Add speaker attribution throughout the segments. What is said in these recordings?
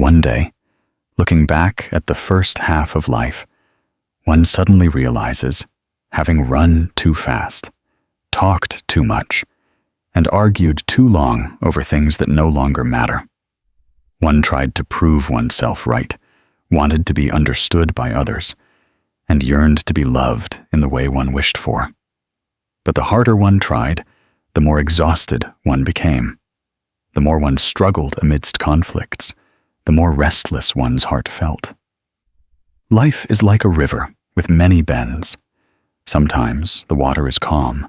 Speaker 1: One day, looking back at the first half of life, one suddenly realizes, having run too fast, talked too much, and argued too long over things that no longer matter. One tried to prove oneself right, wanted to be understood by others, and yearned to be loved in the way one wished for. But the harder one tried, the more exhausted one became. The more one struggled amidst conflicts, the more restless one's heart felt. Life is like a river with many bends. Sometimes the water is calm.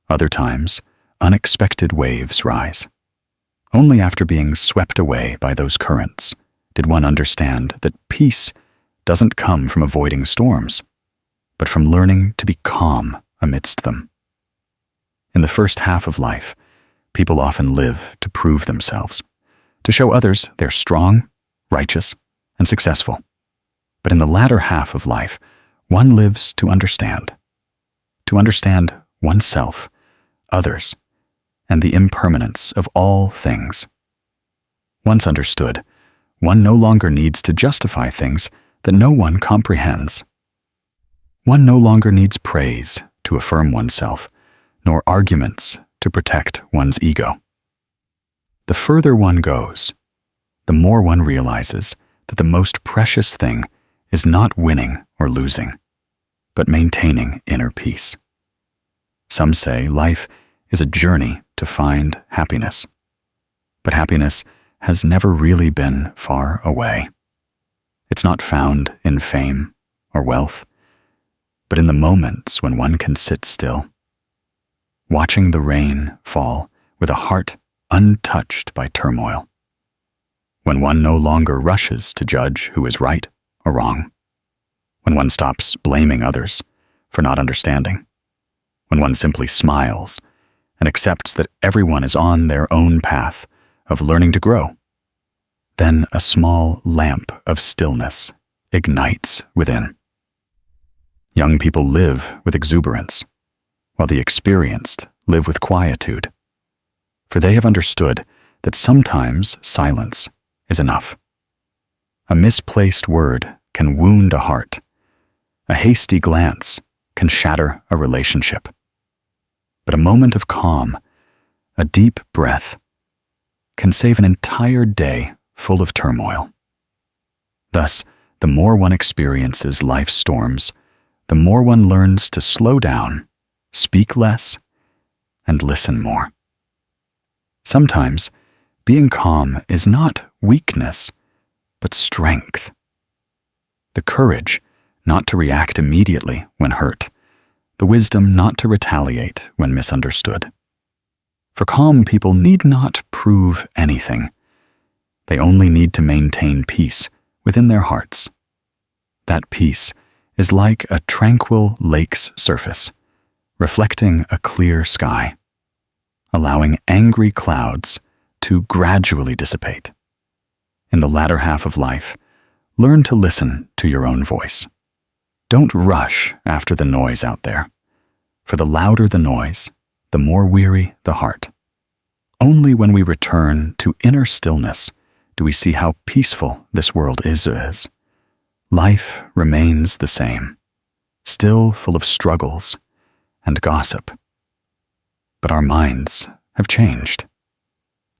Speaker 1: Other times, unexpected waves rise. Only after being swept away by those currents did one understand that peace doesn't come from avoiding storms, but from learning to be calm amidst them. In the first half of life, people often live to prove themselves, to show others they're strong, righteous, and successful. But in the latter half of life, one lives to understand oneself, others, and the impermanence of all things. Once understood, one no longer needs to justify things that no one comprehends. One no longer needs praise to affirm oneself, nor arguments to protect one's ego. The further one goes, the more one realizes that the most precious thing is not winning or losing, but maintaining inner peace. Some say life is a journey to find happiness, but happiness has never really been far away. It's not found in fame or wealth, but in the moments when one can sit still, watching the rain fall with a heart untouched by turmoil, when one no longer rushes to judge who is right or wrong, when one stops blaming others for not understanding, when one simply smiles and accepts that everyone is on their own path of learning to grow, then a small lamp of stillness ignites within. Young people live with exuberance, while the experienced live with quietude, for they have understood that sometimes silence is enough. A misplaced word can wound a heart. A hasty glance can shatter a relationship. But a moment of calm, a deep breath, can save an entire day full of turmoil. Thus, the more one experiences life's storms, the more one learns to slow down, speak less, and listen more. Sometimes, being calm is not weakness, but strength. The courage not to react immediately when hurt, the wisdom not to retaliate when misunderstood. For calm people need not prove anything. They only need to maintain peace within their hearts. That peace is like a tranquil lake's surface, reflecting a clear sky, allowing angry clouds to gradually dissipate. In the latter half of life, learn to listen to your own voice. Don't rush after the noise out there, for the louder the noise, the more weary the heart. Only when we return to inner stillness do we see how peaceful this world is. Life remains the same, still full of struggles and gossip. But our minds have changed.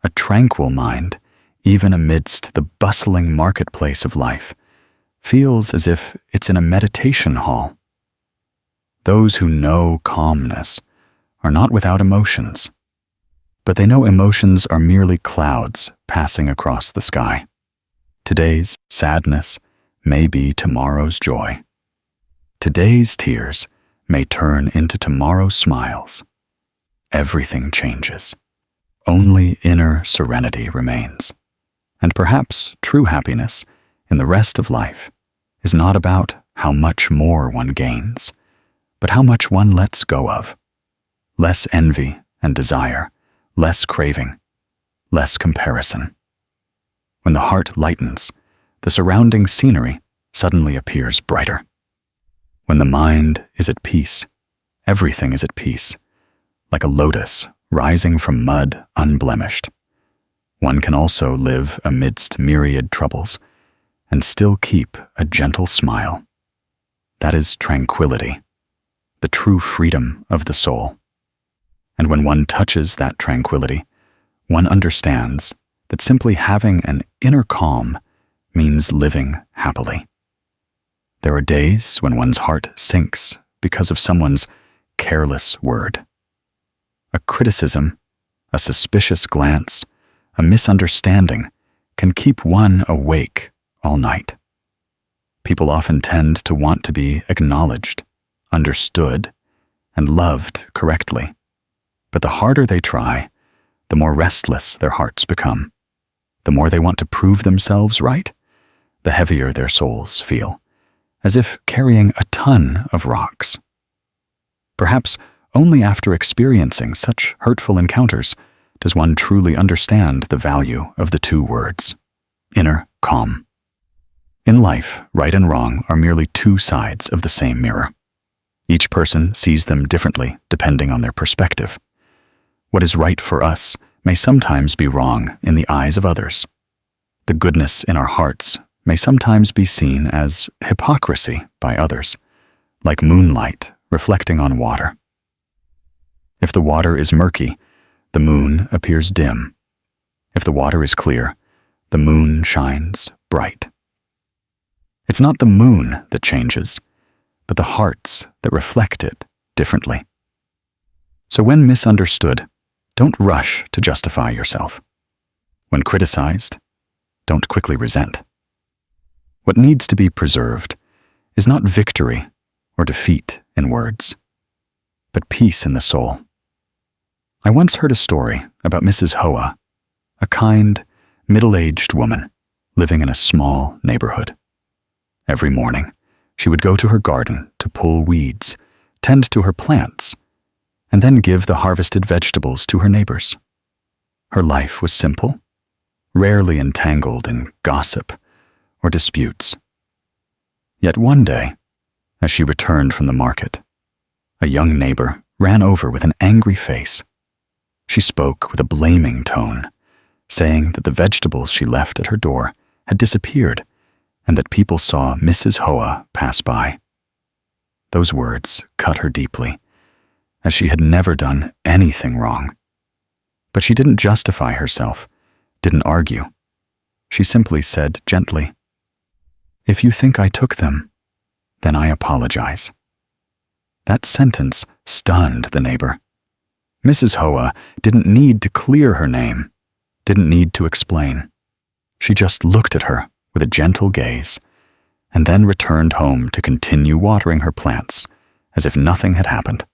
Speaker 1: A tranquil mind, even amidst the bustling marketplace of life, feels as if it's in a meditation hall. Those who know calmness are not without emotions, but they know emotions are merely clouds passing across the sky. Today's sadness may be tomorrow's joy. Today's tears may turn into tomorrow's smiles. Everything changes. Only inner serenity remains. And perhaps true happiness in the rest of life is not about how much more one gains, but how much one lets go of. Less envy and desire, less craving, less comparison. When the heart lightens, the surrounding scenery suddenly appears brighter. When the mind is at peace, everything is at peace, like a lotus rising from mud unblemished. one can also live amidst myriad troubles and still keep a gentle smile. That is tranquility, the true freedom of the soul. And when one touches that tranquility, one understands that simply having an inner calm means living happily. There are days when one's heart sinks because of someone's careless word. A criticism, a suspicious glance, a misunderstanding can keep one awake all night. People often tend to want to be acknowledged, understood, and loved correctly. But the harder they try, the more restless their hearts become. The more they want to prove themselves right, the heavier their souls feel, as if carrying a ton of rocks. Perhaps only after experiencing such hurtful encounters does one truly understand the value of the two words, inner calm. In life, right and wrong are merely two sides of the same mirror. Each person sees them differently depending on their perspective. What is right for us may sometimes be wrong in the eyes of others. The goodness in our hearts may sometimes be seen as hypocrisy by others, like moonlight reflecting on water. If the water is murky, the moon appears dim. If the water is clear, the moon shines bright. It's not the moon that changes, but the hearts that reflect it differently. So when misunderstood, don't rush to justify yourself. When criticized, don't quickly resent. What needs to be preserved is not victory or defeat in words, but peace in the soul. I once heard a story about Mrs. Buhha, a kind, middle-aged woman living in a small neighborhood. Every morning, she would go to her garden to pull weeds, tend to her plants, and then give the harvested vegetables to her neighbors. Her life was simple, rarely entangled in gossip or disputes. Yet one day, as she returned from the market, a young neighbor ran over with an angry face. She spoke with a blaming tone, saying that the vegetables she left at her door had disappeared and that people saw Mrs. Buhha pass by. Those words cut her deeply, as she had never done anything wrong. But she didn't justify herself, didn't argue. She simply said gently, "If you think I took them, then I apologize." That sentence stunned the neighbor. Mrs. Buhha didn't need to clear her name, didn't need to explain. She just looked at her with a gentle gaze, and then returned home to continue watering her plants as if nothing had happened.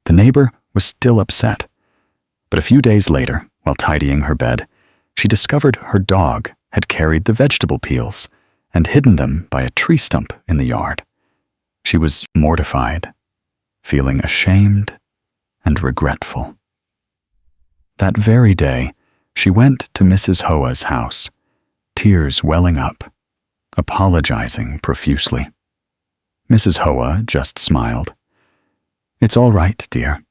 Speaker 1: The neighbor was still upset, but a few days later, while tidying her bed, she discovered her dog had carried the vegetable peels and hidden them by a tree stump in the yard. She was mortified, feeling ashamed and regretful. That very day, she went to Mrs. Buhha's house, tears welling up, apologizing profusely. Mrs. Buhha just smiled. "It's all right, dear.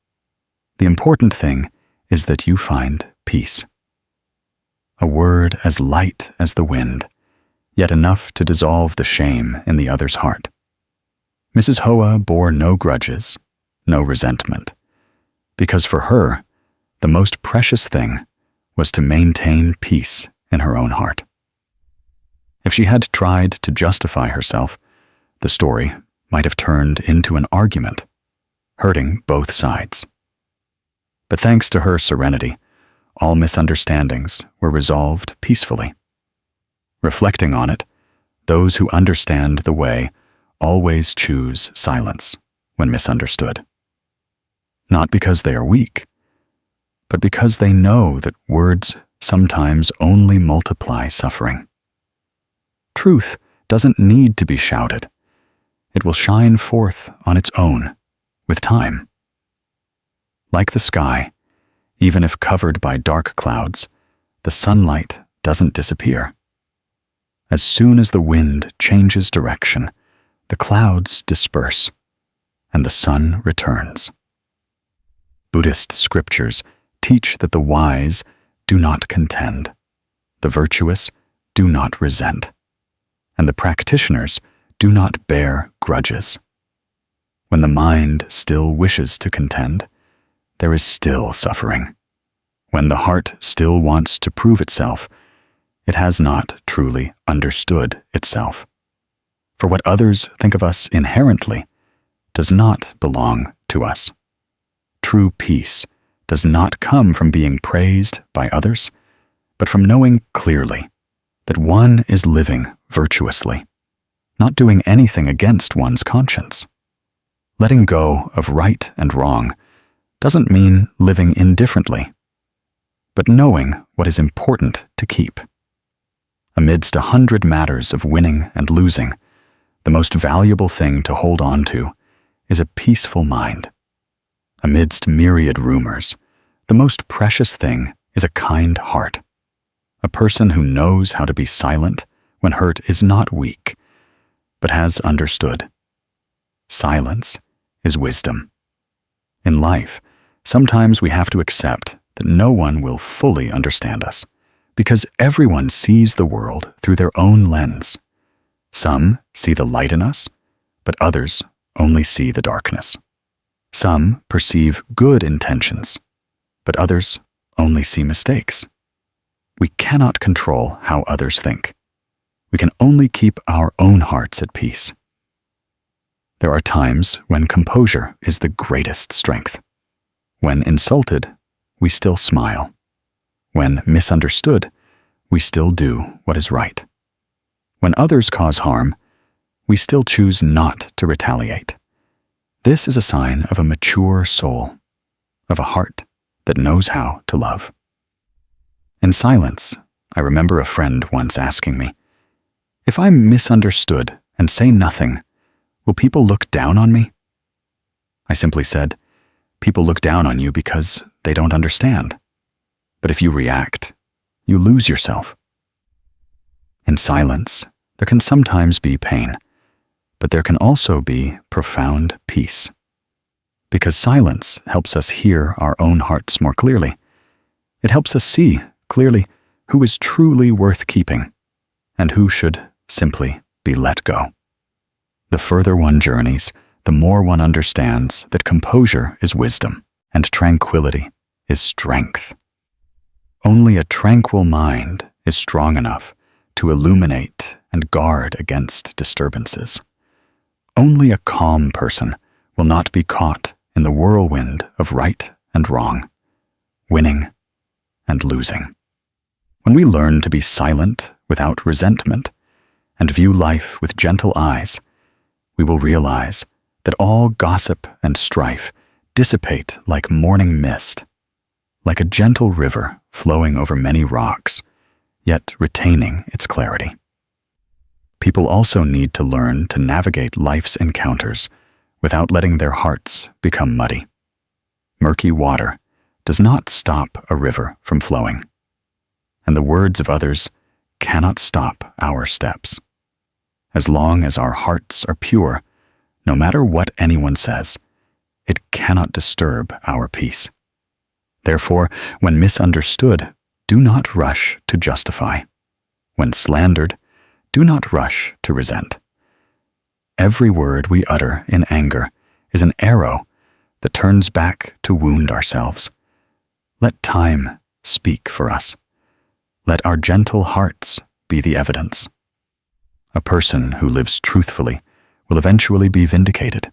Speaker 1: The important thing is that you find peace." A word as light as the wind, yet enough to dissolve the shame in the other's heart. Mrs. Buhha bore no grudges, no resentment, because for her, the most precious thing was to maintain peace in her own heart. If she had tried to justify herself, the story might have turned into an argument, hurting both sides. But thanks to her serenity, all misunderstandings were resolved peacefully. Reflecting on it, those who understand the way always choose silence when misunderstood. Not because they are weak, but because they know that words sometimes only multiply suffering. Truth doesn't need to be shouted. It will shine forth on its own with time. Like the sky, even if covered by dark clouds, the sunlight doesn't disappear. As soon as the wind changes direction, the clouds disperse and the sun returns. Buddhist scriptures teach that the wise do not contend. The virtuous do not resent. And the practitioners do not bear grudges. When the mind still wishes to contend, there is still suffering. When the heart still wants to prove itself, it has not truly understood itself. For what others think of us inherently does not belong to us. True peace does not come from being praised by others, but from knowing clearly that one is living virtuously, not doing anything against one's conscience. Letting go of right and wrong doesn't mean living indifferently, but knowing what is important to keep. Amidst 100 matters of winning and losing, the most valuable thing to hold on to is a peaceful mind. Amidst myriad rumors, the most precious thing is a kind heart. A person who knows how to be silent when hurt is not weak, but has understood. Silence is wisdom. In life, sometimes we have to accept that no one will fully understand us, because everyone sees the world through their own lens. Some see the light in us, but others only see the darkness. Some perceive good intentions, but others only see mistakes. We cannot control how others think. We can only keep our own hearts at peace. There are times when composure is the greatest strength. When insulted, we still smile. When misunderstood, we still do what is right. When others cause harm, we still choose not to retaliate. This is a sign of a mature soul, of a heart that knows how to love. In silence, I remember a friend once asking me, "If I'm misunderstood and say nothing, will people look down on me?" I simply said, "People look down on you because they don't understand. But if you react, you lose yourself." In silence, there can sometimes be pain, but there can also be profound peace. Because silence helps us hear our own hearts more clearly. It helps us see clearly who is truly worth keeping and who should simply be let go. The further one journeys, the more one understands that composure is wisdom and tranquility is strength. Only a tranquil mind is strong enough to illuminate and guard against disturbances. Only a calm person will not be caught in the whirlwind of right and wrong, winning and losing. When we learn to be silent without resentment and view life with gentle eyes, we will realize that all gossip and strife dissipate like morning mist, like a gentle river flowing over many rocks, yet retaining its clarity. People also need to learn to navigate life's encounters without letting their hearts become muddy. Murky water does not stop a river from flowing, and the words of others cannot stop our steps. As long as our hearts are pure, no matter what anyone says, it cannot disturb our peace. Therefore, when misunderstood, do not rush to justify. When slandered, do not rush to resent. Every word we utter in anger is an arrow that turns back to wound ourselves. Let time speak for us. Let our gentle hearts be the evidence. A person who lives truthfully will eventually be vindicated.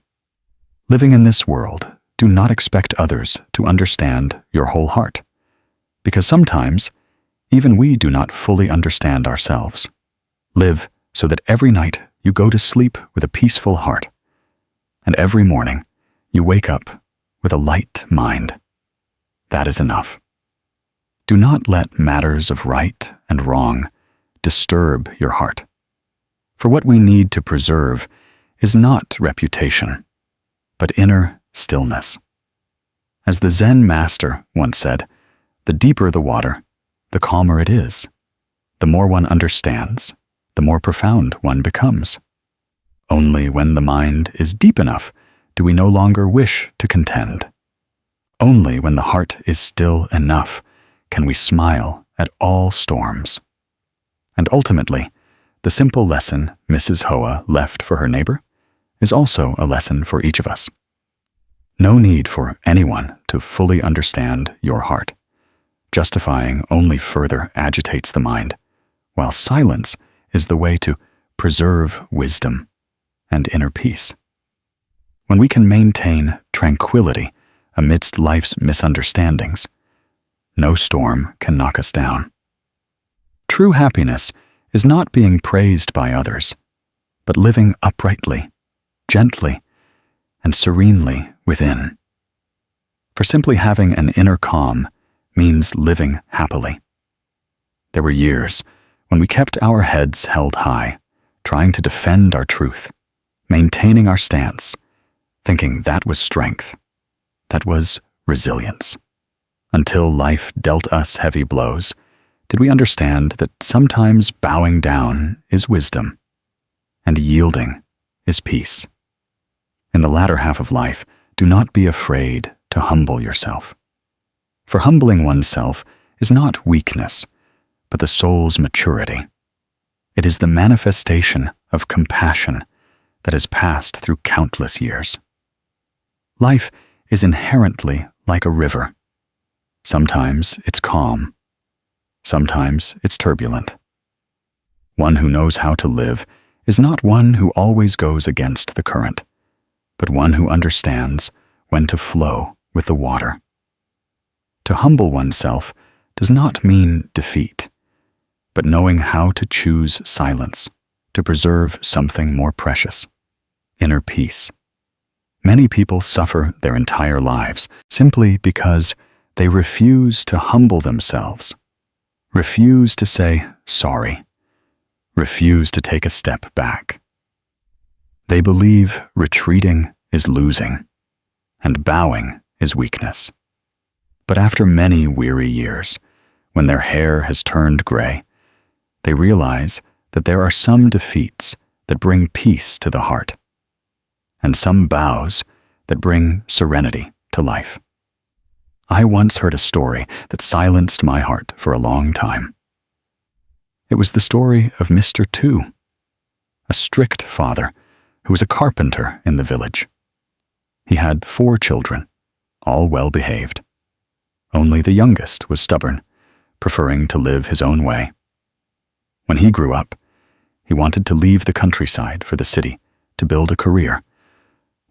Speaker 1: Living in this world, do not expect others to understand your whole heart, because sometimes even we do not fully understand ourselves. Live so that every night you go to sleep with a peaceful heart, and every morning you wake up with a light mind. That is enough. Do not let matters of right and wrong disturb your heart. For what we need to preserve is not reputation, but inner stillness. As the Zen master once said, the deeper the water, the calmer it is. The more one understands, the more profound one becomes. Only when the mind is deep enough do we no longer wish to contend. Only when the heart is still enough can we smile at all storms. And ultimately, the simple lesson Mrs. Hoa left for her neighbor is also a lesson for each of us. No need for anyone to fully understand your heart. Justifying only further agitates the mind, while silence is the way to preserve wisdom and inner peace. When we can maintain tranquility amidst life's misunderstandings, no storm can knock us down. True happiness is not being praised by others, but living uprightly, gently, and serenely within. For simply having an inner calm means living happily. There were years when we kept our heads held high, trying to defend our truth, maintaining our stance, thinking that was strength, that was resilience. Until life dealt us heavy blows, did we understand that sometimes bowing down is wisdom, and yielding is peace. In the latter half of life, do not be afraid to humble yourself. For humbling oneself is not weakness, but the soul's maturity. It is the manifestation of compassion that has passed through countless years. Life is inherently like a river. Sometimes it's calm. Sometimes it's turbulent. One who knows how to live is not one who always goes against the current, but one who understands when to flow with the water. To humble oneself does not mean defeat, but knowing how to choose silence to preserve something more precious, inner peace. Many people suffer their entire lives simply because they refuse to humble themselves, refuse to say sorry, refuse to take a step back. They believe retreating is losing, and bowing is weakness. But after many weary years, when their hair has turned gray, they realize that there are some defeats that bring peace to the heart, and some bows that bring serenity to life. I once heard a story that silenced my heart for a long time. It was the story of Mr. Tu, a strict father who was a carpenter in the village. He had 4 children, all well-behaved. Only the youngest was stubborn, preferring to live his own way. When he grew up, he wanted to leave the countryside for the city to build a career,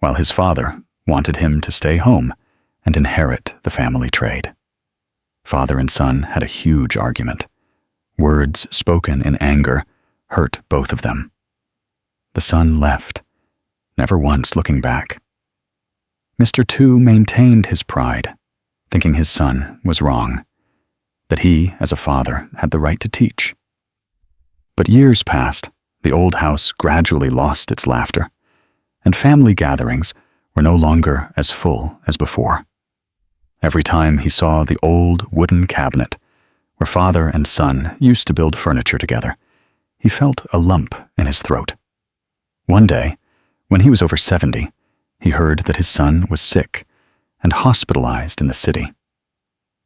Speaker 1: while his father wanted him to stay home and inherit the family trade. Father and son had a huge argument. Words spoken in anger hurt both of them. The son left, never once looking back. Mr. Tu maintained his pride, thinking his son was wrong, that he, as a father, had the right to teach. But years passed, the old house gradually lost its laughter, and family gatherings were no longer as full as before. Every time he saw the old wooden cabinet where father and son used to build furniture together, he felt a lump in his throat. One day, when he was over 70, he heard that his son was sick and hospitalized in the city.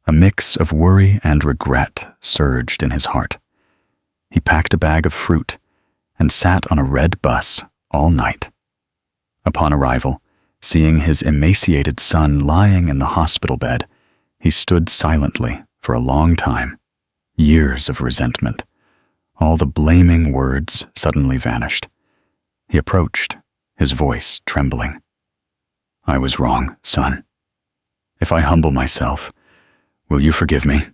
Speaker 1: A mix of worry and regret surged in his heart. He packed a bag of fruit and sat on a red bus all night. Upon arrival, seeing his emaciated son lying in the hospital bed, he stood silently for a long time. Years of resentment. All the blaming words suddenly vanished. He approached, his voice trembling. "I was wrong, son. If I humble myself, will you forgive me?"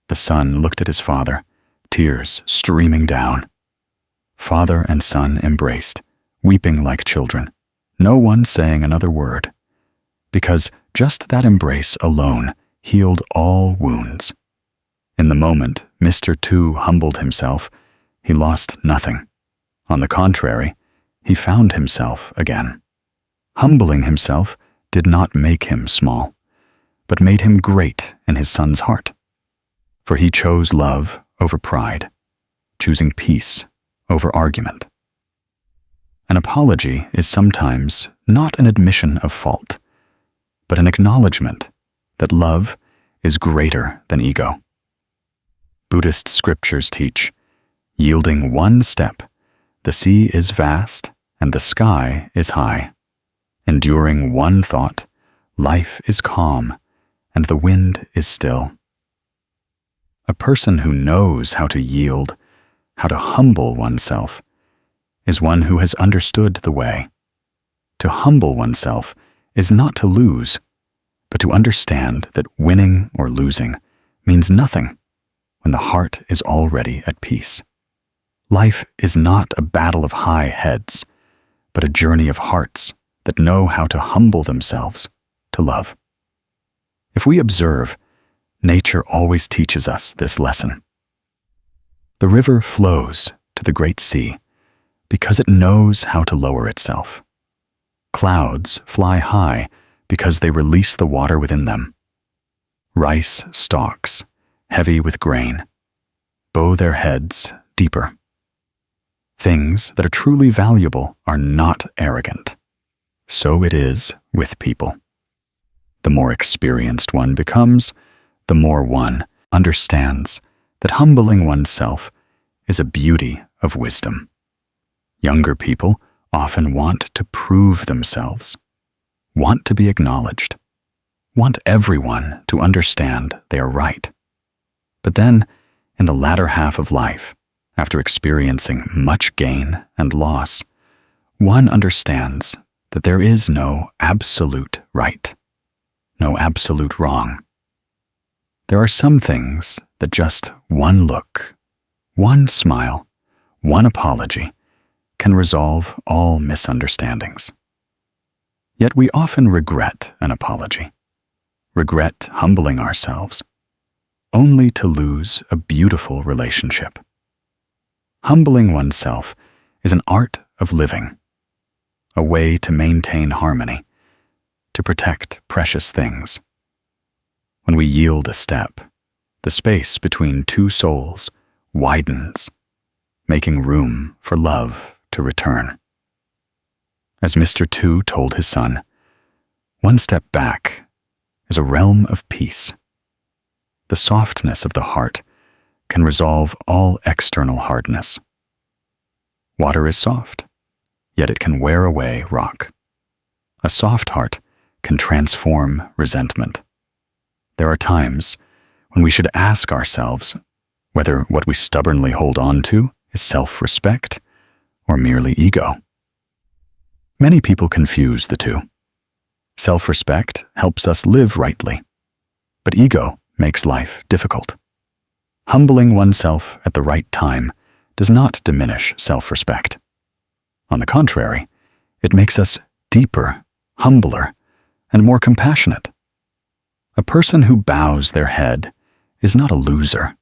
Speaker 1: The son looked at his father, tears streaming down. Father and son embraced, weeping like children, no one saying another word, because just that embrace alone healed all wounds. In the moment Mr. Tu humbled himself, he lost nothing. On the contrary, he found himself again. Humbling himself did not make him small, but made him great in his son's heart. For he chose love over pride, choosing peace over argument. An apology is sometimes not an admission of fault, but an acknowledgement that love is greater than ego. Buddhist scriptures teach, yielding one step, the sea is vast and the sky is high. Enduring one thought, life is calm and the wind is still. A person who knows how to yield, how to humble oneself, is one who has understood the way. To humble oneself is not to lose, but to understand that winning or losing means nothing when the heart is already at peace. Life is not a battle of high heads, but a journey of hearts that know how to humble themselves to love. If we observe, nature always teaches us this lesson. The river flows to the great sea because it knows how to lower itself. Clouds fly high because they release the water within them. Rice stalks, heavy with grain, bow their heads deeper. Things that are truly valuable are not arrogant. So it is with people. The more experienced one becomes, the more one understands that humbling oneself is a beauty of wisdom. Younger people often want to prove themselves, want to be acknowledged, want everyone to understand they are right. But then, in the latter half of life, after experiencing much gain and loss, one understands that there is no absolute right, no absolute wrong. There are some things that just one look, one smile, one apology can resolve all misunderstandings. Yet we often regret an apology, regret humbling ourselves, only to lose a beautiful relationship. Humbling oneself is an art of living, a way to maintain harmony, to protect precious things. When we yield a step, the space between two souls widens, making room for love to return. As Mr. Two told his son, one step back is a realm of peace. The softness of the heart can resolve all external hardness. Water is soft, yet it can wear away rock. A soft heart can transform resentment. There are times when we should ask ourselves whether what we stubbornly hold on to is self-respect or merely ego. Many people confuse the two. Self-respect helps us live rightly, but ego makes life difficult. Humbling oneself at the right time does not diminish self-respect. On the contrary, it makes us deeper, humbler, and more compassionate. A person who bows their head is not a loser,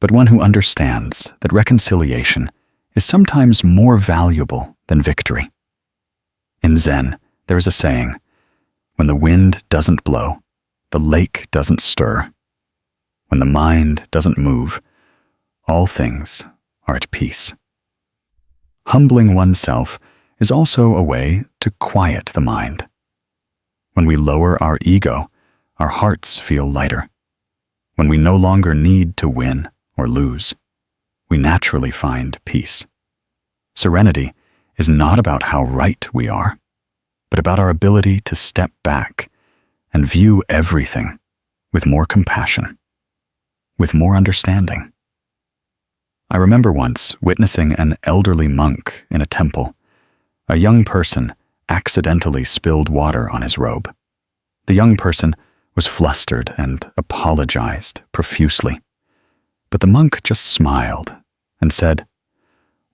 Speaker 1: but one who understands that reconciliation is sometimes more valuable than victory. In Zen, there is a saying, "When the wind doesn't blow, the lake doesn't stir. When the mind doesn't move, all things are at peace." Humbling oneself is also a way to quiet the mind. When we lower our ego, our hearts feel lighter. When we no longer need to win or lose, we naturally find peace. Serenity is not about how right we are, but about our ability to step back and view everything with more compassion, with more understanding. I remember once witnessing an elderly monk in a temple. A young person accidentally spilled water on his robe. The young person was flustered and apologized profusely. But the monk just smiled and said,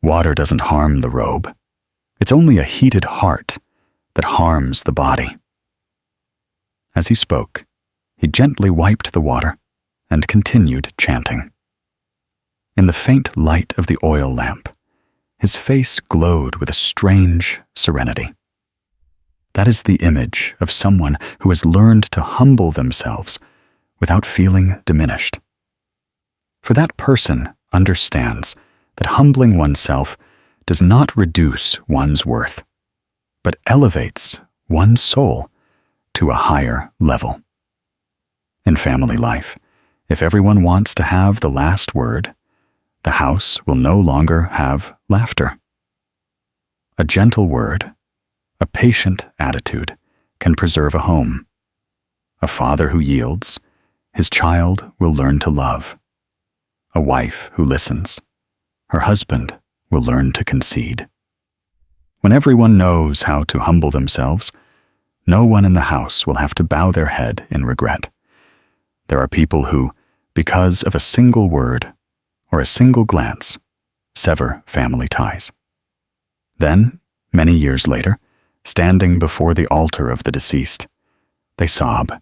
Speaker 1: "Water doesn't harm the robe. It's only a heated heart that harms the body." As he spoke, he gently wiped the water and continued chanting. In the faint light of the oil lamp, his face glowed with a strange serenity. That is the image of someone who has learned to humble themselves without feeling diminished. For that person understands that humbling oneself does not reduce one's worth, but elevates one's soul to a higher level. In family life, if everyone wants to have the last word, the house will no longer have laughter. A gentle word, a patient attitude can preserve a home. A father who yields, his child will learn to love. A wife who listens, her husband will learn to concede. When everyone knows how to humble themselves, no one in the house will have to bow their head in regret. There are people who, because of a single word or a single glance, sever family ties. Then, many years later, standing before the altar of the deceased, they sob,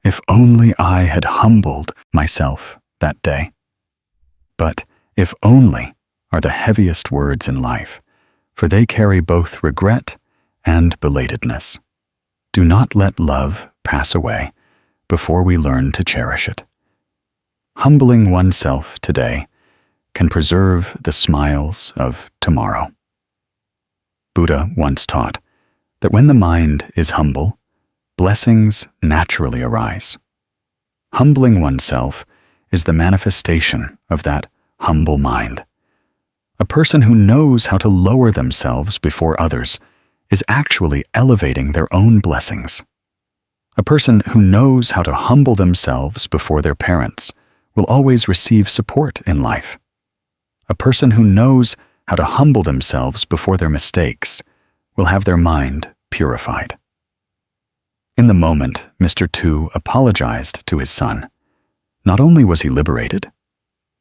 Speaker 1: "If only I had humbled myself that day." But "if only" are the heaviest words in life, for they carry both regret and belatedness. Do not let love pass away before we learn to cherish it. Humbling oneself today can preserve the smiles of tomorrow. Buddha once taught that when the mind is humble, blessings naturally arise. Humbling oneself is the manifestation of that humble mind. A person who knows how to lower themselves before others is actually elevating their own blessings. A person who knows how to humble themselves before their parents will always receive support in life. A person who knows how to humble themselves before their mistakes will have their mind purified. In the moment Mr. Tu apologized to his son, not only was he liberated,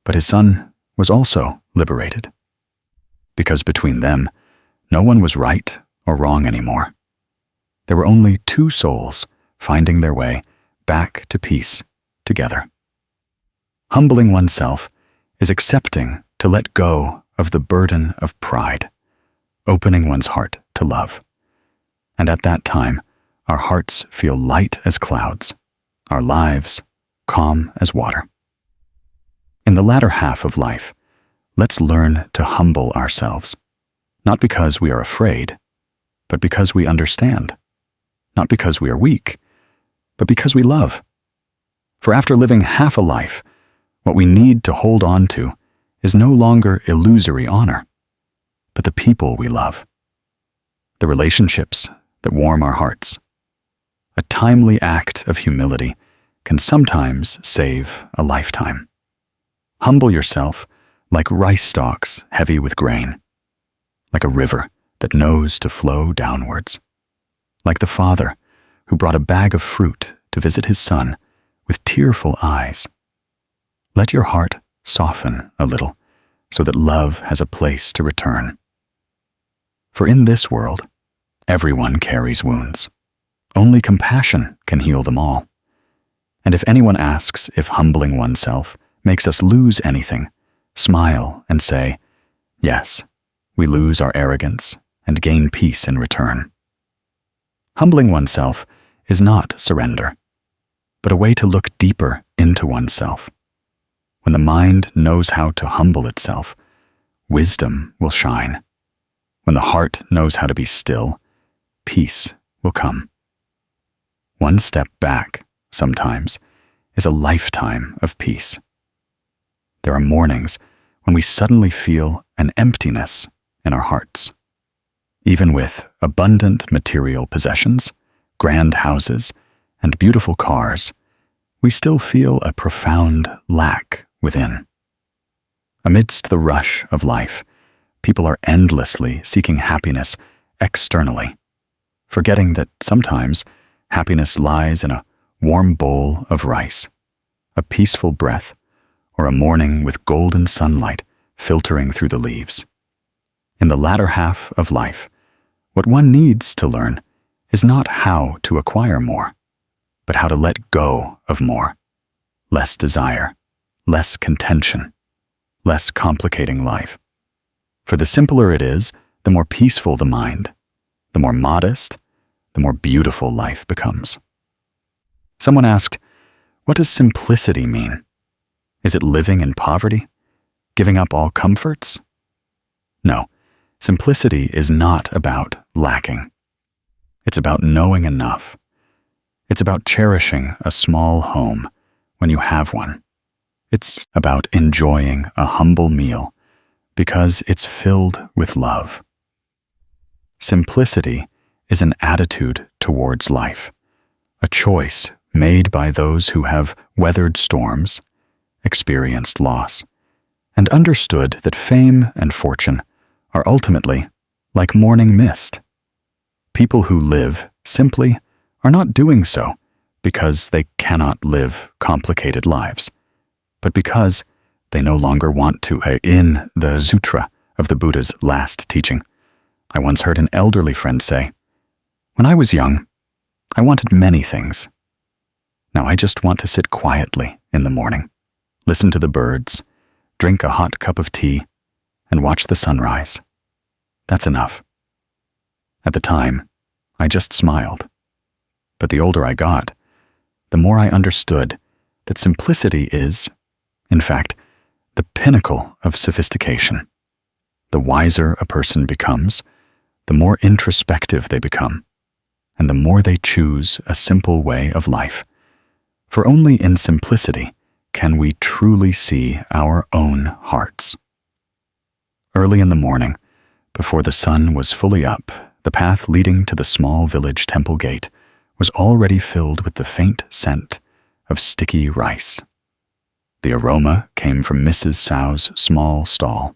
Speaker 1: but his son was also liberated. Because between them, no one was right or wrong anymore. There were only two souls finding their way back to peace together. Humbling oneself is accepting to let go of the burden of pride, opening one's heart to love. And at that time, our hearts feel light as clouds, our lives calm as water. In the latter half of life, let's learn to humble ourselves, not because we are afraid, but because we understand, not because we are weak, but because we love. For after living half a life, what we need to hold on to is no longer illusory honor, but the people we love, the relationships that warm our hearts. A timely act of humility can sometimes save a lifetime. Humble yourself like rice stalks heavy with grain, like a river that knows to flow downwards, like the father who brought a bag of fruit to visit his son with tearful eyes. Let your heart soften a little so that love has a place to return. For in this world, everyone carries wounds. Only compassion can heal them all. And if anyone asks if humbling oneself makes us lose anything, smile and say, yes, we lose our arrogance and gain peace in return. Humbling oneself is not surrender, but a way to look deeper into oneself. When the mind knows how to humble itself, wisdom will shine. When the heart knows how to be still, peace will come. One step back, sometimes, is a lifetime of peace. There are mornings when we suddenly feel an emptiness in our hearts. Even with abundant material possessions, grand houses, and beautiful cars, we still feel a profound lack within. Amidst the rush of life, people are endlessly seeking happiness externally, forgetting that sometimes happiness lies in a warm bowl of rice, a peaceful breath, or a morning with golden sunlight filtering through the leaves. In the latter half of life, what one needs to learn is not how to acquire more, but how to let go of more. Less desire, less contention, less complicating life. For the simpler it is, the more peaceful the mind, the more modest, the more beautiful life becomes. Someone asked, what does simplicity mean? Is it living in poverty? Giving up all comforts? No, simplicity is not about lacking. It's about knowing enough. It's about cherishing a small home when you have one. It's about enjoying a humble meal because it's filled with love. Simplicity is an attitude towards life, a choice made by those who have weathered storms, experienced loss, and understood that fame and fortune are ultimately like morning mist. People who live simply are not doing so because they cannot live complicated lives, but because they no longer want to. In the Sutra of the Buddha's last teaching, I once heard an elderly friend say, "When I was young, I wanted many things. Now I just want to sit quietly in the morning, listen to the birds, drink a hot cup of tea, and watch the sunrise. That's enough." At the time, I just smiled. But the older I got, the more I understood that simplicity is, in fact, the pinnacle of sophistication. The wiser a person becomes, the more introspective they become, and the more they choose a simple way of life. For only in simplicity can we truly see our own hearts. Early in the morning, before the sun was fully up, the path leading to the small village temple gate was already filled with the faint scent of sticky rice. The aroma came from Mrs. Sao's small stall.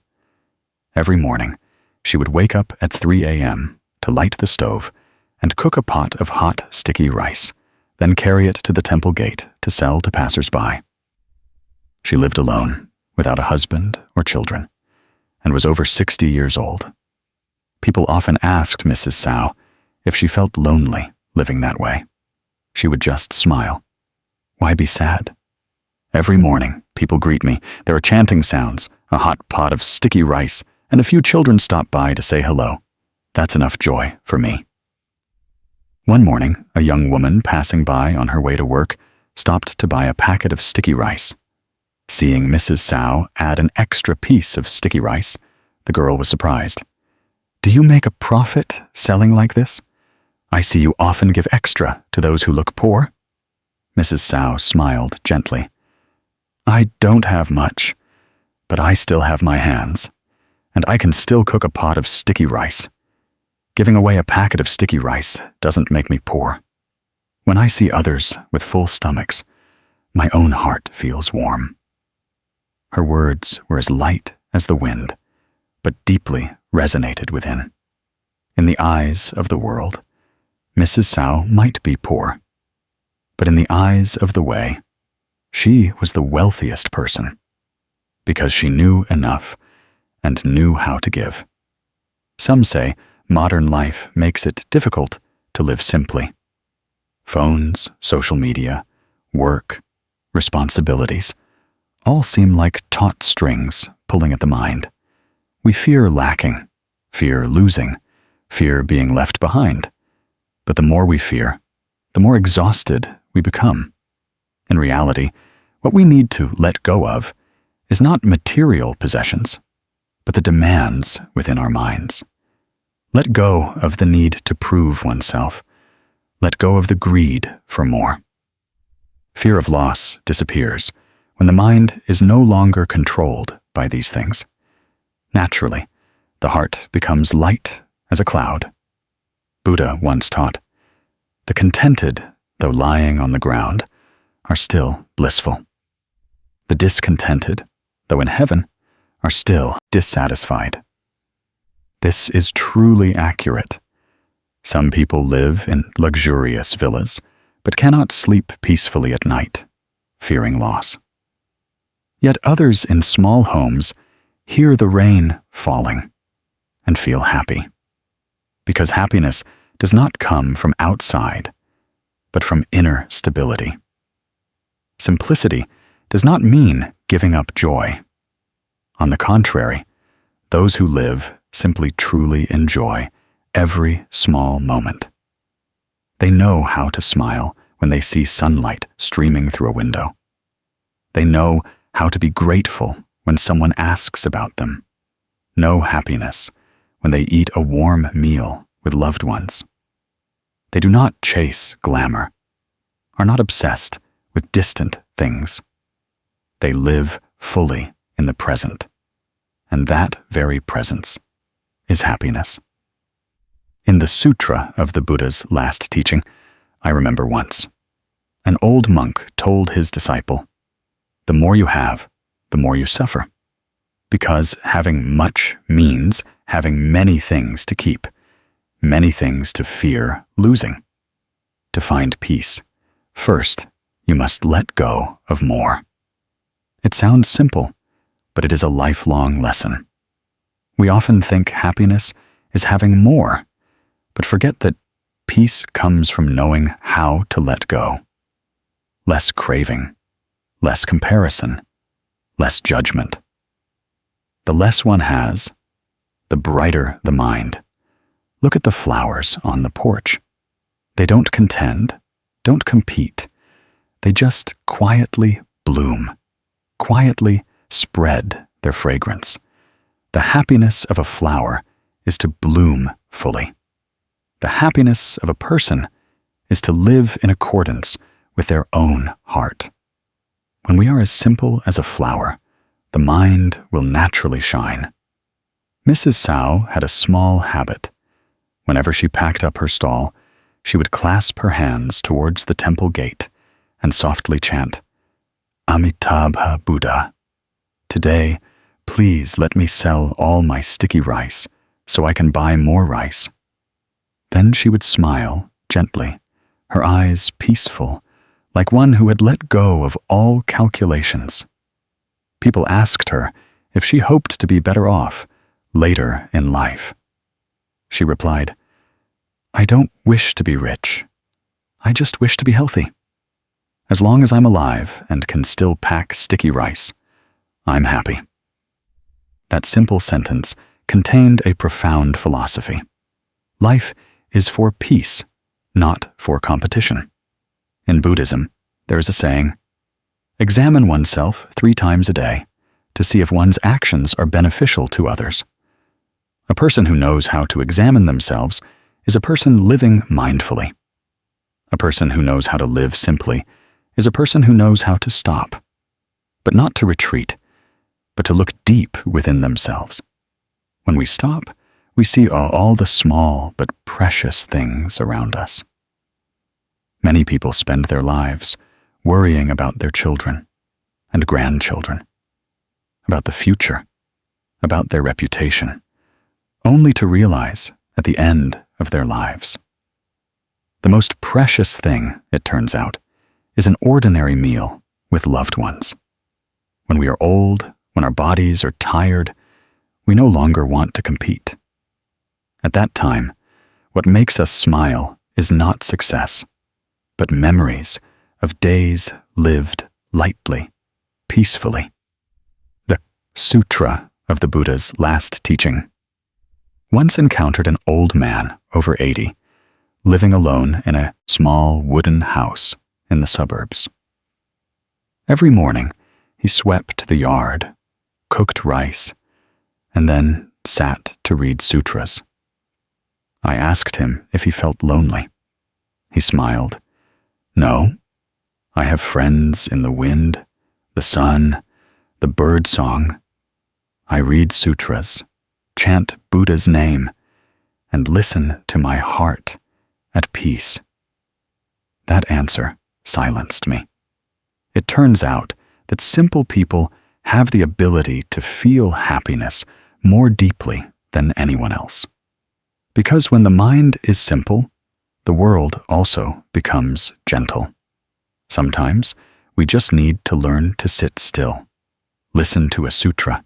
Speaker 1: Every morning, she would wake up at 3 a.m. to light the stove and cook a pot of hot, sticky rice, then carry it to the temple gate to sell to passers-by. She lived alone, without a husband or children, and was over 60 years old. People often asked Mrs. Sao if she felt lonely living that way. She would just smile. Why be sad? Every morning, people greet me. There are chanting sounds, a hot pot of sticky rice, and a few children stop by to say hello. That's enough joy for me. One morning, a young woman passing by on her way to work stopped to buy a packet of sticky rice. Seeing Mrs. Sao add an extra piece of sticky rice, the girl was surprised. "Do you make a profit selling like this? I see you often give extra to those who look poor." Mrs. Sao smiled gently. "I don't have much, but I still have my hands, and I can still cook a pot of sticky rice. Giving away a packet of sticky rice doesn't make me poor. When I see others with full stomachs, my own heart feels warm." Her words were as light as the wind, but deeply resonated within. In the eyes of the world, Mrs. Sao might be poor, but in the eyes of the way, she was the wealthiest person, because she knew enough and knew how to give. Some say modern life makes it difficult to live simply. Phones, social media, work, responsibilities, all seem like taut strings pulling at the mind. We fear lacking, fear losing, fear being left behind. But the more we fear, the more exhausted we become. In reality, what we need to let go of is not material possessions, but the demands within our minds. Let go of the need to prove oneself. Let go of the greed for more. Fear of loss disappears when the mind is no longer controlled by these things. Naturally, the heart becomes light as a cloud. Buddha once taught, "The contented, though lying on the ground, are still blissful. The discontented, though in heaven, are still dissatisfied." This is truly accurate. Some people live in luxurious villas, but cannot sleep peacefully at night, fearing loss. Yet others in small homes hear the rain falling and feel happy, because happiness does not come from outside, but from inner stability. Simplicity does not mean giving up joy. On the contrary, those who live simply truly enjoy every small moment. They know how to smile when they see sunlight streaming through a window. They know how to be grateful when someone asks about them. Know happiness when they eat a warm meal with loved ones. They do not chase glamour. are not obsessed with distant things. They live fully in the present, and that very presence is happiness. In the Sutra of the Buddha's last teaching, I remember once, an old monk told his disciple, "The more you have, the more you suffer, because having much means having many things to keep, many things to fear losing. To find peace, first you must let go of more." It sounds simple, but it is a lifelong lesson. We often think happiness is having more, but forget that peace comes from knowing how to let go. Less craving, less comparison, less judgment. The less one has, the brighter the mind. Look at the flowers on the porch. They don't contend, don't compete. They just quietly bloom, quietly spread their fragrance. The happiness of a flower is to bloom fully. The happiness of a person is to live in accordance with their own heart. When we are as simple as a flower, the mind will naturally shine. Mrs. Sao had a small habit. Whenever she packed up her stall, she would clasp her hands towards the temple gate and softly chant, "Amitabha Buddha. Today, please let me sell all my sticky rice so I can buy more rice." Then she would smile gently, her eyes peaceful, like one who had let go of all calculations. People asked her if she hoped to be better off later in life. She replied, "I don't wish to be rich. I just wish to be healthy. As long as I'm alive and can still pack sticky rice, I'm happy." That simple sentence contained a profound philosophy. Life is for peace, not for competition. In Buddhism, there is a saying, "Examine oneself 3 times a day to see if one's actions are beneficial to others." A person who knows how to examine themselves is a person living mindfully. A person who knows how to live simply is a person who knows how to stop, but not to retreat, but to look deep within themselves. When we stop, we see all the small but precious things around us. Many people spend their lives worrying about their children and grandchildren, about the future, about their reputation, only to realize at the end of their lives. The most precious thing, it turns out, is an ordinary meal with loved ones. When we are old, when our bodies are tired, we no longer want to compete. At that time, what makes us smile is not success, but memories of days lived lightly, peacefully. The Sutra of the Buddha's last teaching. Once encountered an old man over 80, living alone in a small wooden house in the suburbs. Every morning, he swept the yard, cooked rice, and then sat to read sutras. I asked him if he felt lonely. He smiled. "No, I have friends in the wind, the sun, the bird song. I read sutras, chant Buddha's name, and listen to my heart at peace." That answer silenced me. It turns out that simple people have the ability to feel happiness more deeply than anyone else. Because when the mind is simple, the world also becomes gentle. Sometimes we just need to learn to sit still, listen to a sutra,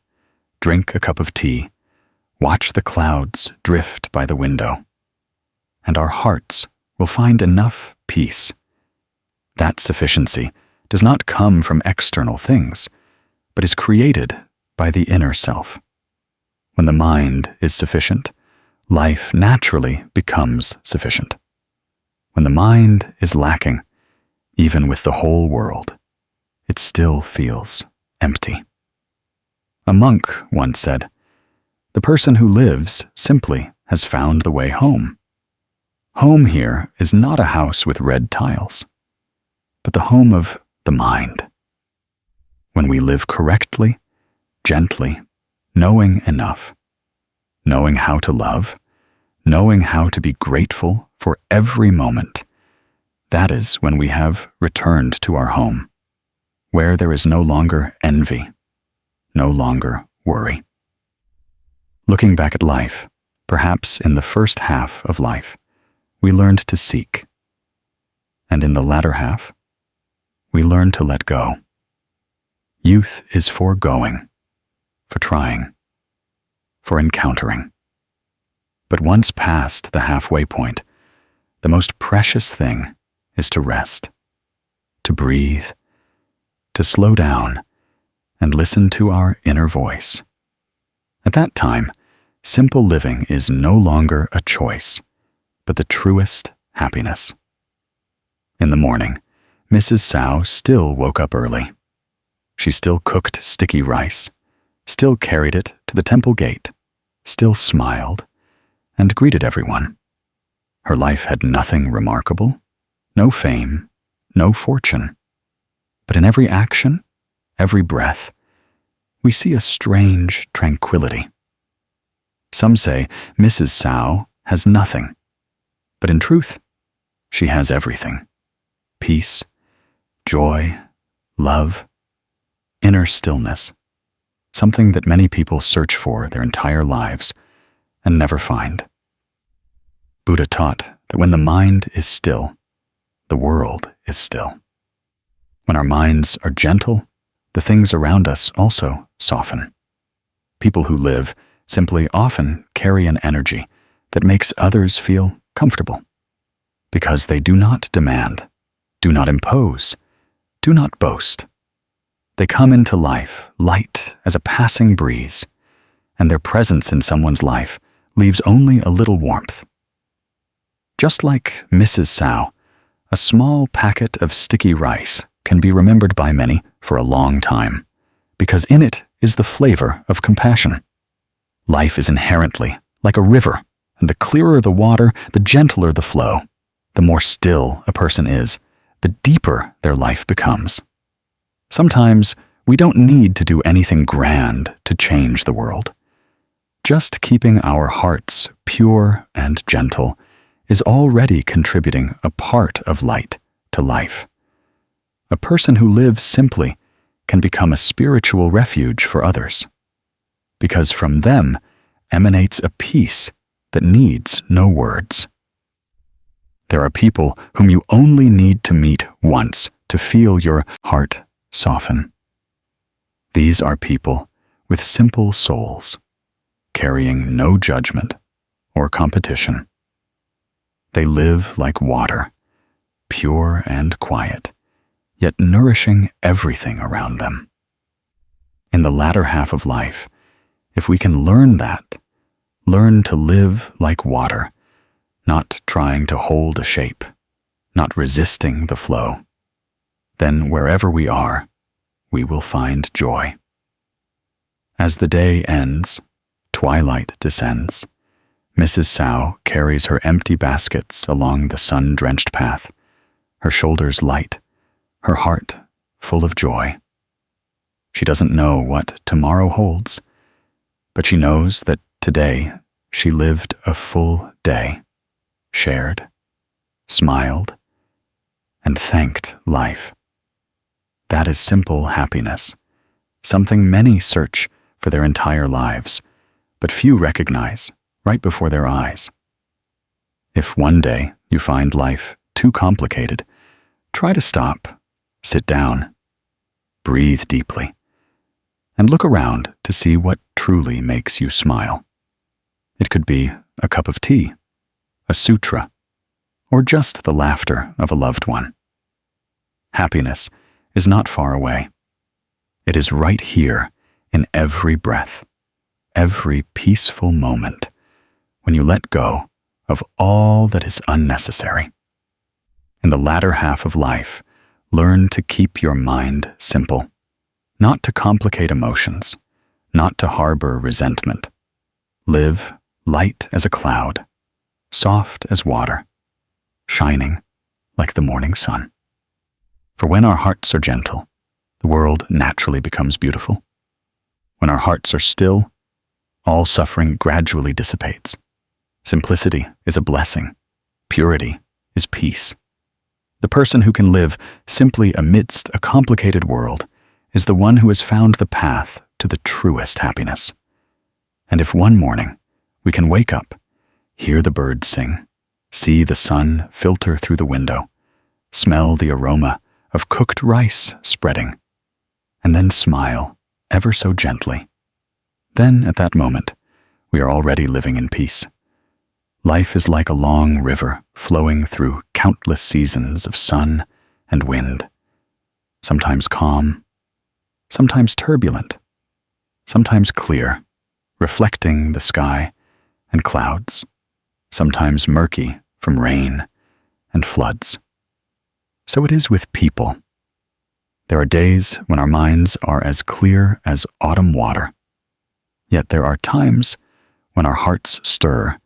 Speaker 1: drink a cup of tea, watch the clouds drift by the window, and our hearts will find enough peace. That sufficiency does not come from external things, but is created by the inner self. When the mind is sufficient, life naturally becomes sufficient. When the mind is lacking, even with the whole world, it still feels empty. A monk once said, "The person who lives simply has found the way home." Home here is not a house with red tiles. but the home of the mind. When we live correctly, gently, knowing enough, knowing how to love, knowing how to be grateful for every moment, that is when we have returned to our home, where there is no longer envy, no longer worry. Looking back at life, perhaps in the first half of life, we learned to seek, and in the latter half, we learned to let go. Youth is for going, for trying, for encountering. But once past the halfway point, the most precious thing is to rest, to breathe, to slow down, and listen to our inner voice. At that time, simple living is no longer a choice, but the truest happiness. In the morning, Mrs. Sow still woke up early. She still cooked sticky rice, still carried it to the temple gate, still smiled, and greeted everyone. Her life had nothing remarkable, no fame, no fortune. But in every action, every breath, we see a strange tranquility. Some say Mrs. Sow has nothing, but in truth, she has everything. Peace, joy, love, inner stillness, something that many people search for their entire lives and never find. Buddha taught that when the mind is still, the world is still. When our minds are gentle, the things around us also soften. People who live simply often carry an energy that makes others feel comfortable, because they do not demand, do not impose, do not boast. They come into life light as a passing breeze, and their presence in someone's life leaves only a little warmth. Just like Mrs. Sow, a small packet of sticky rice can be remembered by many for a long time, because in it is the flavor of compassion. Life is inherently like a river, and the clearer the water, the gentler the flow. The more still a person is, the deeper their life becomes. Sometimes we don't need to do anything grand to change the world. Just keeping our hearts pure and gentle is already contributing a part of light to life. A person who lives simply can become a spiritual refuge for others, because from them emanates a peace that needs no words. There are people whom you only need to meet once to feel your heart soften. These are people with simple souls, carrying no judgment or competition. They live like water, pure and quiet, yet nourishing everything around them. In the latter half of life, if we can learn that, learn to live like water, not trying to hold a shape, not resisting the flow, then wherever we are, we will find joy. As the day ends, twilight descends. Mrs. Sow carries her empty baskets along the sun-drenched path, her shoulders light, her heart full of joy. She doesn't know what tomorrow holds, but she knows that today she lived a full day, shared, smiled, and thanked life. That is simple happiness, something many search for their entire lives, but few recognize right before their eyes. If one day you find life too complicated, try to stop, sit down, breathe deeply, and look around to see what truly makes you smile. It could be a cup of tea, a sutra, or just the laughter of a loved one. Happiness is not far away. It is right here in every breath, every peaceful moment, when you let go of all that is unnecessary. In the latter half of life, learn to keep your mind simple, not to complicate emotions, not to harbor resentment. Live light as a cloud, soft as water, shining like the morning sun. For when our hearts are gentle, the world naturally becomes beautiful. When our hearts are still, all suffering gradually dissipates. Simplicity is a blessing. Purity is peace. The person who can live simply amidst a complicated world is the one who has found the path to the truest happiness. And if one morning we can wake up, hear the birds sing, see the sun filter through the window, smell the aroma of cooked rice spreading, and then smile ever so gently, then at that moment we are already living in peace. Life is like a long river flowing through countless seasons of sun and wind, sometimes calm, sometimes turbulent, sometimes clear, reflecting the sky and clouds, sometimes murky from rain and floods. So it is with people. There are days when our minds are as clear as autumn water, yet there are times when our hearts stir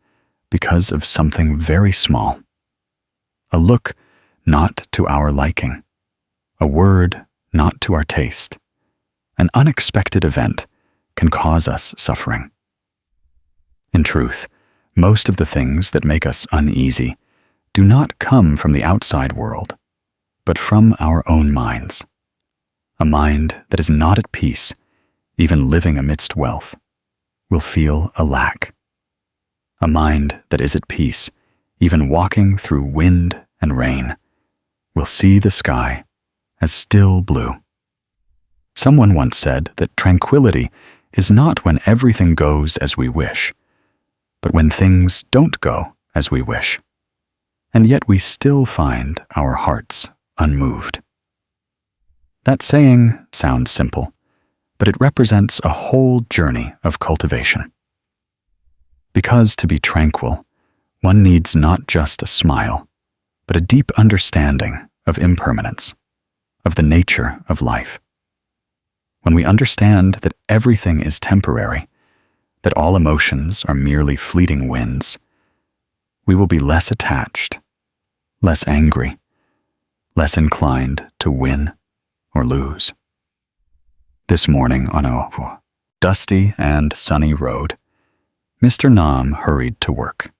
Speaker 1: because of something very small. A look not to our liking, a word not to our taste, an unexpected event can cause us suffering. In truth, most of the things that make us uneasy do not come from the outside world, but from our own minds. A mind that is not at peace, even living amidst wealth, will feel a lack. A mind that is at peace, even walking through wind and rain, will see the sky as still blue. Someone once said that tranquility is not when everything goes as we wish, but when things don't go as we wish, and yet we still find our hearts unmoved. That saying sounds simple, but it represents a whole journey of cultivation. Because to be tranquil, one needs not just a smile, but a deep understanding of impermanence, of the nature of life. When we understand that everything is temporary, that all emotions are merely fleeting winds, we will be less attached, less angry, less inclined to win or lose. This morning on a dusty and sunny road, Mr. Nam hurried to work.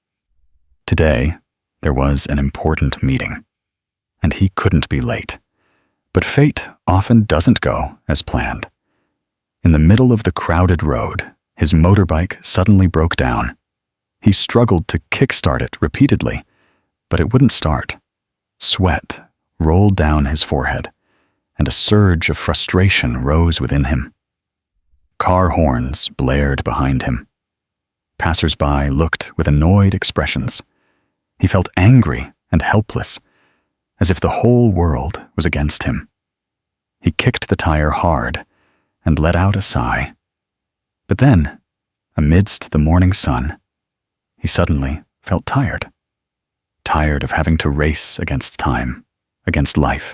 Speaker 1: Today, there was an important meeting, and he couldn't be late. But fate often doesn't go as planned. In the middle of the crowded road, his motorbike suddenly broke down. He struggled to kickstart it repeatedly, but it wouldn't start. Sweat rolled down his forehead, and a surge of frustration rose within him. Car horns blared behind him. Passers-by looked with annoyed expressions. He felt angry and helpless, as if the whole world was against him. He kicked the tire hard and let out a sigh. But then, amidst the morning sun, he suddenly felt tired. Tired of having to race against time, against life,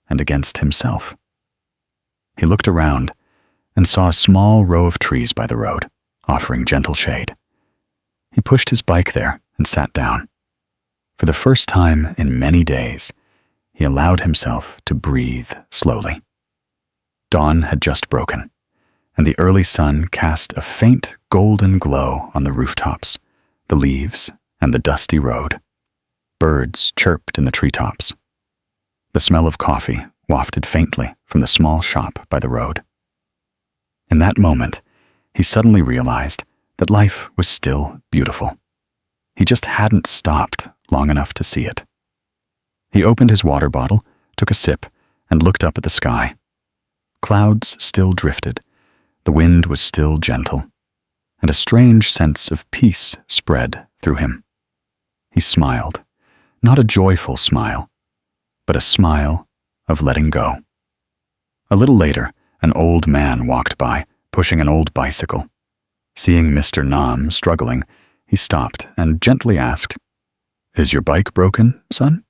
Speaker 1: and against himself. He looked around and saw a small row of trees by the road, offering gentle shade. He pushed his bike there and sat down. For the first time in many days, he allowed himself to breathe slowly. Dawn had just broken, and the early sun cast a faint golden glow on the rooftops, the leaves, and the dusty road. Birds chirped in the treetops. The smell of coffee wafted faintly from the small shop by the road. In that moment, he suddenly realized that life was still beautiful. He just hadn't stopped long enough to see it. He opened his water bottle, took a sip, and looked up at the sky. Clouds still drifted, the wind was still gentle, and a strange sense of peace spread through him. He smiled, not a joyful smile, but a smile of letting go. A little later, an old man walked by, pushing an old bicycle. Seeing Mr. Nam struggling, he stopped and gently asked, "Is your bike broken, son?"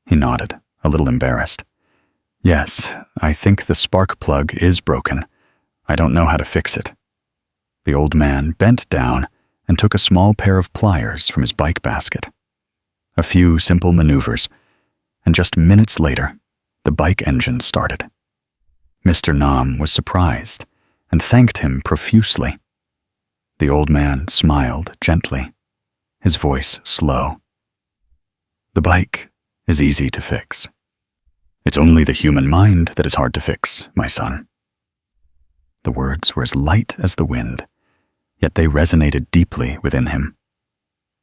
Speaker 1: He nodded, a little embarrassed. "Yes, I think the spark plug is broken. I don't know how to fix it." The old man bent down and took a small pair of pliers from his bike basket. A few simple maneuvers, and just minutes later, the bike engine started. Mr. Nam was surprised and thanked him profusely. The old man smiled gently, his voice slow. The bike is easy to fix. It's only the human mind that is hard to fix, my son. The words were as light as the wind, yet they resonated deeply within him.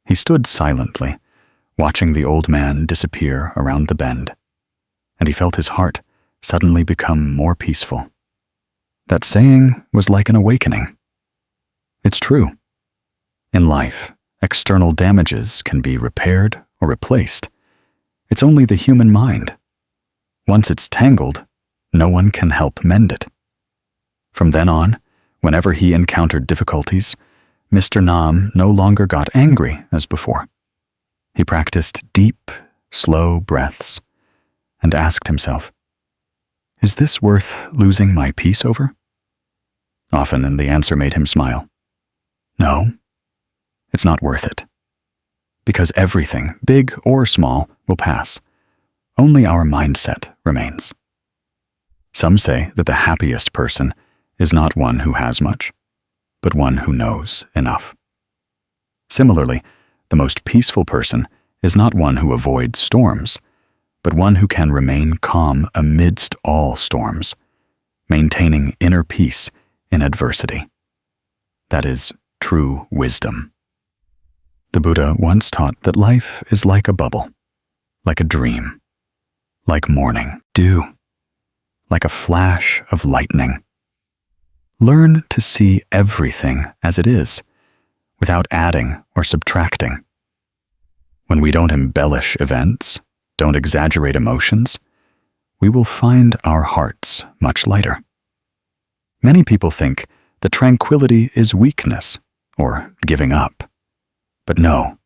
Speaker 1: He stood silently, watching the old man disappear around the bend, and he felt his heart suddenly become more peaceful. That saying was like an awakening. It's true. In life, external damages can be repaired or replaced. It's only the human mind. Once it's tangled, no one can help mend it. From then on, whenever he encountered difficulties, Mr. Nam no longer got angry as before. He practiced deep, slow breaths and asked himself, "Is this worth losing my peace over?" Often the answer made him smile. No, it's not worth it. Because everything, big or small, will pass. Only our mindset remains. Some say that the happiest person is not one who has much, but one who knows enough. Similarly, the most peaceful person is not one who avoids storms, but one who can remain calm amidst all storms, maintaining inner peace in adversity. That is true wisdom. The Buddha once taught that life is like a bubble, like a dream, like morning dew, like a flash of lightning. Learn to see everything as it is, without adding or subtracting. When we don't embellish events, don't exaggerate emotions, we will find our hearts much lighter. Many people think that tranquility is weakness or giving up. But no,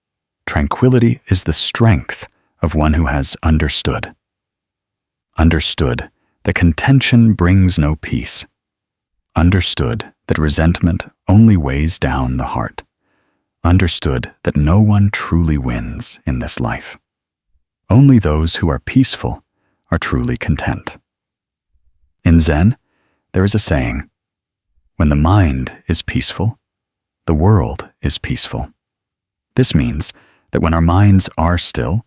Speaker 1: tranquility is the strength of one who has understood. Understood that contention brings no peace. Understood that resentment only weighs down the heart. Understood that no one truly wins in this life. Only those who are peaceful are truly content. In Zen, there is a saying, "When the mind is peaceful, the world is peaceful." This means that when our minds are still,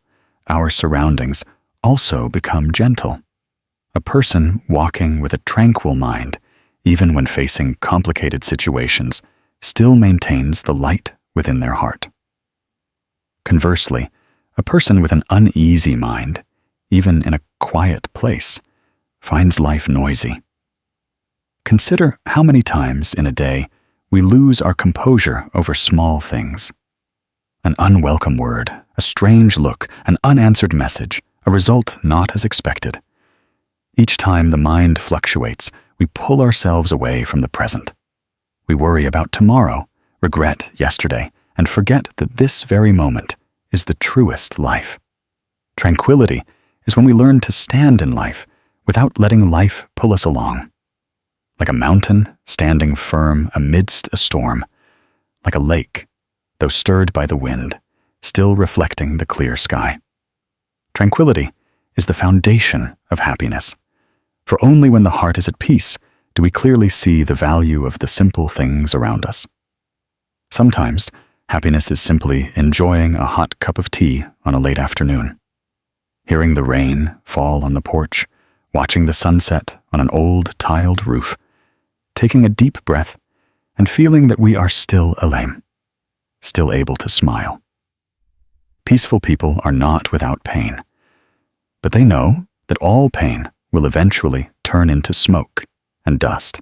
Speaker 1: our surroundings also become gentle. A person walking with a tranquil mind, even when facing complicated situations, still maintains the light within their heart. Conversely, a person with an uneasy mind, even in a quiet place, finds life noisy. Consider how many times in a day we lose our composure over small things. An unwelcome word, a strange look, an unanswered message, a result not as expected. Each time the mind fluctuates, we pull ourselves away from the present. We worry about tomorrow, regret yesterday, and forget that this very moment is the truest life. Tranquility is when we learn to stand in life without letting life pull us along. Like a mountain standing firm amidst a storm, like a lake, though stirred by the wind, still reflecting the clear sky. Tranquility is the foundation of happiness, for only when the heart is at peace do we clearly see the value of the simple things around us. Sometimes, happiness is simply enjoying a hot cup of tea on a late afternoon, hearing the rain fall on the porch, watching the sunset on an old tiled roof, taking a deep breath, and feeling that we are still alame, still able to smile. Peaceful people are not without pain, but they know that all pain will eventually turn into smoke and dust.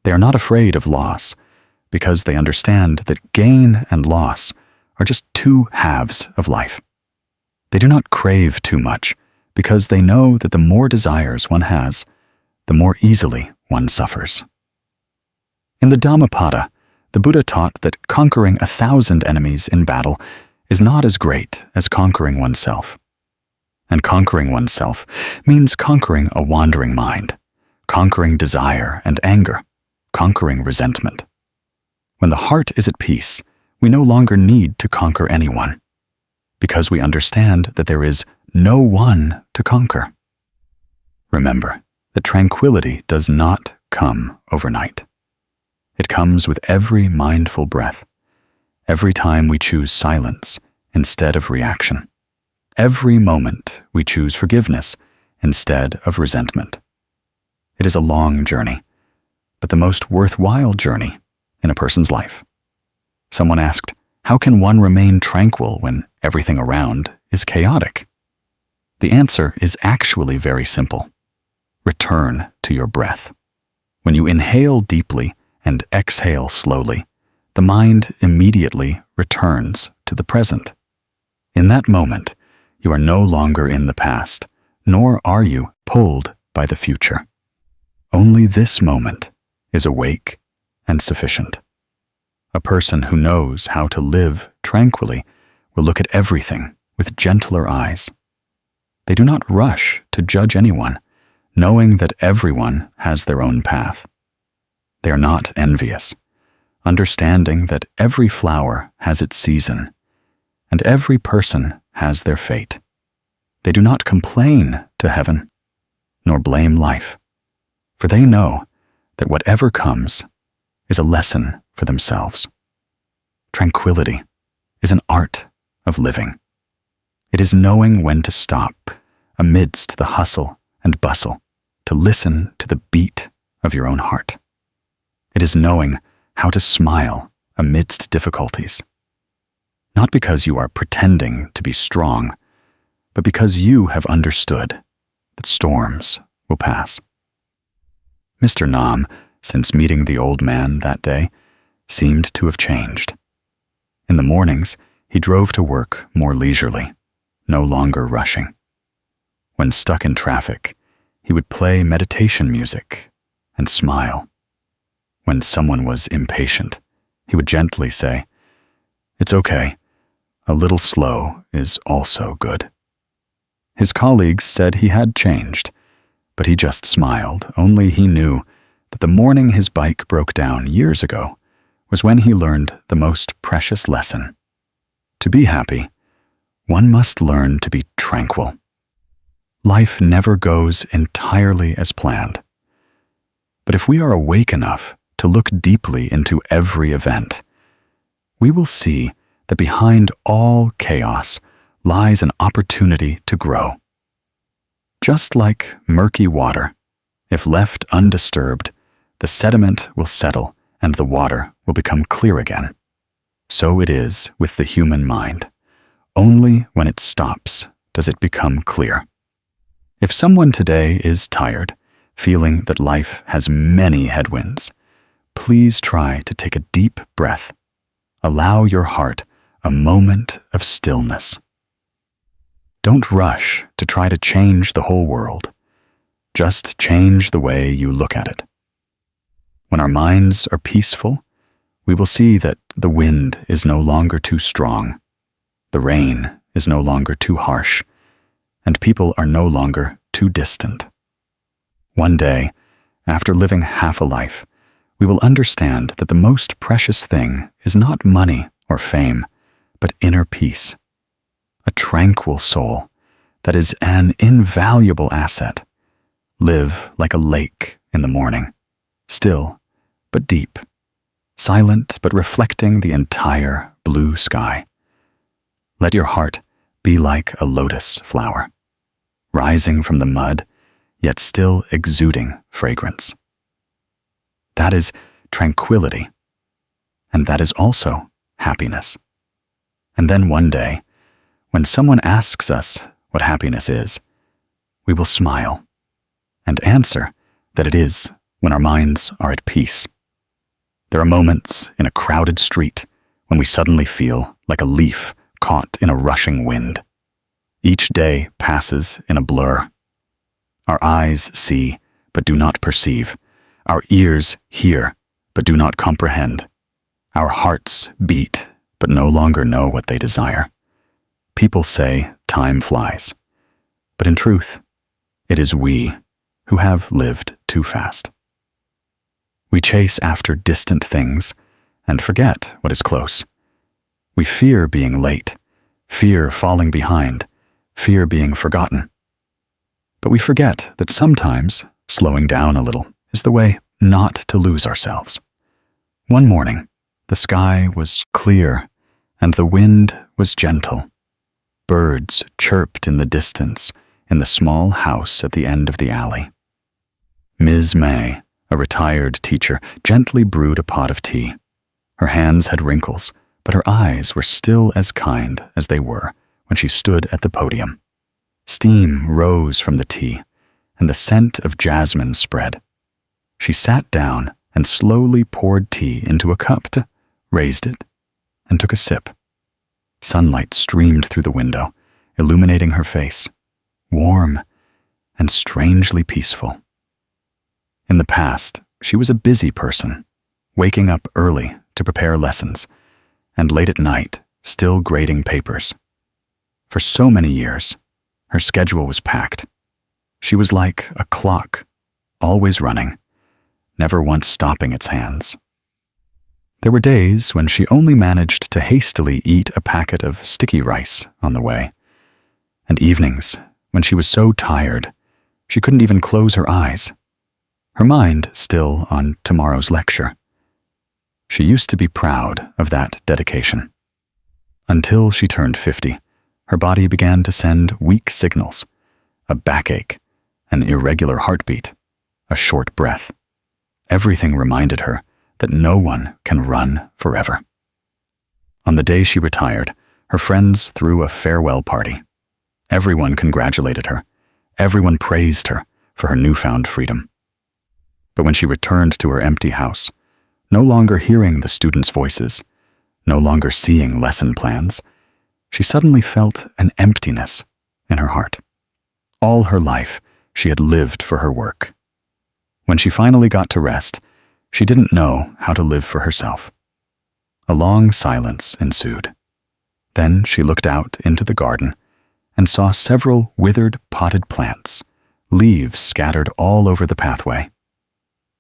Speaker 1: They are not afraid of loss because they understand that gain and loss are just two halves of life. They do not crave too much because they know that the more desires one has, the more easily one suffers. In the Dhammapada, the Buddha taught that conquering 1,000 enemies in battle is not as great as conquering oneself. And conquering oneself means conquering a wandering mind, conquering desire and anger, conquering resentment. When the heart is at peace, we no longer need to conquer anyone, because we understand that there is no one to conquer. Remember that tranquility does not come overnight. It comes with every mindful breath, every time we choose silence instead of reaction, every moment we choose forgiveness instead of resentment. It is a long journey, but the most worthwhile journey in a person's life. Someone asked, how can one remain tranquil when everything around is chaotic? The answer is actually very simple. Return to your breath. When you inhale deeply and exhale slowly, the mind immediately returns to the present. In that moment, you are no longer in the past, nor are you pulled by the future. Only this moment is awake and sufficient. A person who knows how to live tranquilly will look at everything with gentler eyes. They do not rush to judge anyone, knowing that everyone has their own path. They are not envious, understanding that every flower has its season, and every person has their fate. They do not complain to heaven, nor blame life, for they know that whatever comes is a lesson for themselves. Tranquility is an art of living. It is knowing when to stop amidst the hustle and bustle to listen to the beat of your own heart. It is knowing how to smile amidst difficulties, not because you are pretending to be strong, but because you have understood that storms will pass. Mr. Nam, since meeting the old man that day, seemed to have changed. In the mornings, he drove to work more leisurely, no longer rushing. When stuck in traffic, he would play meditation music and smile. When someone was impatient, he would gently say, "It's okay. A little slow is also good." His colleagues said he had changed, but he just smiled. Only he knew that the morning his bike broke down years ago was when he learned the most precious lesson. To be happy, one must learn to be tranquil. Life never goes entirely as planned. But if we are awake enough to look deeply into every event, we will see that behind all chaos lies an opportunity to grow. Just like murky water, if left undisturbed, the sediment will settle and the water will become clear again. So it is with the human mind. Only when it stops does it become clear. If someone today is tired, feeling that life has many headwinds, please try to take a deep breath. Allow your heart a moment of stillness. Don't rush to try to change the whole world. Just change the way you look at it. When our minds are peaceful, we will see that the wind is no longer too strong, the rain is no longer too harsh, and people are no longer too distant. One day, after living half a life, we will understand that the most precious thing is not money or fame, but inner peace. A tranquil soul that is an invaluable asset. Live like a lake in the morning, still but deep, silent but reflecting the entire blue sky. Let your heart be like a lotus flower, rising from the mud, yet still exuding fragrance. That is tranquility, and that is also happiness. And then one day, when someone asks us what happiness is, we will smile and answer that it is when our minds are at peace. There are moments in a crowded street when we suddenly feel like a leaf caught in a rushing wind. Each day passes in a blur. Our eyes see but do not perceive. Our ears hear but do not comprehend. Our hearts beat but no longer know what they desire. People say time flies, but in truth, it is we who have lived too fast. We chase after distant things and forget what is close. We fear being late, fear falling behind, fear being forgotten. But we forget that sometimes slowing down a little is the way not to lose ourselves. One morning, the sky was clear and the wind was gentle. Birds chirped in the distance in the small house at the end of the alley. Ms. May, a retired teacher, gently brewed a pot of tea. Her hands had wrinkles, but her eyes were still as kind as they were when she stood at the podium. Steam rose from the tea, and the scent of jasmine spread. She sat down and slowly poured tea into a cup, raised it, and took a sip. Sunlight streamed through the window, illuminating her face, warm and strangely peaceful. In the past, she was a busy person, waking up early to prepare lessons, and late at night, still grading papers. For so many years, her schedule was packed. She was like a clock, always running, never once stopping its hands. There were days when she only managed to hastily eat a packet of sticky rice on the way, and evenings when she was so tired she couldn't even close her eyes, her mind still on tomorrow's lecture. She used to be proud of that dedication. Until she turned 50, her body began to send weak signals, a backache, an irregular heartbeat, a short breath. Everything reminded her that no one can run forever. On the day she retired, her friends threw a farewell party. Everyone congratulated her. Everyone praised her for her newfound freedom. But when she returned to her empty house, no longer hearing the students' voices, no longer seeing lesson plans, she suddenly felt an emptiness in her heart. All her life, she had lived for her work. When she finally got to rest, she didn't know how to live for herself. A long silence ensued. Then she looked out into the garden and saw several withered potted plants, leaves scattered all over the pathway.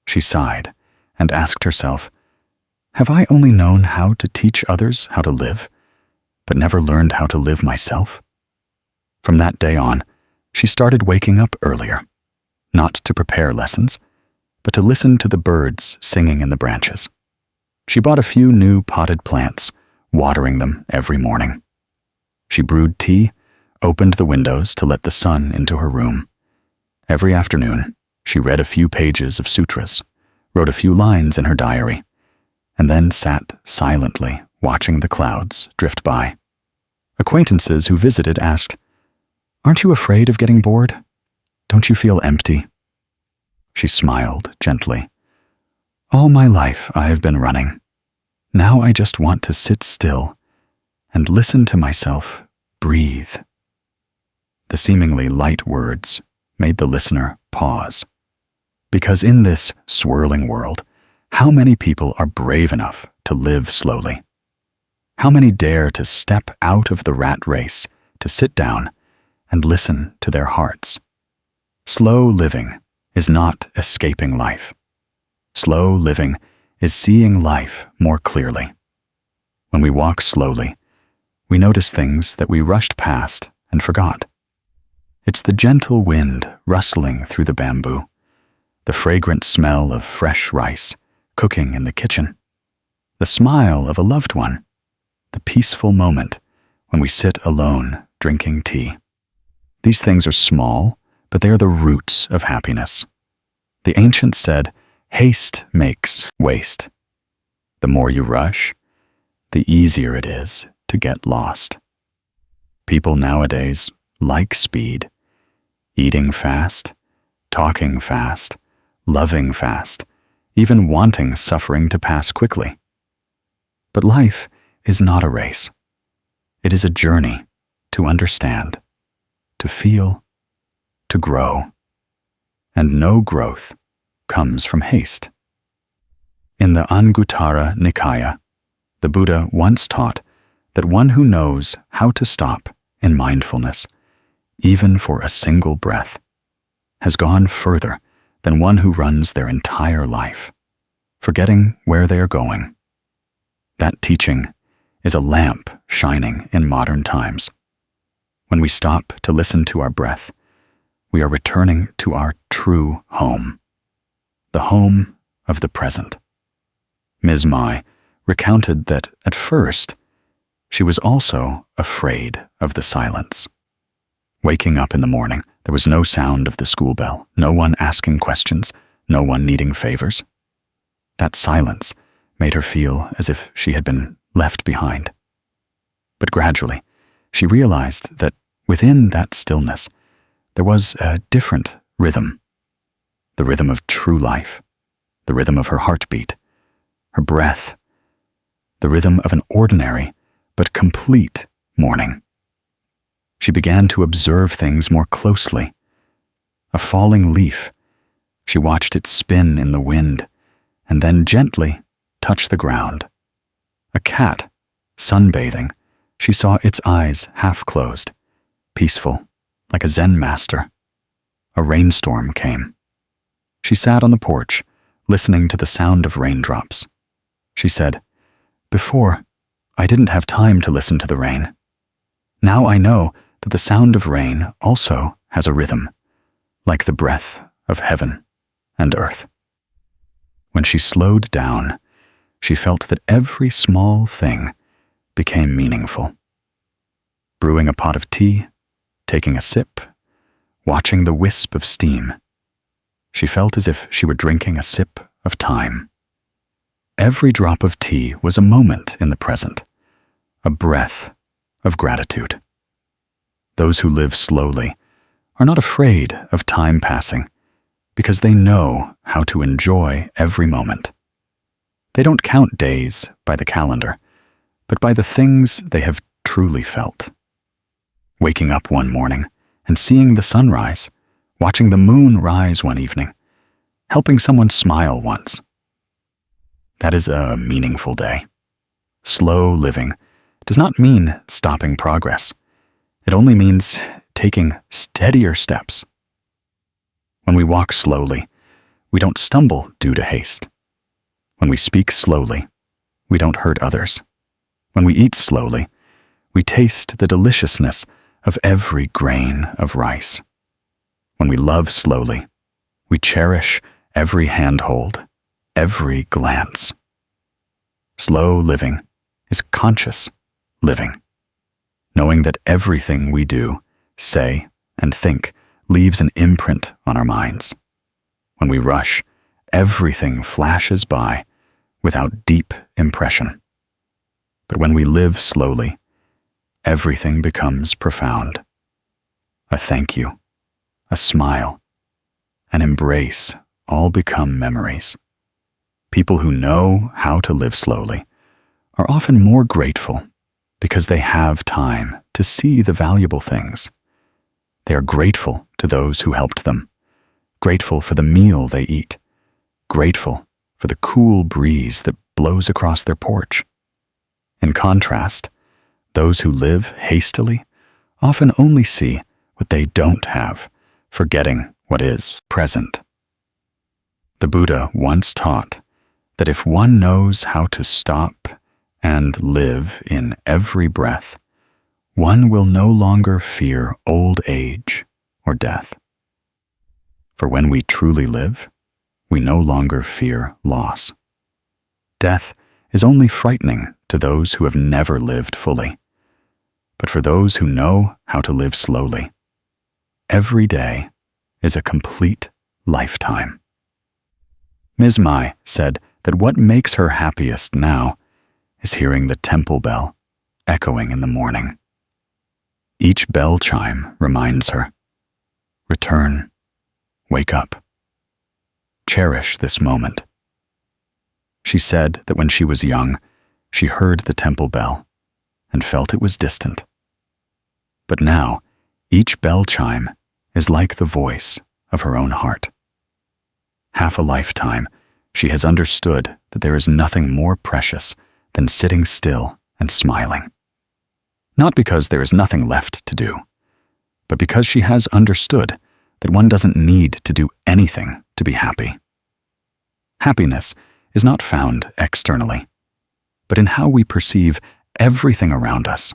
Speaker 1: She sighed and asked herself, "Have I only known how to teach others how to live, but never learned how to live myself?" From that day on, she started waking up earlier, not to prepare lessons, but to listen to the birds singing in the branches. She bought a few new potted plants, watering them every morning. She brewed tea, opened the windows to let the sun into her room. Every afternoon, she read a few pages of sutras, wrote a few lines in her diary, and then sat silently watching the clouds drift by. Acquaintances who visited asked, "Aren't you afraid of getting bored? Don't you feel empty?" She smiled gently. "All my life I have been running. Now I just want to sit still and listen to myself breathe." The seemingly light words made the listener pause. Because in this swirling world, how many people are brave enough to live slowly? How many dare to step out of the rat race, to sit down and listen to their hearts? Slow living is not escaping life. Slow living is seeing life more clearly. When we walk slowly, we notice things that we rushed past and forgot. It's the gentle wind rustling through the bamboo, the fragrant smell of fresh rice cooking in the kitchen, the smile of a loved one, the peaceful moment when we sit alone drinking tea. These things are small, but they are the roots of happiness. The ancients said, "Haste makes waste." The more you rush, the easier it is to get lost. People nowadays like speed, eating fast, talking fast, loving fast, even wanting suffering to pass quickly. But life is not a race. It is a journey to understand, to feel, to grow. And no growth comes from haste. In the Anguttara Nikaya, the Buddha once taught that one who knows how to stop in mindfulness, even for a single breath, has gone further than one who runs their entire life, forgetting where they are going. That teaching is a lamp shining in modern times. When we stop to listen to our breath, we are returning to our true home, the home of the present. Ms. Mai recounted that at first, she was also afraid of the silence. Waking up in the morning, there was no sound of the school bell, no one asking questions, no one needing favors. That silence made her feel as if she had been left behind. But gradually, she realized that within that stillness, there was a different rhythm, the rhythm of true life, the rhythm of her heartbeat, her breath, the rhythm of an ordinary but complete morning. She began to observe things more closely. A falling leaf, she watched it spin in the wind and then gently touch the ground. A cat, sunbathing, she saw its eyes half closed, peaceful, like a Zen master. A rainstorm came. She sat on the porch, listening to the sound of raindrops. She said, "Before, I didn't have time to listen to the rain. Now I know that the sound of rain also has a rhythm, like the breath of heaven and earth." When she slowed down, she felt that every small thing became meaningful. Brewing a pot of tea, taking a sip, watching the wisp of steam, she felt as if she were drinking a sip of time. Every drop of tea was a moment in the present, a breath of gratitude. Those who live slowly are not afraid of time passing because they know how to enjoy every moment. They don't count days by the calendar, but by the things they have truly felt. Waking up one morning and seeing the sunrise, watching the moon rise one evening, helping someone smile once. That is a meaningful day. Slow living does not mean stopping progress. It only means taking steadier steps. When we walk slowly, we don't stumble due to haste. When we speak slowly, we don't hurt others. When we eat slowly, we taste the deliciousness of every grain of rice. When we love slowly, we cherish every handhold, every glance. Slow living is conscious living, knowing that everything we do, say, and think leaves an imprint on our minds. When we rush, everything flashes by without deep impression. But when we live slowly, everything becomes profound. A thank you, a smile, an embrace all become memories. People who know how to live slowly are often more grateful because they have time to see the valuable things. They are grateful to those who helped them, grateful for the meal they eat, grateful for the cool breeze that blows across their porch. In contrast, those who live hastily often only see what they don't have, forgetting what is present. The Buddha once taught that if one knows how to stop and live in every breath, one will no longer fear old age or death. For when we truly live, we no longer fear loss. Death is only frightening to those who have never lived fully. But for those who know how to live slowly, every day is a complete lifetime. Ms. Mai said that what makes her happiest now is hearing the temple bell echoing in the morning. Each bell chime reminds her, return, wake up, cherish this moment. She said that when she was young, she heard the temple bell and felt it was distant. But now, each bell chime is like the voice of her own heart. Half a lifetime, she has understood that there is nothing more precious than sitting still and smiling. Not because there is nothing left to do, but because she has understood that one doesn't need to do anything to be happy. Happiness is not found externally, but in how we perceive everything around us.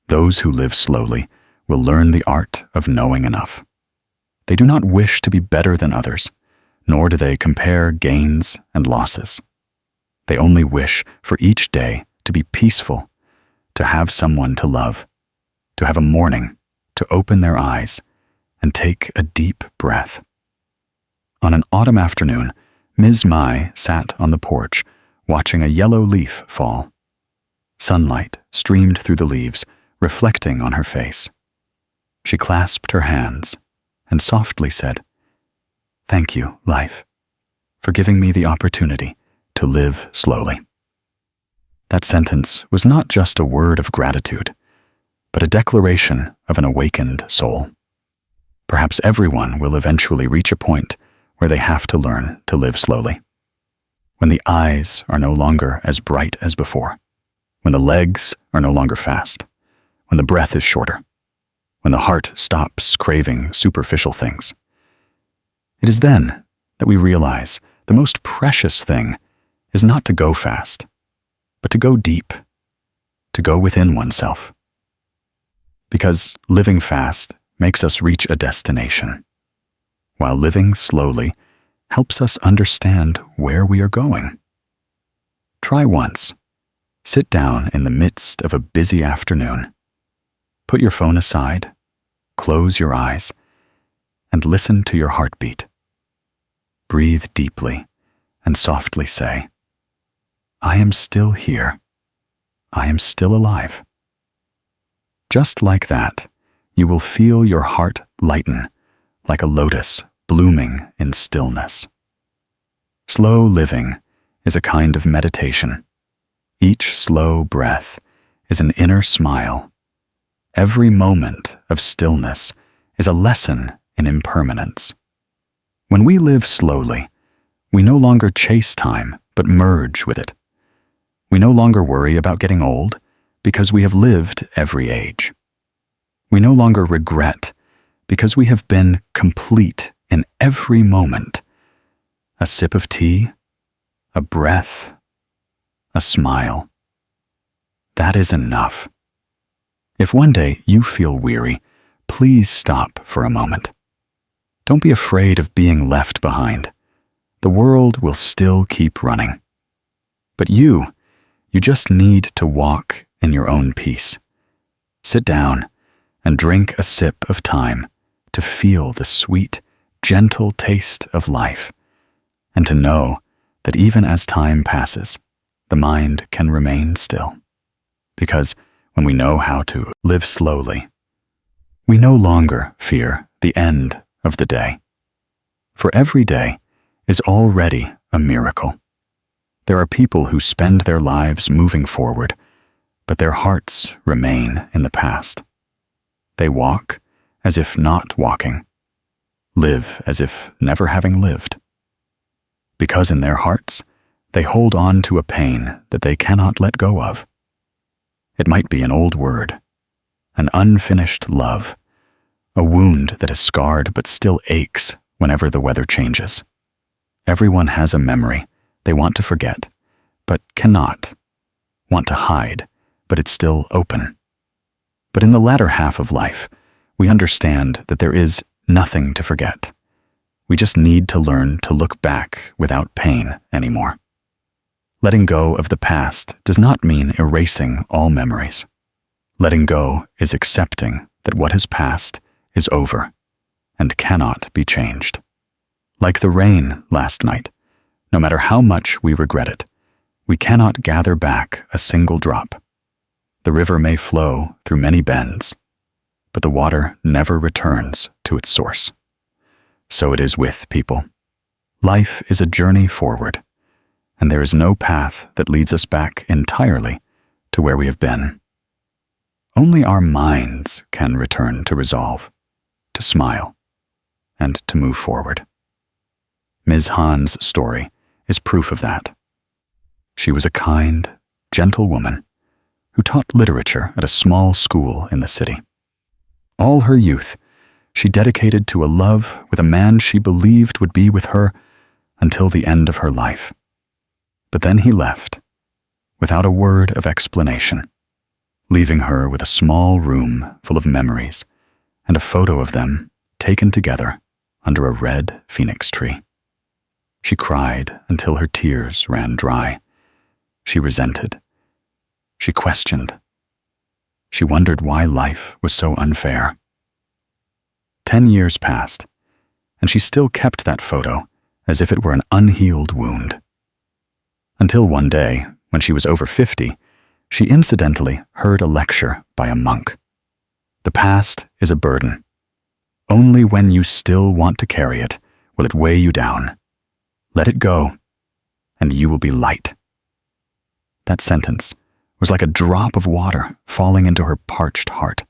Speaker 1: Those who live slowly will learn the art of knowing enough. They do not wish to be better than others, nor do they compare gains and losses. They only wish for each day to be peaceful, to have someone to love, to have a morning to open their eyes and take a deep breath. On an autumn afternoon, Ms. Mai sat on the porch watching a yellow leaf fall. Sunlight streamed through the leaves, reflecting on her face. She clasped her hands and softly said, "Thank you, life, for giving me the opportunity to live slowly." That sentence was not just a word of gratitude, but a declaration of an awakened soul. Perhaps everyone will eventually reach a point where they have to learn to live slowly. When the eyes are no longer as bright as before, when the legs are no longer fast, when the breath is shorter, when the heart stops craving superficial things. It is then that we realize the most precious thing is not to go fast, but to go deep, to go within oneself. Because living fast makes us reach a destination, while living slowly helps us understand where we are going. Try once. Sit down in the midst of a busy afternoon. Put your phone aside, close your eyes, and listen to your heartbeat. Breathe deeply and softly say, "I am still here. I am still alive." Just like that, you will feel your heart lighten like a lotus blooming in stillness. Slow living is a kind of meditation. Each slow breath is an inner smile. Every moment of stillness is a lesson in impermanence. When we live slowly, we no longer chase time, but merge with it. We no longer worry about getting old because we have lived every age. We no longer regret because we have been complete in every moment. A sip of tea, a breath, a smile. That is enough. If one day you feel weary, please stop for a moment. Don't be afraid of being left behind. The world will still keep running. But you just need to walk in your own peace. Sit down and drink a sip of time to feel the sweet, gentle taste of life, and to know that even as time passes, the mind can remain still. Because when we know how to live slowly, we no longer fear the end of the day. For every day is already a miracle. There are people who spend their lives moving forward, but their hearts remain in the past. They walk as if not walking, live as if never having lived. Because in their hearts, they hold on to a pain that they cannot let go of. It might be an old word, an unfinished love, a wound that is scarred but still aches whenever the weather changes. Everyone has a memory they want to forget, but cannot, want to hide, but it's still open. But in the latter half of life, we understand that there is nothing to forget. We just need to learn to look back without pain anymore. Letting go of the past does not mean erasing all memories. Letting go is accepting that what has passed is over and cannot be changed. Like the rain last night, no matter how much we regret it, we cannot gather back a single drop. The river may flow through many bends, but the water never returns to its source. So it is with people. Life is a journey forward, and there is no path that leads us back entirely to where we have been. Only our minds can return to resolve, to smile, and to move forward. Ms. Han's story is proof of that. She was a kind, gentle woman who taught literature at a small school in the city. All her youth, she dedicated to a love with a man she believed would be with her until the end of her life. But then he left, without a word of explanation, leaving her with a small room full of memories and a photo of them taken together under a red phoenix tree. She cried until her tears ran dry. She resented. She questioned. She wondered why life was so unfair. 10 years passed, and she still kept that photo as if it were an unhealed wound. Until one day, when she was over 50, she incidentally heard a lecture by a monk. The past is a burden. Only when you still want to carry it will it weigh you down. Let it go, and you will be light. That sentence was like a drop of water falling into her parched heart.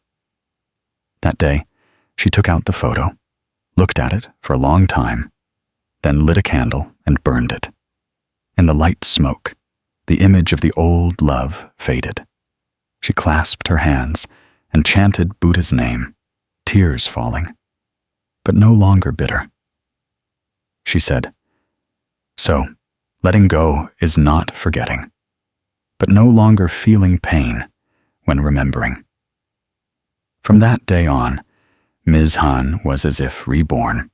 Speaker 1: That day, she took out the photo, looked at it for a long time, then lit a candle and burned it. In the light smoke, the image of the old love faded. She clasped her hands and chanted Buddha's name, tears falling, but no longer bitter. She said, "So, letting go is not forgetting, but no longer feeling pain when remembering." From that day on, Ms. Han was as if reborn.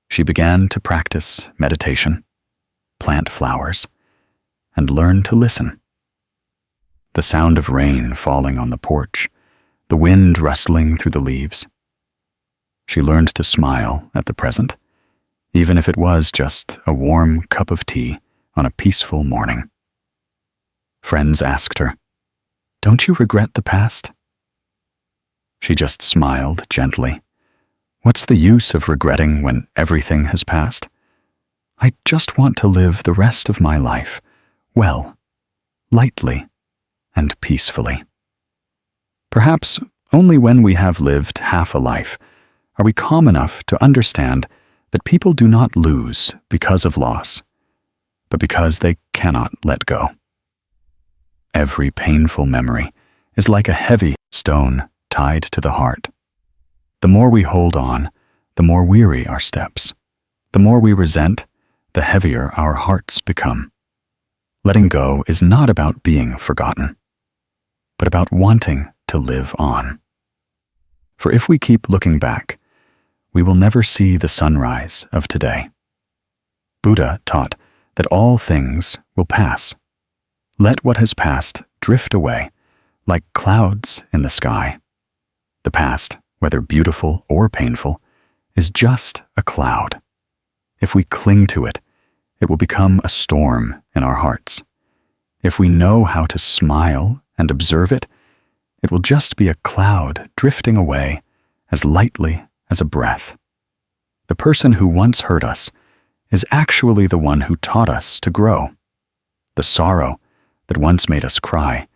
Speaker 1: She began to practice meditation, plant flowers, and learn to listen. The sound of rain falling on the porch, the wind rustling through the leaves. She learned to smile at the present, even if it was just a warm cup of tea on a peaceful morning. Friends asked her, "Don't you regret the past?" She just smiled gently. "What's the use of regretting when everything has passed? I just want to live the rest of my life well, lightly, and peacefully." Perhaps only when we have lived half a life are we calm enough to understand that people do not lose because of loss, but because they cannot let go. Every painful memory is like a heavy stone tied to the heart. The more we hold on, the more weary our steps. The more we resent, the heavier our hearts become. Letting go is not about being forgotten, but about wanting to live on. For if we keep looking back, we will never see the sunrise of today. Buddha taught that all things will pass. Let what has passed drift away like clouds in the sky. The past, whether beautiful or painful, is just a cloud. If we cling to it, it will become a storm in our hearts. If we know how to smile and observe it, it will just be a cloud drifting away as lightly as a breath. The person who once hurt us is actually the one who taught us to grow. The sorrow that once made us cry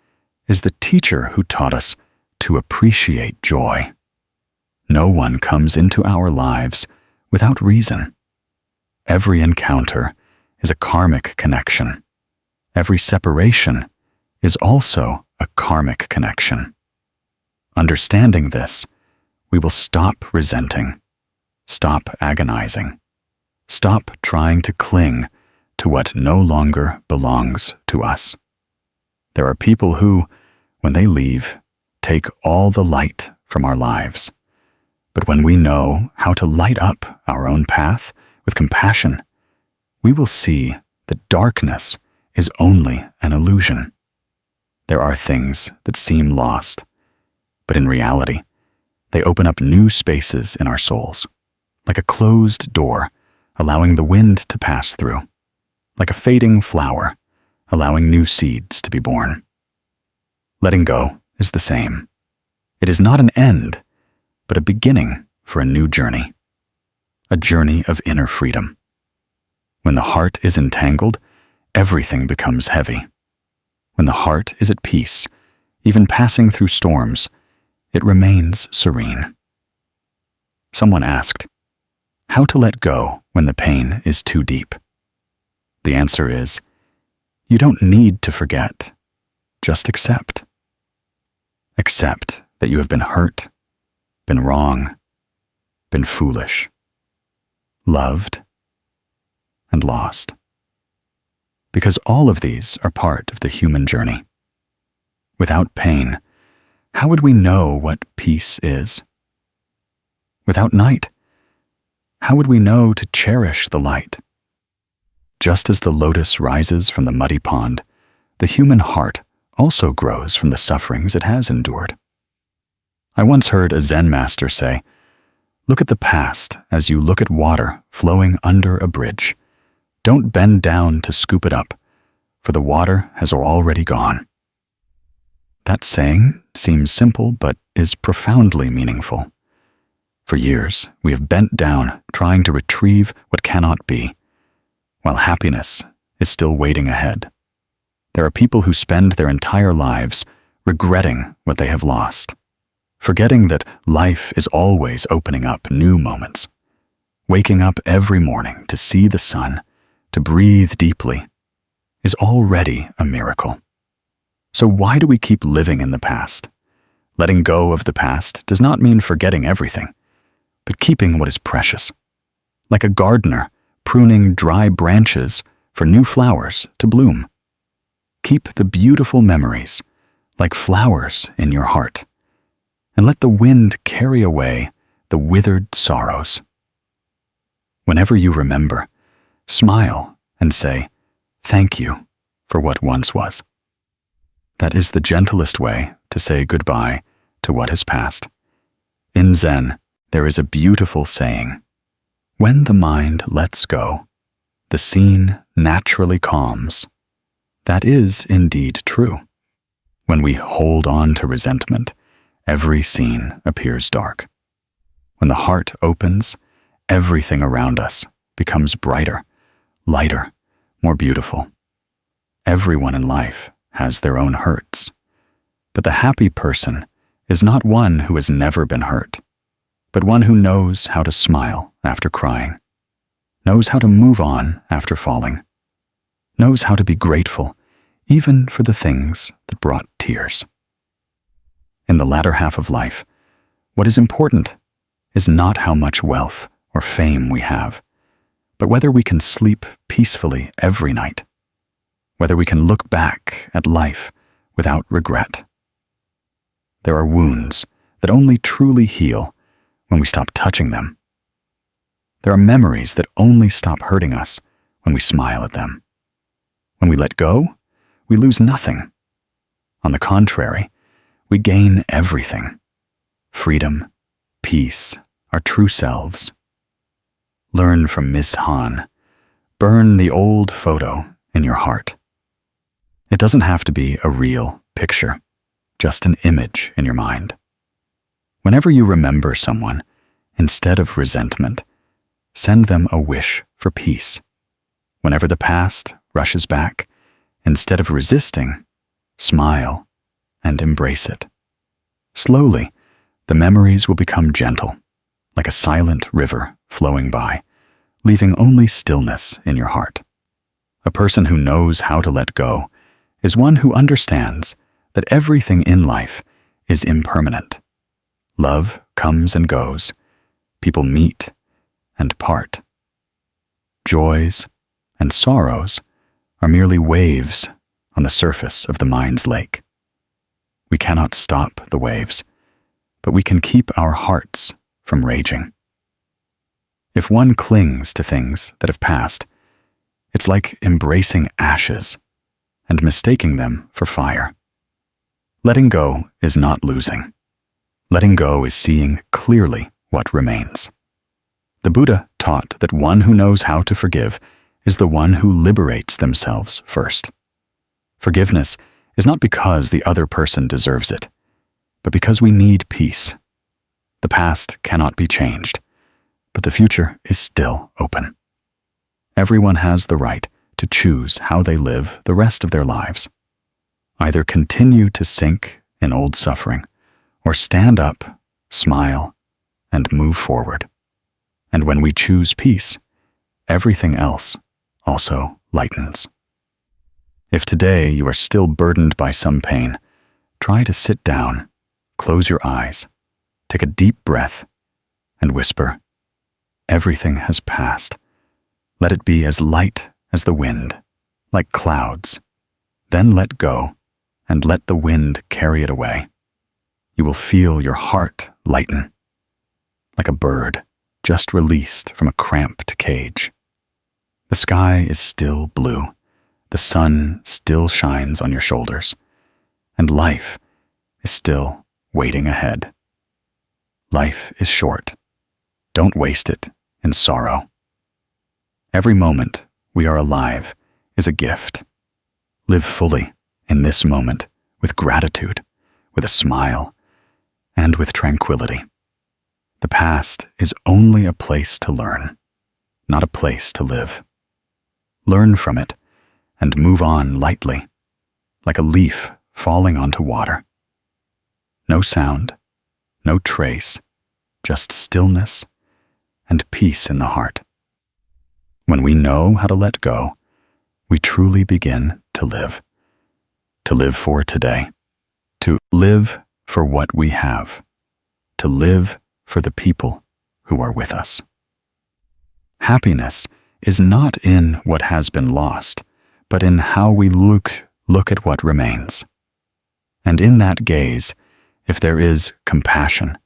Speaker 1: is the teacher who taught us to appreciate joy. No one comes into our lives without reason. Every encounter is a karmic connection. Every separation is also a karmic connection. Understanding this, we will stop resenting, stop agonizing, stop trying to cling to what no longer belongs to us. There are people who, when they leave, take all the light from our lives. But when we know how to light up our own path with compassion, we will see that darkness is only an illusion. There are things that seem lost, but in reality, they open up new spaces in our souls, like a closed door, allowing the wind to pass through, like a fading flower, allowing new seeds to be born. Letting go is the same. It is not an end, but a beginning for a new journey, a journey of inner freedom. When the heart is entangled, everything becomes heavy. When the heart is at peace, even passing through storms, it remains serene. Someone asked, how to let go when the pain is too deep? The answer is, you don't need to forget, just accept. Accept that you have been hurt, been wrong, been foolish, loved, and lost. Because all of these are part of the human journey. Without pain, how would we know what peace is? Without night, how would we know to cherish the light? Just as the lotus rises from the muddy pond, the human heart also grows from the sufferings it has endured. I once heard a Zen master say, "Look at the past as you look at water flowing under a bridge. Don't bend down to scoop it up, for the water has already gone." That saying seems simple but is profoundly meaningful. For years, we have bent down trying to retrieve what cannot be, while happiness is still waiting ahead. There are people who spend their entire lives regretting what they have lost, forgetting that life is always opening up new moments. Waking up every morning to see the sun, to breathe deeply, is already a miracle. So why do we keep living in the past? Letting go of the past does not mean forgetting everything, but keeping what is precious. Like a gardener pruning dry branches for new flowers to bloom. Keep the beautiful memories like flowers in your heart, and let the wind carry away the withered sorrows. Whenever you remember, smile and say, "Thank you for what once was." That is the gentlest way to say goodbye to what has passed. In Zen, there is a beautiful saying, "When the mind lets go, the scene naturally calms." That is indeed true. When we hold on to resentment, every scene appears dark. When the heart opens, everything around us becomes brighter, lighter, more beautiful. Everyone in life has their own hurts, but the happy person is not one who has never been hurt, but one who knows how to smile after crying, knows how to move on after falling, knows how to be grateful even for the things that brought tears. In the latter half of life, what is important is not how much wealth or fame we have, but whether we can sleep peacefully every night, whether we can look back at life without regret. There are wounds that only truly heal when we stop touching them. There are memories that only stop hurting us when we smile at them. When we let go, we lose nothing. On the contrary, we gain everything: freedom, peace, our true selves. Learn from Ms. Han. Burn the old photo in your heart. It doesn't have to be a real picture, just an image in your mind. Whenever you remember someone, instead of resentment, send them a wish for peace. Whenever the past rushes back, instead of resisting, smile and embrace it. Slowly, the memories will become gentle, like a silent river flowing by, leaving only stillness in your heart. A person who knows how to let go is one who understands that everything in life is impermanent. Love comes and goes. People meet and part. Joys and sorrows are merely waves on the surface of the mind's lake. We cannot stop the waves, but we can keep our hearts from raging. If one clings to things that have passed, it's like embracing ashes and mistaking them for fire. Letting go is not losing. Letting go is seeing clearly what remains. The Buddha taught that one who knows how to forgive is the one who liberates themselves first. Forgiveness is not because the other person deserves it, but because we need peace. The past cannot be changed, but the future is still open. Everyone has the right to choose how they live the rest of their lives. Either continue to sink in old suffering, or stand up, smile, and move forward. And when we choose peace, everything else also lightens. If today you are still burdened by some pain, try to sit down, close your eyes, take a deep breath, and whisper, "Everything has passed. Let it be as light as the wind, like clouds. Then let go, and let the wind carry it away. You will feel your heart lighten, like a bird just released from a cramped cage. The sky is still blue, the sun still shines on your shoulders, and life is still waiting ahead. Life is short. Don't waste it in sorrow. Every moment we are alive is a gift. Live fully in this moment with gratitude, with a smile, and with tranquility. The past is only a place to learn, not a place to live. Learn from it and move on lightly, like a leaf falling onto water. No sound, no trace, just stillness and peace in the heart. When we know how to let go, we truly begin to live for today, to live for what we have, to live for the people who are with us. Happiness is not in what has been lost, but in how we look at what remains. And in that gaze, if there is compassion,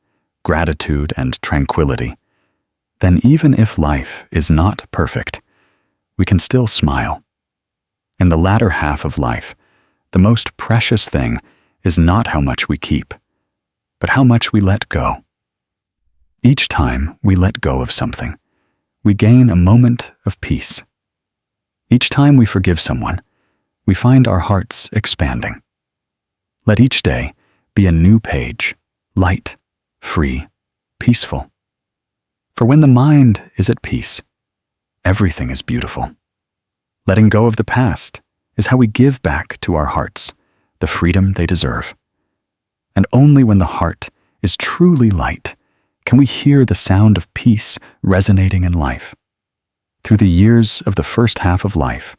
Speaker 1: gratitude, and tranquility, then even if life is not perfect, we can still smile. In the latter half of life, the most precious thing is not how much we keep, but how much we let go. Each time we let go of something, we gain a moment of peace. Each time we forgive someone, we find our hearts expanding. Let each day be a new page, light, free, peaceful. For when the mind is at peace, everything is beautiful. Letting go of the past is how we give back to our hearts the freedom they deserve. And only when the heart is truly light can we hear the sound of peace resonating in life. Through the years of the first half of life,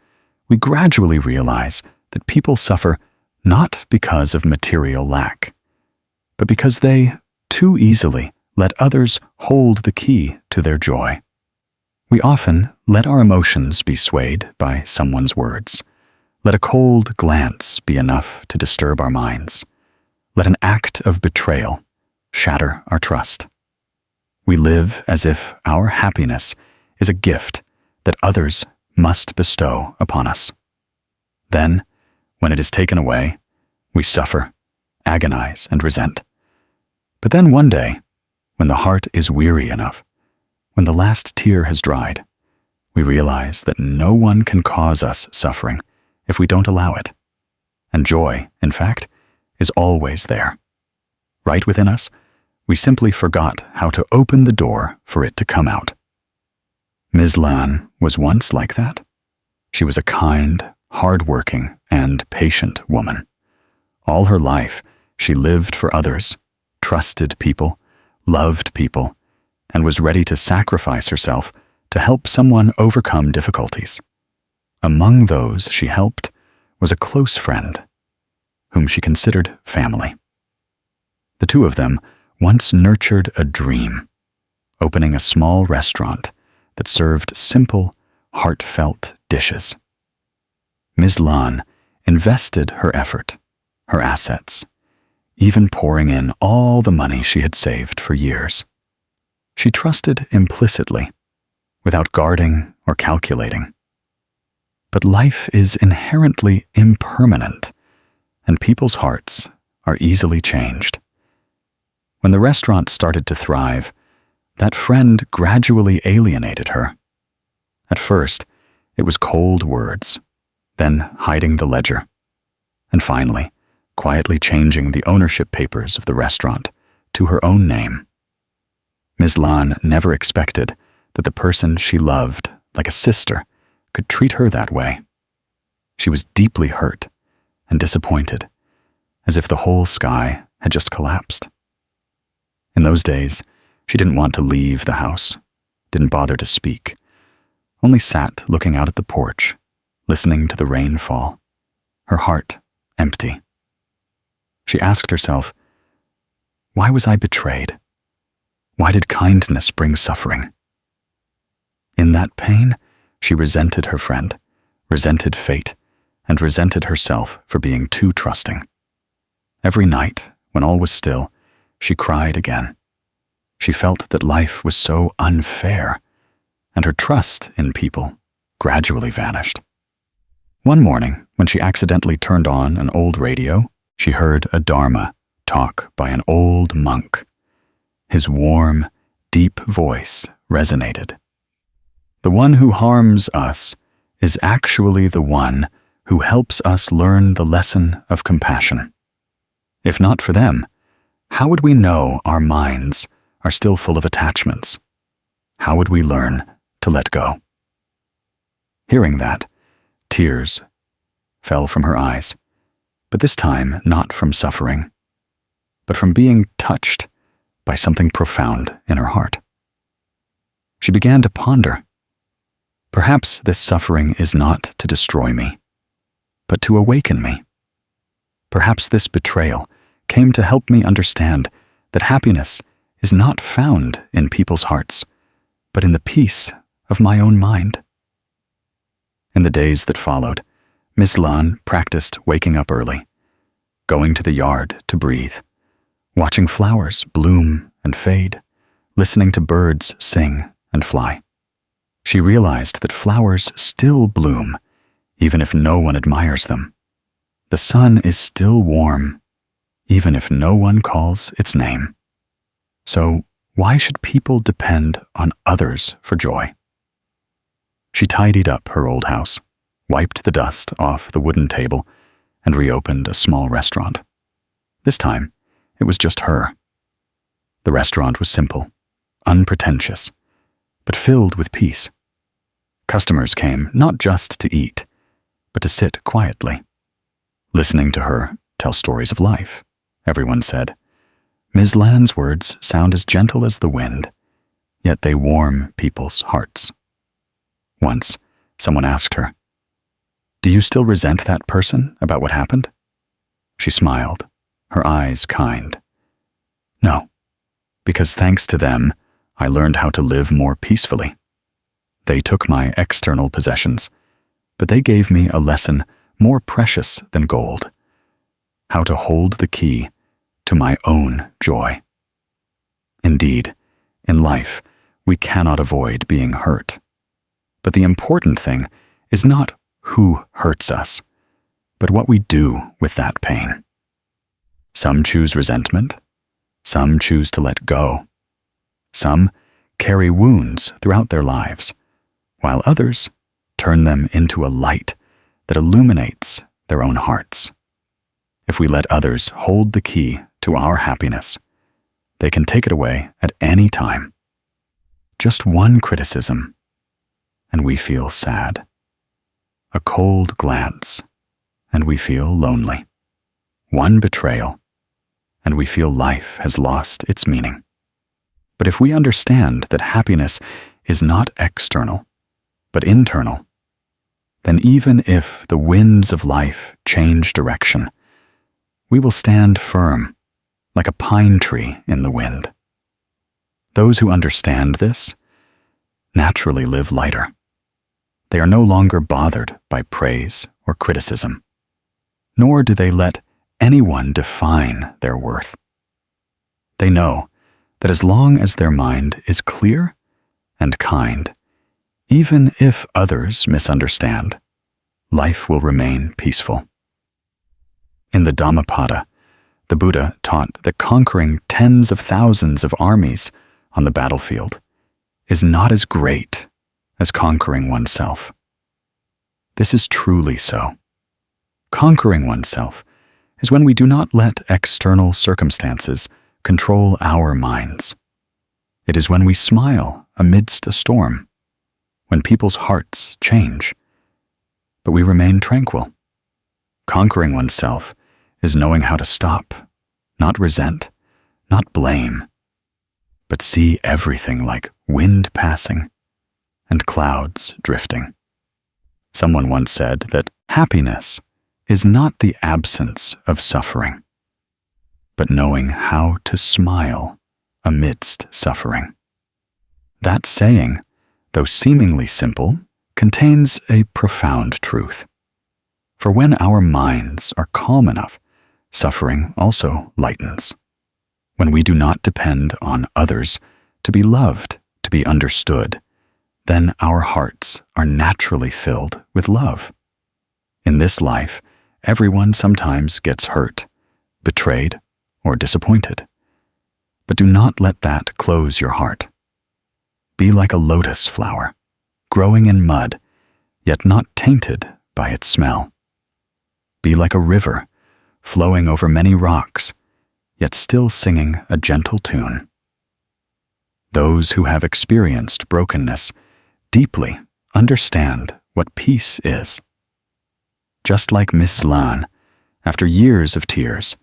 Speaker 1: we gradually realize that people suffer not because of material lack, but because they too easily let others hold the key to their joy. We often let our emotions be swayed by someone's words. Let a cold glance be enough to disturb our minds. Let an act of betrayal shatter our trust. We live as if our happiness is a gift that others must bestow upon us. Then, when it is taken away, we suffer, agonize, and resent. But then one day, when the heart is weary enough, when the last tear has dried, we realize that no one can cause us suffering if we don't allow it. And joy, in fact, is always there. Right within us, we simply forgot how to open the door for it to come out. Ms. Lan was once like that. She was a kind, hard-working, and patient woman. All her life, she lived for others, trusted people, loved people, and was ready to sacrifice herself to help someone overcome difficulties. Among those she helped was a close friend, whom she considered family. The two of them once nurtured a dream, opening a small restaurant that served simple, heartfelt dishes. Ms. Lan invested her effort, her assets, even pouring in all the money she had saved for years. She trusted implicitly, without guarding or calculating. But life is inherently impermanent, and people's hearts are easily changed. When the restaurant started to thrive, that friend gradually alienated her. At first, it was cold words, then hiding the ledger, and finally, quietly changing the ownership papers of the restaurant to her own name. Ms. Lan never expected that the person she loved like a sister could treat her that way. She was deeply hurt and disappointed, as if the whole sky had just collapsed. In those days, she didn't want to leave the house, didn't bother to speak, only sat looking out at the porch, listening to the rain fall, her heart empty. She asked herself, why was I betrayed? Why did kindness bring suffering? In that pain, she resented her friend, resented fate, and resented herself for being too trusting. Every night, when all was still, she cried again. She felt that life was so unfair, and her trust in people gradually vanished. One morning, when she accidentally turned on an old radio, she heard a Dharma talk by an old monk. His warm, deep voice resonated. The one who harms us is actually the one who helps us learn the lesson of compassion. If not for them, how would we know our minds are still full of attachments? How would we learn to let go? Hearing that, tears fell from her eyes, but this time not from suffering, but from being touched by something profound in her heart. She began to ponder. Perhaps this suffering is not to destroy me, but to awaken me. Perhaps this betrayal came to help me understand that happiness is not found in people's hearts, but in the peace of my own mind. In the days that followed, Miss Lan practiced waking up early, going to the yard to breathe, watching flowers bloom and fade, listening to birds sing and fly. She realized that flowers still bloom, even if no one admires them. The sun is still warm, even if no one calls its name. So why should people depend on others for joy? She tidied up her old house, wiped the dust off the wooden table, and reopened a small restaurant. This time, it was just her. The restaurant was simple, unpretentious, but filled with peace. Customers came not just to eat, but to sit quietly. Listening to her tell stories of life, everyone said, Ms. Lan's words sound as gentle as the wind, yet they warm people's hearts. Once, someone asked her, "Do you still resent that person about what happened?" She smiled, her eyes kind. "No, because thanks to them, I learned how to live more peacefully. They took my external possessions, but they gave me a lesson more precious than gold, how to hold the key to my own joy." Indeed, in life, we cannot avoid being hurt. But the important thing is not who hurts us, but what we do with that pain. Some choose resentment, some choose to let go. Some carry wounds throughout their lives, while others turn them into a light that illuminates their own hearts. If we let others hold the key to our happiness, they can take it away at any time. Just one criticism, and we feel sad. A cold glance, and we feel lonely. One betrayal, and we feel life has lost its meaning. But if we understand that happiness is not external, but internal, then even if the winds of life change direction, we will stand firm, like a pine tree in the wind. Those who understand this naturally live lighter. They are no longer bothered by praise or criticism, nor do they let anyone define their worth. They know that as long as their mind is clear and kind, even if others misunderstand, life will remain peaceful. In the Dhammapada, the Buddha taught that conquering tens of thousands of armies on the battlefield is not as great as conquering oneself. This is truly so. Conquering oneself is when we do not let external circumstances control our minds. It is when we smile amidst a storm, when people's hearts change, but we remain tranquil. Conquering oneself is knowing how to stop, not resent, not blame, but see everything like wind passing and clouds drifting. Someone once said that happiness is not the absence of suffering, but knowing how to smile amidst suffering. That saying, though seemingly simple, contains a profound truth. For when our minds are calm enough, suffering also lightens. When we do not depend on others to be loved, to be understood, then our hearts are naturally filled with love. In this life, everyone sometimes gets hurt, betrayed, or disappointed. But do not let that close your heart. Be like a lotus flower, growing in mud, yet not tainted by its smell. Be like a river, flowing over many rocks, yet still singing a gentle tune. Those who have experienced brokenness deeply understand what peace is. Just like Miss Lan, after years of tears,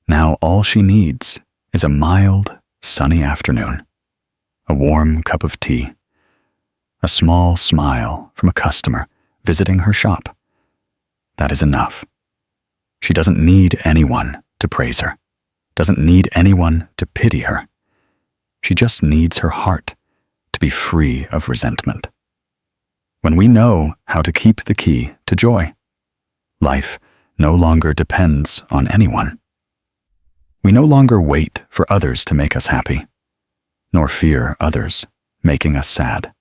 Speaker 1: now all she needs is a mild, sunny afternoon, a warm cup of tea, a small smile from a customer visiting her shop. That is enough. She doesn't need anyone to praise her, doesn't need anyone to pity her. She just needs her heart to be free of resentment. When we know how to keep the key to joy, life no longer depends on anyone. We no longer wait for others to make us happy, nor fear others making us sad.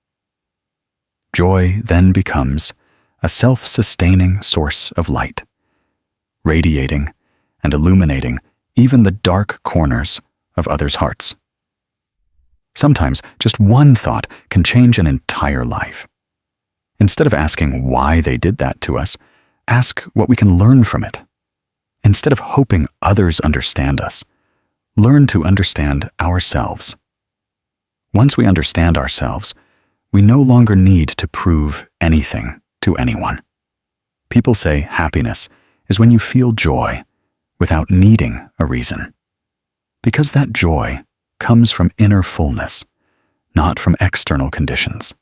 Speaker 1: Joy then becomes a self-sustaining source of light, radiating and illuminating even the dark corners of others' hearts. Sometimes just one thought can change an entire life. Instead of asking why they did that to us, ask what we can learn from it. Instead of hoping others understand us, learn to understand ourselves. Once we understand ourselves, we no longer need to prove anything to anyone. People say happiness is when you feel joy without needing a reason, because that joy comes from inner fullness, not from external conditions.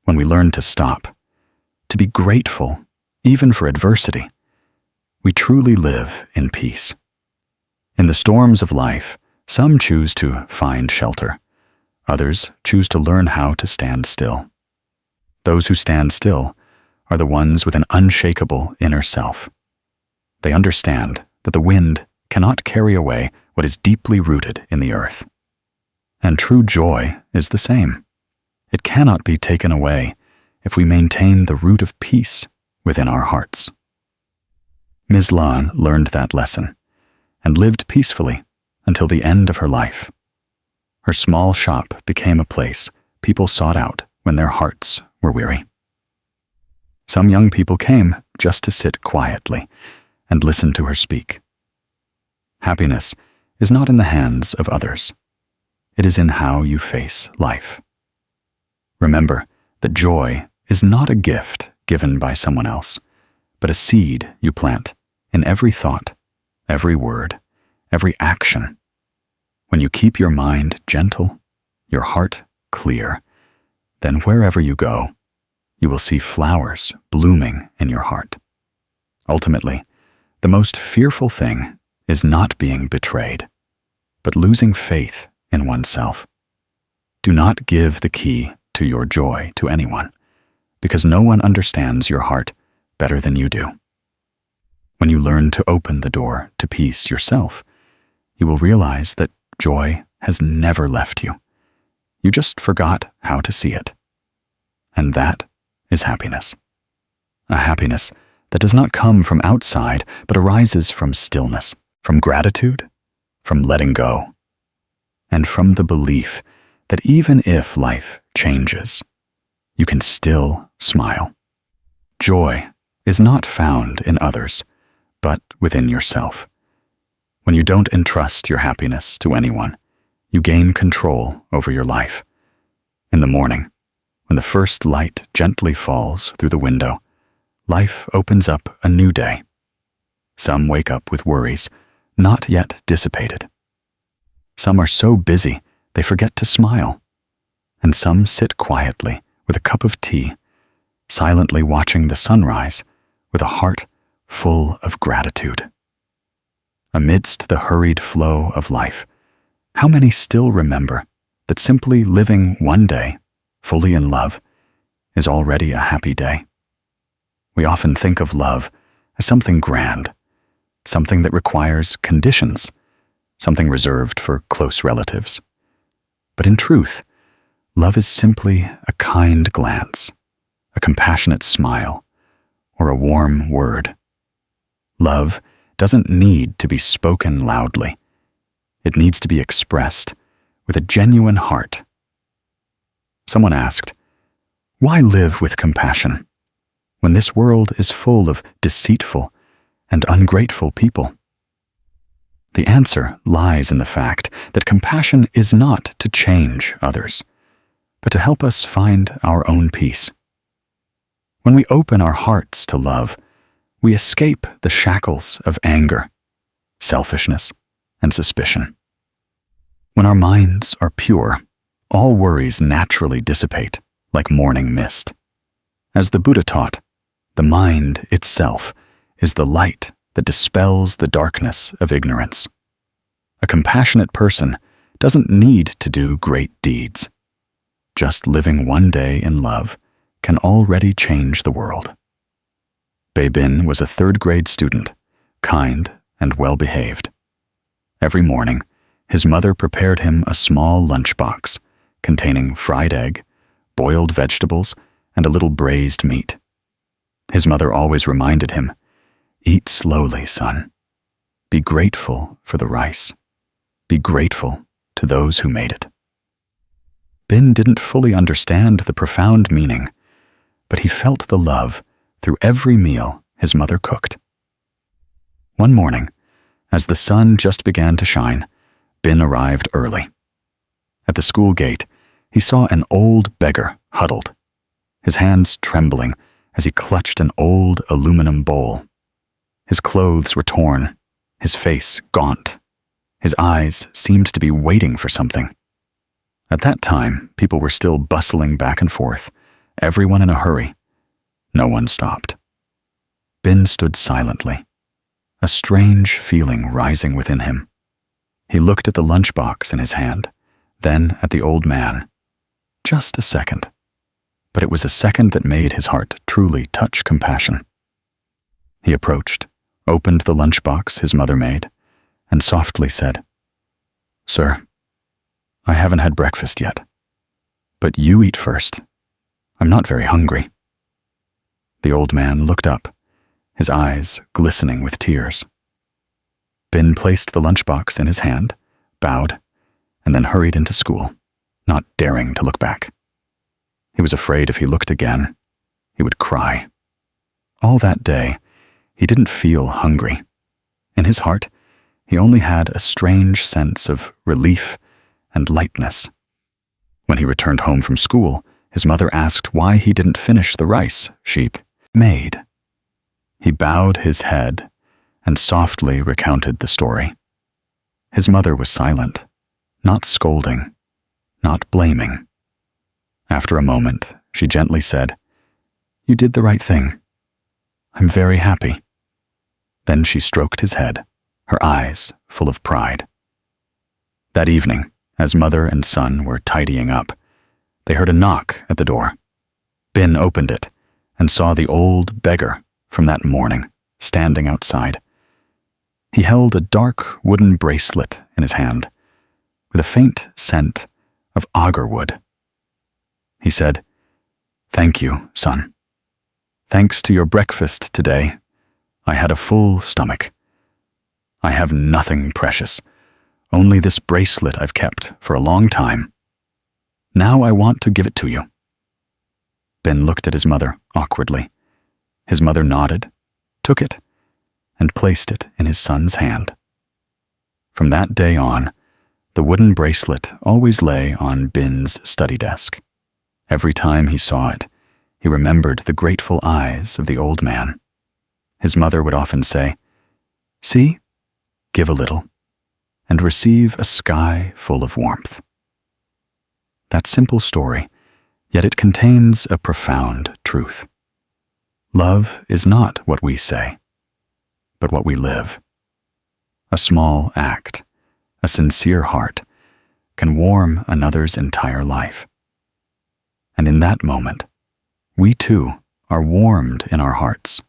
Speaker 1: When we learn to stop, to be grateful even for adversity, we truly live in peace. In the storms of life, some choose to find shelter. Others choose to learn how to stand still. Those who stand still are the ones with an unshakable inner self. They understand that the wind cannot carry away what is deeply rooted in the earth. And true joy is the same. It cannot be taken away if we maintain the root of peace within our hearts. Ms. Lan learned that lesson and lived peacefully until the end of her life. Her small shop became a place people sought out when their hearts were weary. Some young people came just to sit quietly and listen to her speak. Happiness is not in the hands of others. It is in how you face life. Remember that joy is not a gift given by someone else, but a seed you plant in every thought, every word, every action. When you keep your mind gentle, your heart clear, then wherever you go, you will see flowers blooming in your heart. Ultimately, the most fearful thing is not being betrayed, but losing faith in oneself. Do not give the key to your joy to anyone, because no one understands your heart better than you do. When you learn to open the door to peace yourself, you will realize that joy has never left you. You just forgot how to see it. And that is happiness. A happiness that does not come from outside, but arises from stillness, from gratitude, from letting go, and from the belief that even if life changes, you can still smile. Joy is not found in others, but within yourself. When you don't entrust your happiness to anyone, you gain control over your life. In the morning, when the first light gently falls through the window, life opens up a new day. Some wake up with worries not yet dissipated. Some are so busy they forget to smile. And some sit quietly with a cup of tea, silently watching the sunrise with a heart full of gratitude. Amidst the hurried flow of life, how many still remember that simply living one day, fully in love, is already a happy day? We often think of love as something grand, something that requires conditions, something reserved for close relatives. But in truth, love is simply a kind glance, a compassionate smile, or a warm word. Love doesn't need to be spoken loudly. It needs to be expressed with a genuine heart. Someone asked, "Why live with compassion when this world is full of deceitful and ungrateful people?" The answer lies in the fact that compassion is not to change others, but to help us find our own peace. When we open our hearts to love, we escape the shackles of anger, selfishness, and suspicion. When our minds are pure, all worries naturally dissipate like morning mist. As the Buddha taught, the mind itself is the light that dispels the darkness of ignorance. A compassionate person doesn't need to do great deeds. Just living one day in love can already change the world. Bin was a third-grade student, kind and well-behaved. Every morning, his mother prepared him a small lunchbox containing fried egg, boiled vegetables, and a little braised meat. His mother always reminded him, "Eat slowly, son. Be grateful for the rice. Be grateful to those who made it." Bin didn't fully understand the profound meaning, but he felt the love through every meal his mother cooked. One morning, as the sun just began to shine, Bin arrived early. At the school gate, he saw an old beggar huddled, his hands trembling as he clutched an old aluminum bowl. His clothes were torn, his face gaunt. His eyes seemed to be waiting for something. At that time, people were still bustling back and forth, everyone in a hurry. No one stopped. Bin stood silently, a strange feeling rising within him. He looked at the lunchbox in his hand, then at the old man. Just a second. But it was a second that made his heart truly touch compassion. He approached, opened the lunchbox his mother made, and softly said, "Sir, I haven't had breakfast yet, but you eat first. I'm not very hungry." The old man looked up, his eyes glistening with tears. Bin placed the lunchbox in his hand, bowed, and then hurried into school, not daring to look back. He was afraid if he looked again, he would cry. All that day, he didn't feel hungry. In his heart, he only had a strange sense of relief and lightness. When he returned home from school, his mother asked why he didn't finish the rice she'd made. He bowed his head and softly recounted the story. His mother was silent, not scolding, not blaming. After a moment, she gently said, "You did the right thing. I'm very happy." Then she stroked his head, her eyes full of pride. That evening, as mother and son were tidying up, they heard a knock at the door. Bin opened it and saw the old beggar from that morning standing outside. He held a dark wooden bracelet in his hand, with a faint scent of agarwood. He said, "Thank you, son. Thanks to your breakfast today, I had a full stomach. I have nothing precious, only this bracelet I've kept for a long time. Now I want to give it to you." Bin looked at his mother awkwardly. His mother nodded, took it, and placed it in his son's hand. From that day on, the wooden bracelet always lay on Bin's study desk. Every time he saw it, he remembered the grateful eyes of the old man. His mother would often say, "See, give a little, and receive a sky full of warmth." That simple story, yet it contains a profound truth. Love is not what we say, but what we live. A small act, a sincere heart, can warm another's entire life. And in that moment, we too are warmed in our hearts.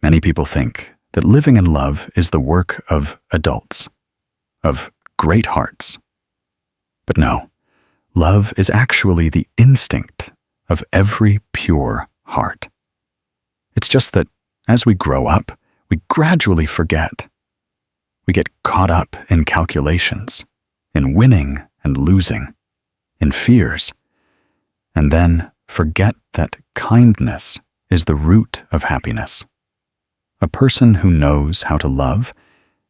Speaker 1: Many people think that living in love is the work of adults, of great hearts. But no, love is actually the instinct of every pure heart. It's just that as we grow up, we gradually forget. We get caught up in calculations, in winning and losing, in fears, and then forget that kindness is the root of happiness. A person who knows how to love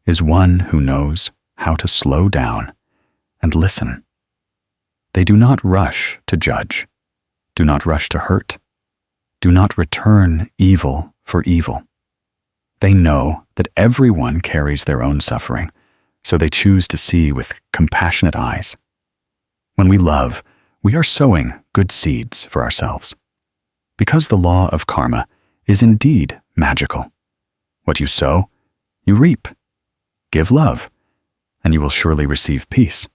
Speaker 1: is one who knows how to slow down and listen. They do not rush to judge, do not rush to hurt, do not return evil for evil. They know that everyone carries their own suffering, so they choose to see with compassionate eyes. When we love, we are sowing good seeds for ourselves. Because the law of karma is indeed magical. What you sow, you reap. Give love, and you will surely receive peace.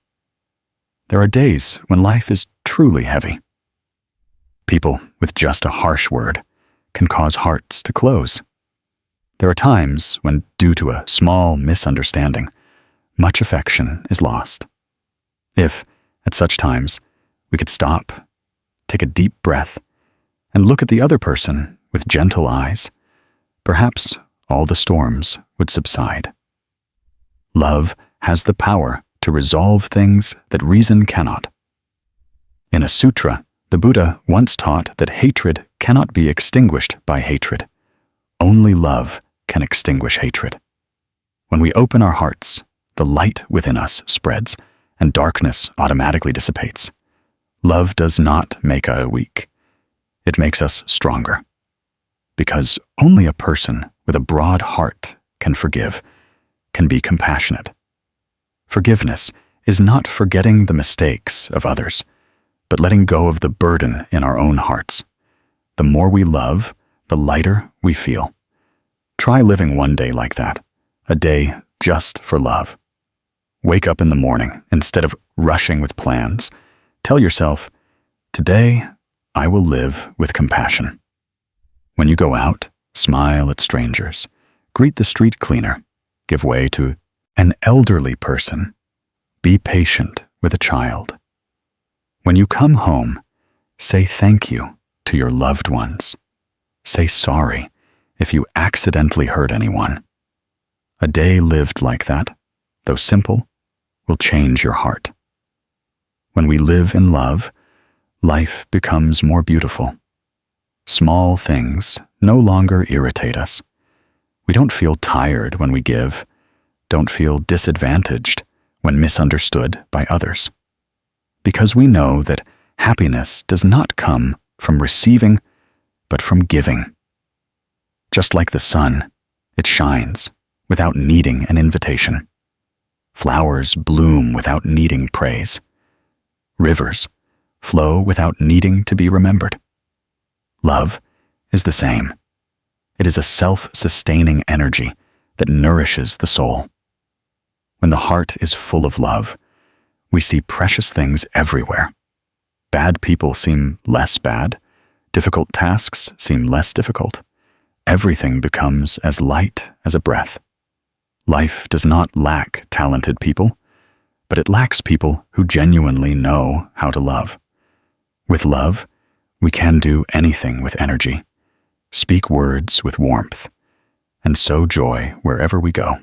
Speaker 1: There are days when life is truly heavy. People with just a harsh word can cause hearts to close. There are times when, due to a small misunderstanding, much affection is lost. If, at such times, we could stop, take a deep breath, and look at the other person with gentle eyes, perhaps all the storms would subside. Love has the power to resolve things that reason cannot. In a sutra, the Buddha once taught that hatred cannot be extinguished by hatred. Only love can extinguish hatred. When we open our hearts, the light within us spreads, and darkness automatically dissipates. Love does not make us weak. It makes us stronger. Because only a person with a broad heart can forgive, can be compassionate. Forgiveness is not forgetting the mistakes of others, but letting go of the burden in our own hearts. The more we love, the lighter we feel. Try living one day like that, a day just for love. Wake up in the morning instead of rushing with plans. Tell yourself, today I will live with compassion. When you go out, smile at strangers, greet the street cleaner, give way to an elderly person, be patient with a child. When you come home, say thank you to your loved ones. Say sorry if you accidentally hurt anyone. A day lived like that, though simple, will change your heart. When we live in love, life becomes more beautiful. Small things no longer irritate us. We don't feel tired when we give, don't feel disadvantaged when misunderstood by others. Because we know that happiness does not come from receiving, but from giving. Just like the sun, it shines without needing an invitation. Flowers bloom without needing praise. Rivers flow without needing to be remembered. Love is the same. It is a self-sustaining energy that nourishes the soul. When the heart is full of love, we see precious things everywhere. Bad people seem less bad. Difficult tasks seem less difficult. Everything becomes as light as a breath. Life does not lack talented people, but it lacks people who genuinely know how to love. With love, we can do anything with energy, speak words with warmth, and sow joy wherever we go.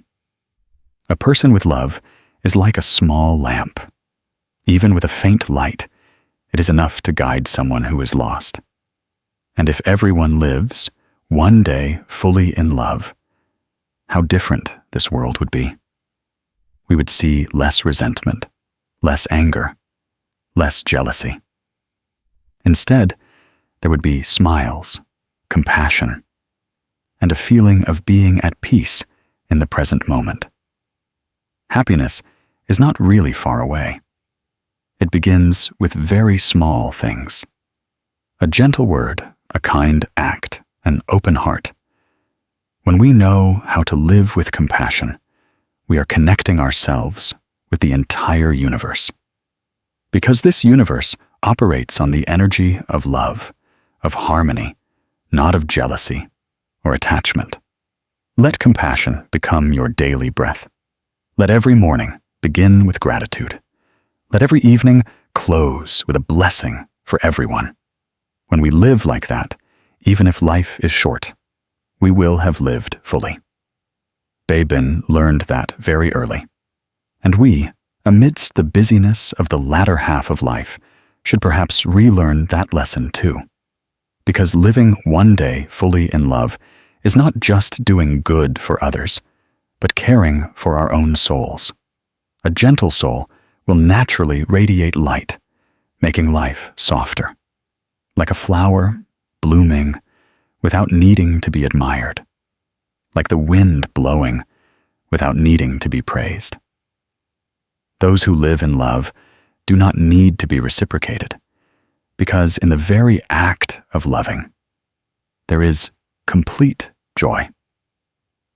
Speaker 1: A person with love is like a small lamp. Even with a faint light, it is enough to guide someone who is lost. And if everyone lives one day fully in love, how different this world would be. We would see less resentment, less anger, less jealousy. Instead, there would be smiles, compassion, and a feeling of being at peace in the present moment. Happiness is not really far away. It begins with very small things. A gentle word, a kind act, an open heart. When we know how to live with compassion, we are connecting ourselves with the entire universe. Because this universe operates on the energy of love, of harmony, not of jealousy or attachment. Let compassion become your daily breath. Let every morning begin with gratitude. Let every evening close with a blessing for everyone. When we live like that, even if life is short, we will have lived fully. Bei-bin learned that very early. And we, amidst the busyness of the latter half of life, should perhaps relearn that lesson too. Because living one day fully in love is not just doing good for others, but caring for our own souls. A gentle soul will naturally radiate light, making life softer, like a flower blooming without needing to be admired, like the wind blowing without needing to be praised. Those who live in love do not need to be reciprocated, because in the very act of loving, there is complete joy.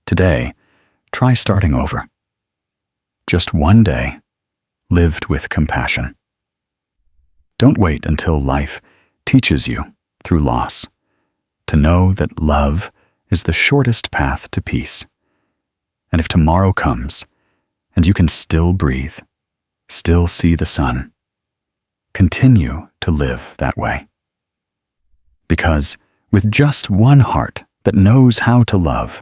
Speaker 1: Today, try starting over. Just one day, lived with compassion. Don't wait until life teaches you, through loss, to know that love is the shortest path to peace. And if tomorrow comes, and you can still breathe, still see the sun, continue to live that way. Because with just one heart that knows how to love,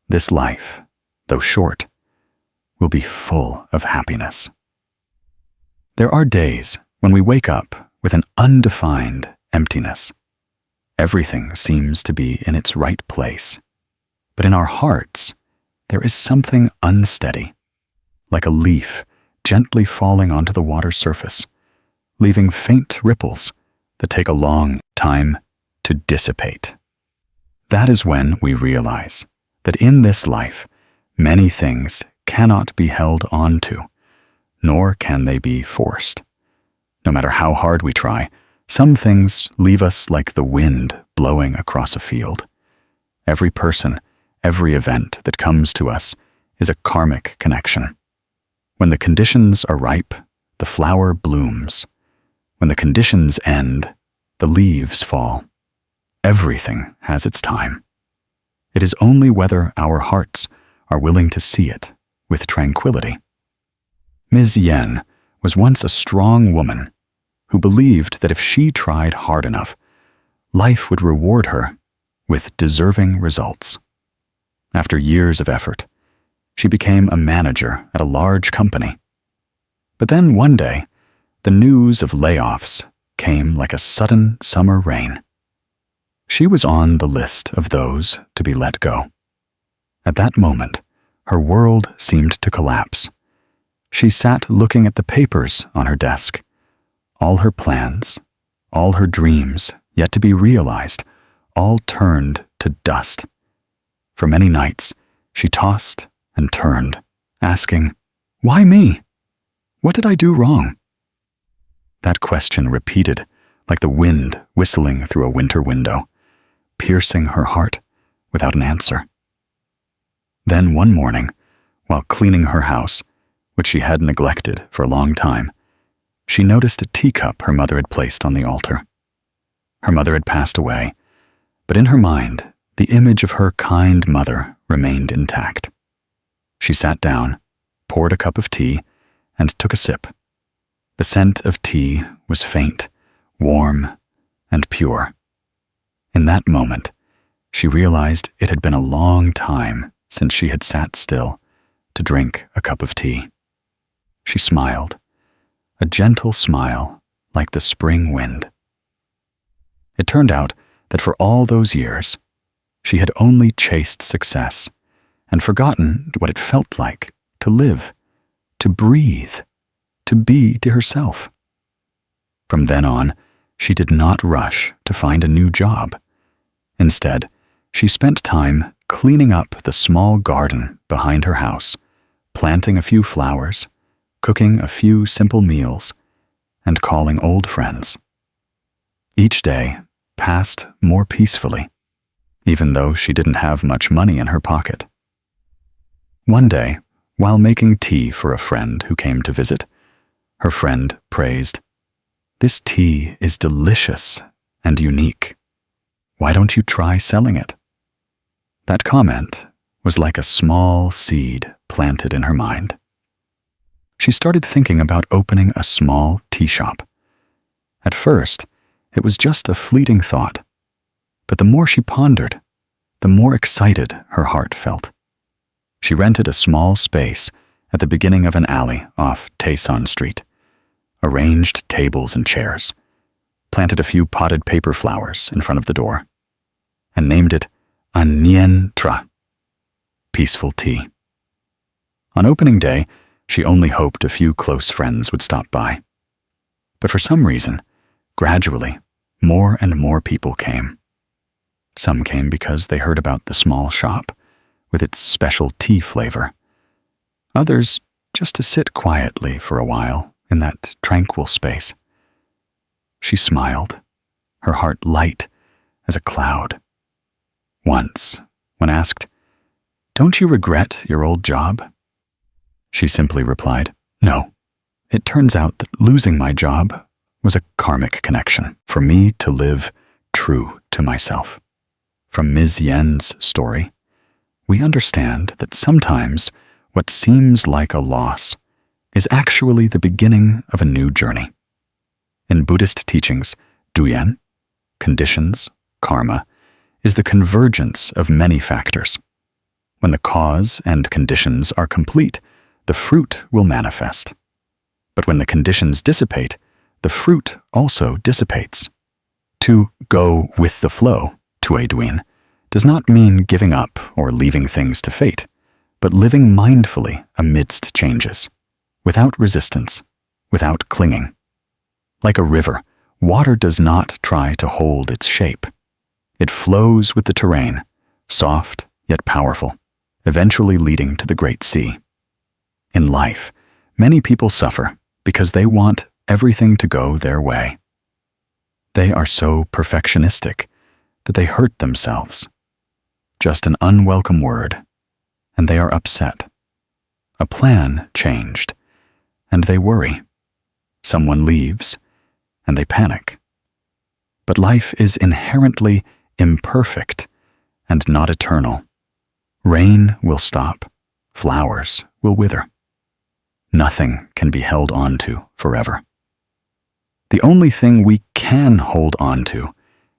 Speaker 1: this life, though short, will be full of happiness. There are days when we wake up with an undefined emptiness. Everything seems to be in its right place, but in our hearts, there is something unsteady, like a leaf gently falling onto the water's surface, leaving faint ripples that take a long time to dissipate. That is when we realize that in this life, many things cannot be held on to, nor can they be forced. No matter how hard we try, some things leave us like the wind blowing across a field. Every person, every event that comes to us is a karmic connection. When the conditions are ripe, the flower blooms. When the conditions end, the leaves fall. Everything has its time. It is only whether our hearts are willing to see it with tranquility. Ms. Yen was once a strong woman who believed that if she tried hard enough, life would reward her with deserving results. After years of effort, she became a manager at a large company. But then one day, the news of layoffs came like a sudden summer rain. She was on the list of those to be let go. At that moment, her world seemed to collapse. She sat looking at the papers on her desk. All her plans, all her dreams yet to be realized, all turned to dust. For many nights, she tossed and turned, asking, "Why me? What did I do wrong?" That question repeated like the wind whistling through a winter window, piercing her heart without an answer. Then one morning, while cleaning her house, which she had neglected for a long time, she noticed a teacup her mother had placed on the altar. Her mother had passed away, but in her mind, the image of her kind mother remained intact. She sat down, poured a cup of tea, and took a sip. The scent of tea was faint, warm, and pure. In that moment, she realized it had been a long time since she had sat still to drink a cup of tea. She smiled, a gentle smile like the spring wind. It turned out that for all those years, she had only chased success and forgotten what it felt like to live, to breathe, to be to herself. From then on, she did not rush to find a new job. Instead, she spent time cleaning up the small garden behind her house, planting a few flowers, cooking a few simple meals, and calling old friends. Each day passed more peacefully, even though she didn't have much money in her pocket. One day, while making tea for a friend who came to visit, her friend praised, "This tea is delicious and unique. Why don't you try selling it?" That comment was like a small seed planted in her mind. she started thinking about opening a small tea shop. At first, it was just a fleeting thought, but the more she pondered, the more excited her heart felt. She rented a small space at the beginning of an alley off Tayson Street, arranged tables and chairs, planted a few potted paper flowers in front of the door, and named it Nien Tra, peaceful tea. On opening day, she only hoped a few close friends would stop by. But for some reason, gradually, more and more people came. Some came because they heard about the small shop with its special tea flavor. Others just to sit quietly for a while in that tranquil space. She smiled, her heart light as a cloud. Once, when asked, "Don't you regret your old job?" she simply replied, "No. It turns out that losing my job was a karmic connection for me to live true to myself." From Ms. Yen's story, we understand that sometimes what seems like a loss is actually the beginning of a new journey. In Buddhist teachings, duyen, conditions, karma, is the convergence of many factors. When the cause and conditions are complete, the fruit will manifest. But when the conditions dissipate, the fruit also dissipates. To go with the flow, tueduin, does not mean giving up or leaving things to fate, but living mindfully amidst changes, without resistance, without clinging. Like a river, water does not try to hold its shape. It flows with the terrain, soft yet powerful, eventually leading to the great sea. In life, many people suffer because they want everything to go their way. They are so perfectionistic that they hurt themselves. Just an unwelcome word, and they are upset. A plan changed, and they worry. Someone leaves, and they panic. But life is inherently imperfect and not eternal. Rain will stop, flowers will wither. Nothing can be held on to forever. The only thing we can hold on to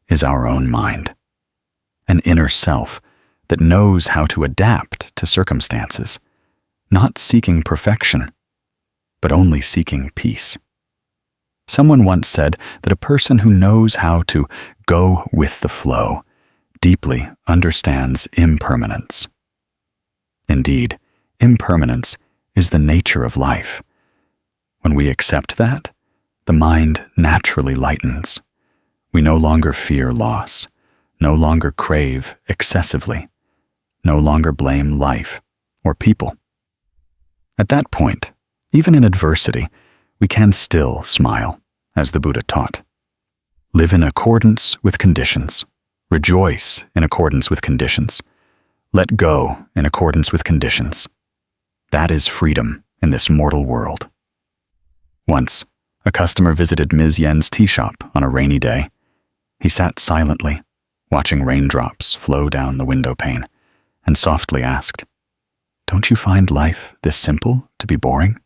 Speaker 1: is our own mind, an inner self that knows how to adapt to circumstances, not seeking perfection, but only seeking peace. Someone once said that a person who knows how to go with the flow deeply understands impermanence. Indeed, impermanence is the nature of life. When we accept that, the mind naturally lightens. We no longer fear loss, no longer crave excessively, no longer blame life or people. At that point, even in adversity, we can still smile, as the Buddha taught. Live in accordance with conditions. Rejoice in accordance with conditions. Let go in accordance with conditions. That is freedom in this mortal world. Once, a customer visited Ms. Yen's tea shop on a rainy day. He sat silently, watching raindrops flow down the window pane, and softly asked, "Don't you find life this simple to be boring?"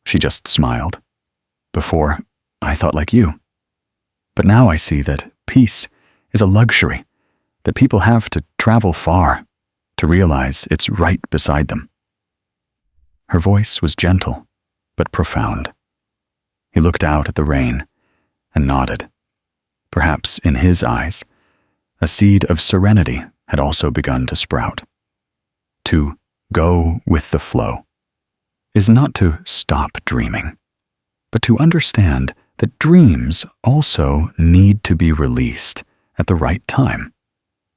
Speaker 1: She just smiled. "Before, I thought like you. But now I see that peace is a luxury, that people have to travel far to realize it's right beside them." Her voice was gentle, but profound. He looked out at the rain and nodded. Perhaps in his eyes, a seed of serenity had also begun to sprout. To go with the flow is not to stop dreaming, but to understand that dreams also need to be released at the right time.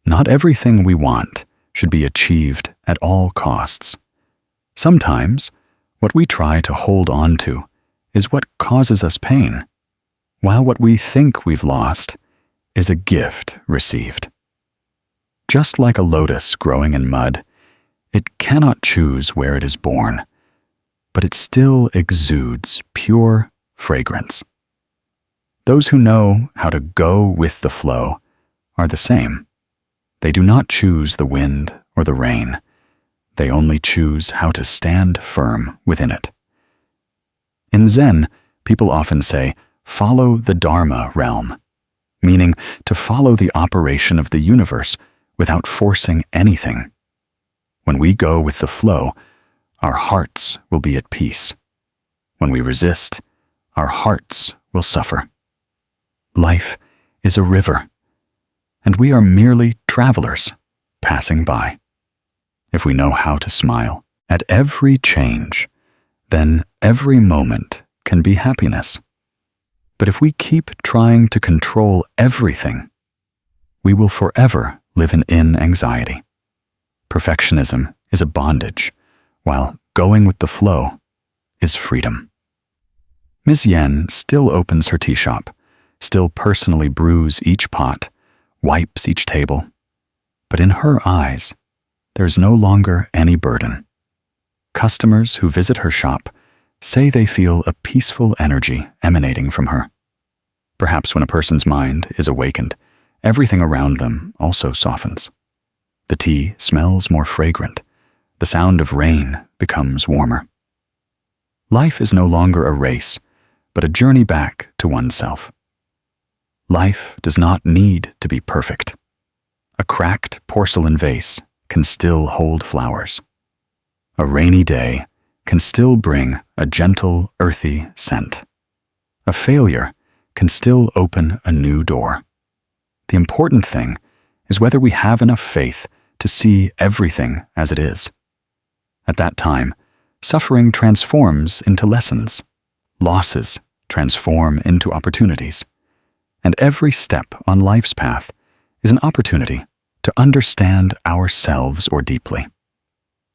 Speaker 1: Not everything we want should be achieved at all costs. Sometimes, what we try to hold on to is what causes us pain, while what we think we've lost is a gift received. Just like a lotus growing in mud, it cannot choose where it is born, but it still exudes pure fragrance. Those who know how to go with the flow are the same. They do not choose the wind or the rain. They only choose how to stand firm within it. In Zen, people often say, follow the Dharma realm, meaning to follow the operation of the universe without forcing anything. When we go with the flow, our hearts will be at peace. When we resist, our hearts will suffer. Life is a river, and we are merely travelers passing by. If we know how to smile at every change, then every moment can be happiness. But if we keep trying to control everything, we will forever live in anxiety. Perfectionism is a bondage, while going with the flow is freedom. Ms. Yen still opens her tea shop, still personally brews each pot, wipes each table. But in her eyes, there's no longer any burden. Customers who visit her shop say they feel a peaceful energy emanating from her. Perhaps when a person's mind is awakened, everything around them also softens. The tea smells more fragrant. The sound of rain becomes warmer. Life is no longer a race, but a journey back to oneself. Life does not need to be perfect. A cracked porcelain vase can still hold flowers. A rainy day can still bring a gentle, earthy scent. A failure can still open a new door. The important thing is whether we have enough faith to see everything as it is. At that time, suffering transforms into lessons. Losses transform into opportunities. And every step on life's path is an opportunity to understand ourselves more deeply.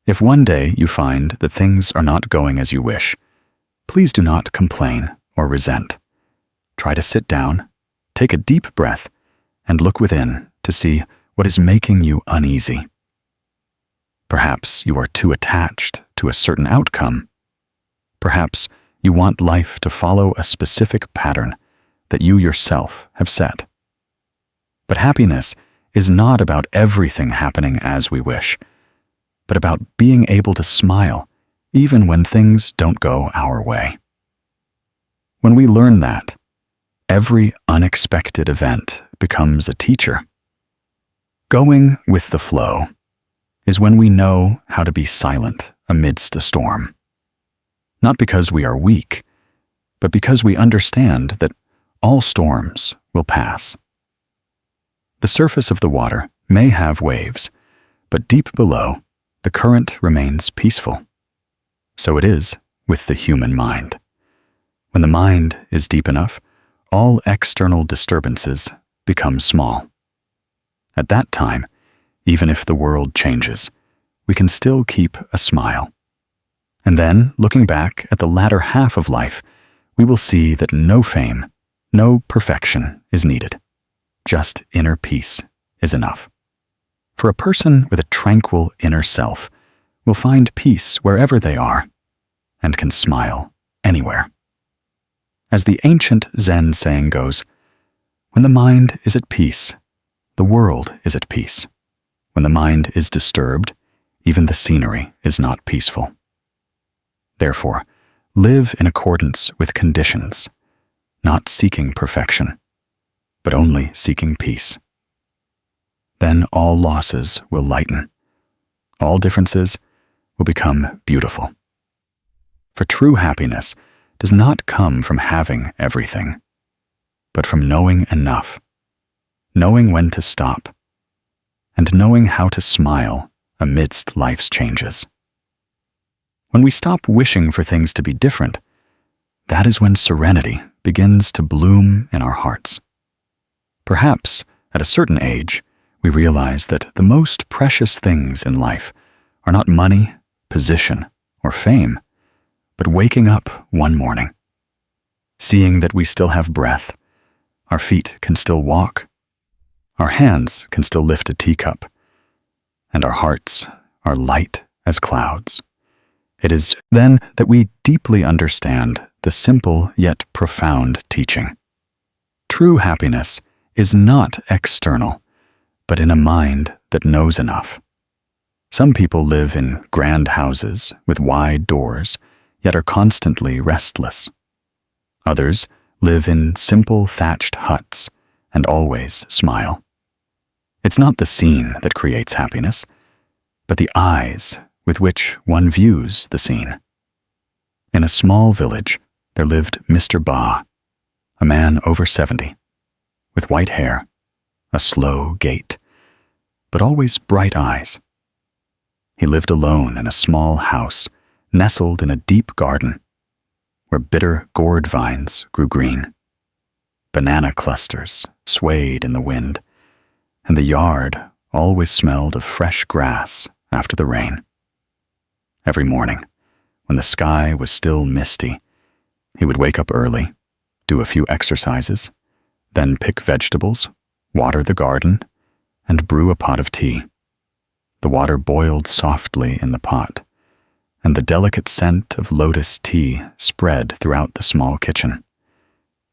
Speaker 1: If one day you find that things are not going as you wish, please do not complain or resent. Try to sit down, take a deep breath, and look within to see what is making you uneasy. Perhaps you are too attached to a certain outcome. Perhaps you want life to follow a specific pattern that you yourself have set. But happiness is not about everything happening as we wish, but about being able to smile even when things don't go our way. When we learn that, every unexpected event becomes a teacher. Going with the flow is when we know how to be silent amidst a storm. Not because we are weak, but because we understand that all storms will pass. The surface of the water may have waves, but deep below, the current remains peaceful. So it is with the human mind. When the mind is deep enough, all external disturbances become small. At that time, even if the world changes, we can still keep a smile. And then, looking back at the latter half of life, we will see that no fame, no perfection is needed. Just inner peace is enough. For a person with a tranquil inner self will find peace wherever they are and can smile anywhere. As the ancient Zen saying goes, when the mind is at peace, the world is at peace. When the mind is disturbed, even the scenery is not peaceful. Therefore, live in accordance with conditions, not seeking perfection, but only seeking peace. Then all losses will lighten. All differences will become beautiful. For true happiness does not come from having everything, but from knowing enough, knowing when to stop, and knowing how to smile amidst life's changes. When we stop wishing for things to be different, that is when serenity begins to bloom in our hearts. Perhaps, at a certain age, we realize that the most precious things in life are not money, position, or fame, but waking up one morning, seeing that we still have breath, our feet can still walk, our hands can still lift a teacup, and our hearts are light as clouds. It is then that we deeply understand the simple yet profound teaching. True happiness is not external, but in a mind that knows enough. Some people live in grand houses with wide doors, yet are constantly restless. Others live in simple thatched huts and always smile. It's not the scene that creates happiness, but the eyes with which one views the scene. In a small village, there lived Mr. Buhha, a man over 70, with white hair, a slow gait, but always bright eyes. He lived alone in a small house nestled in a deep garden where bitter gourd vines grew green. Banana clusters swayed in the wind, and the yard always smelled of fresh grass after the rain. Every morning, when the sky was still misty, he would wake up early, do a few exercises, then pick vegetables, water the garden, and brew a pot of tea. The water boiled softly in the pot, and the delicate scent of lotus tea spread throughout the small kitchen.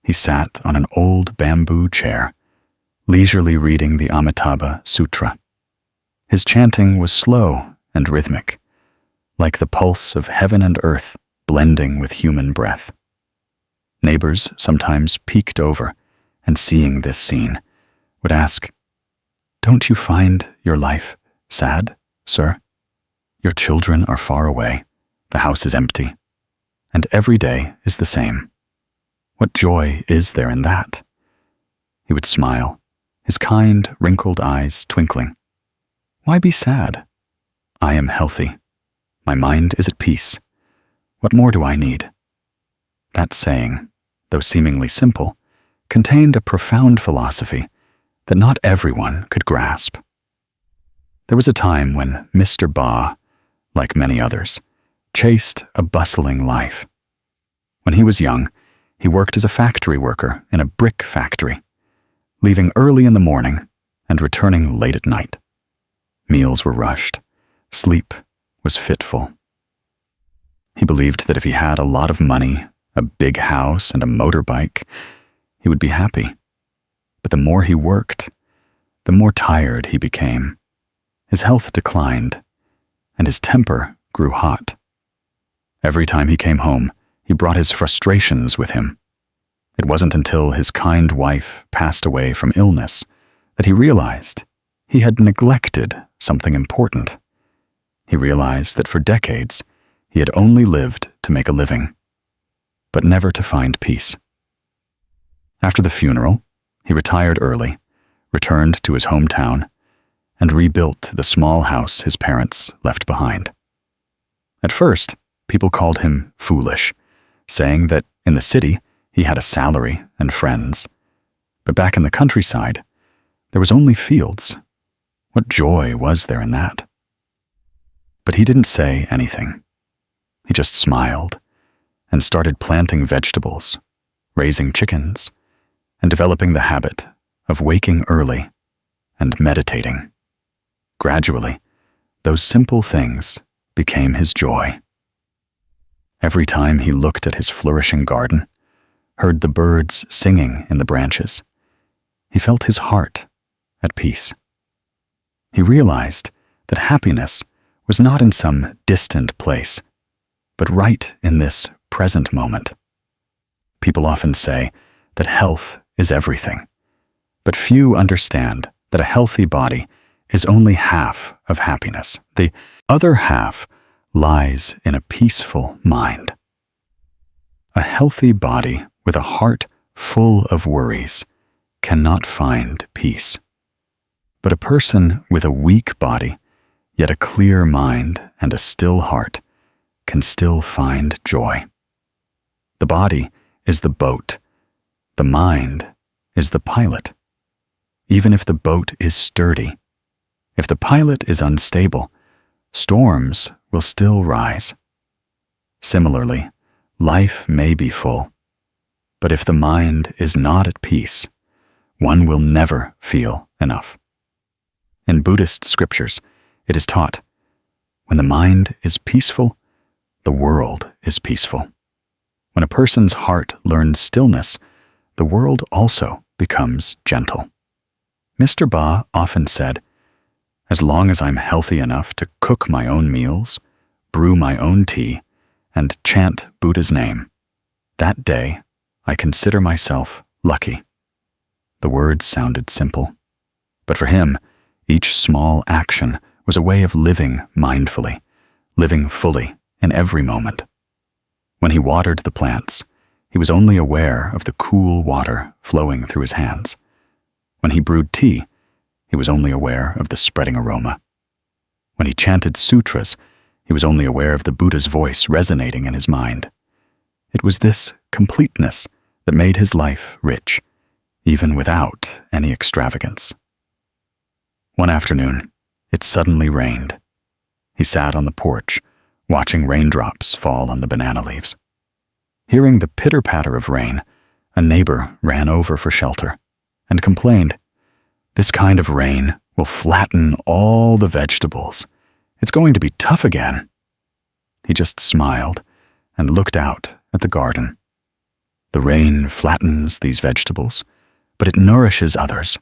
Speaker 1: He sat on an old bamboo chair, leisurely reading the Amitabha Sutra. His chanting was slow and rhythmic, like the pulse of heaven and earth blending with human breath. Neighbors sometimes peeked over, and seeing this scene, would ask, "Don't you find your life sad, sir? Your children are far away, the house is empty, and every day is the same. What joy is there in that?" He would smile, his kind, wrinkled eyes twinkling. "Why be sad? I am healthy. My mind is at peace. What more do I need?" That saying, though seemingly simple, contained a profound philosophy that not everyone could grasp. There was a time when Mr. Buhha, like many others, chased a bustling life. When he was young, he worked as a factory worker in a brick factory, leaving early in the morning and returning late at night. Meals were rushed. Sleep was fitful. He believed that if he had a lot of money, a big house, and a motorbike, he would be happy. But the more he worked, the more tired he became. His health declined, and his temper grew hot. Every time he came home, he brought his frustrations with him. It wasn't until his kind wife passed away from illness that he realized he had neglected something important. He realized that for decades he had only lived to make a living, but never to find peace. After the funeral, he retired early, returned to his hometown, and rebuilt the small house his parents left behind. At first, people called him foolish, saying that in the city he had a salary and friends, but back in the countryside, there was only fields. What joy was there in that? But he didn't say anything. He just smiled and started planting vegetables, raising chickens, and developing the habit of waking early and meditating. Gradually, those simple things became his joy. Every time he looked at his flourishing garden, heard the birds singing in the branches, he felt his heart at peace. He realized that happiness was not in some distant place, but right in this present moment. People often say that health is everything, but few understand that a healthy body is only half of happiness. The other half lies in a peaceful mind. A healthy body with a heart full of worries cannot find peace. But a person with a weak body, yet a clear mind and a still heart, can still find joy. The body is the boat. The mind is the pilot. Even if the boat is sturdy, if the pilot is unstable, storms will still rise. Similarly, life may be full, but if the mind is not at peace, one will never feel enough. In Buddhist scriptures, it is taught, when the mind is peaceful, the world is peaceful. When a person's heart learns stillness, the world also becomes gentle. Mr. Buhha often said, "As long as I'm healthy enough to cook my own meals, brew my own tea, and chant Buddha's name. That day, I consider myself lucky. The words sounded simple, but for him, each small action was a way of living mindfully, living fully in every moment. When he watered the plants, he was only aware of the cool water flowing through his hands. When he brewed tea, he was only aware of the spreading aroma. When he chanted sutras, he was only aware of the Buddha's voice resonating in his mind. It was this completeness that made his life rich, even without any extravagance. One afternoon, it suddenly rained. He sat on the porch, watching raindrops fall on the banana leaves. Hearing the pitter-patter of rain, a neighbor ran over for shelter and complained, "This kind of rain will flatten all the vegetables. It's going to be tough again." He just smiled and looked out at the garden. The rain flattens these vegetables, but it nourishes others.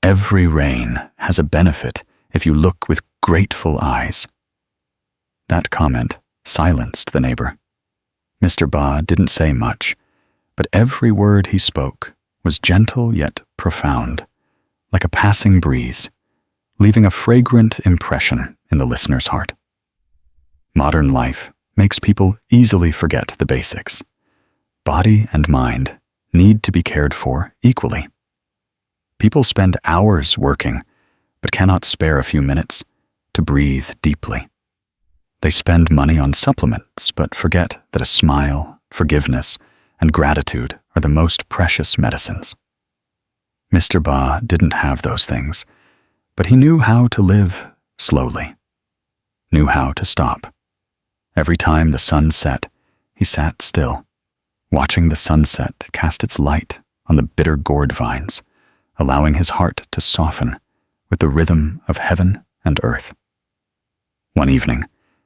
Speaker 1: Every rain has a benefit if you look with grateful eyes. That comment silenced the neighbor. Mr. Buhha didn't say much, but every word he spoke was gentle yet profound, like a passing breeze, leaving a fragrant impression in the listener's heart. Modern life makes people easily forget the basics. Body and mind need to be cared for equally. People spend hours working, but cannot spare a few minutes to breathe deeply. They spend money on supplements, but forget that a smile, forgiveness, and gratitude are the most precious medicines. Mr. Buhha didn't have those things, but he knew how to live slowly, knew how to stop. Every time the sun set, he sat still, watching the sunset cast its light on the bitter gourd vines, allowing his heart to soften with the rhythm of heaven and earth. One evening,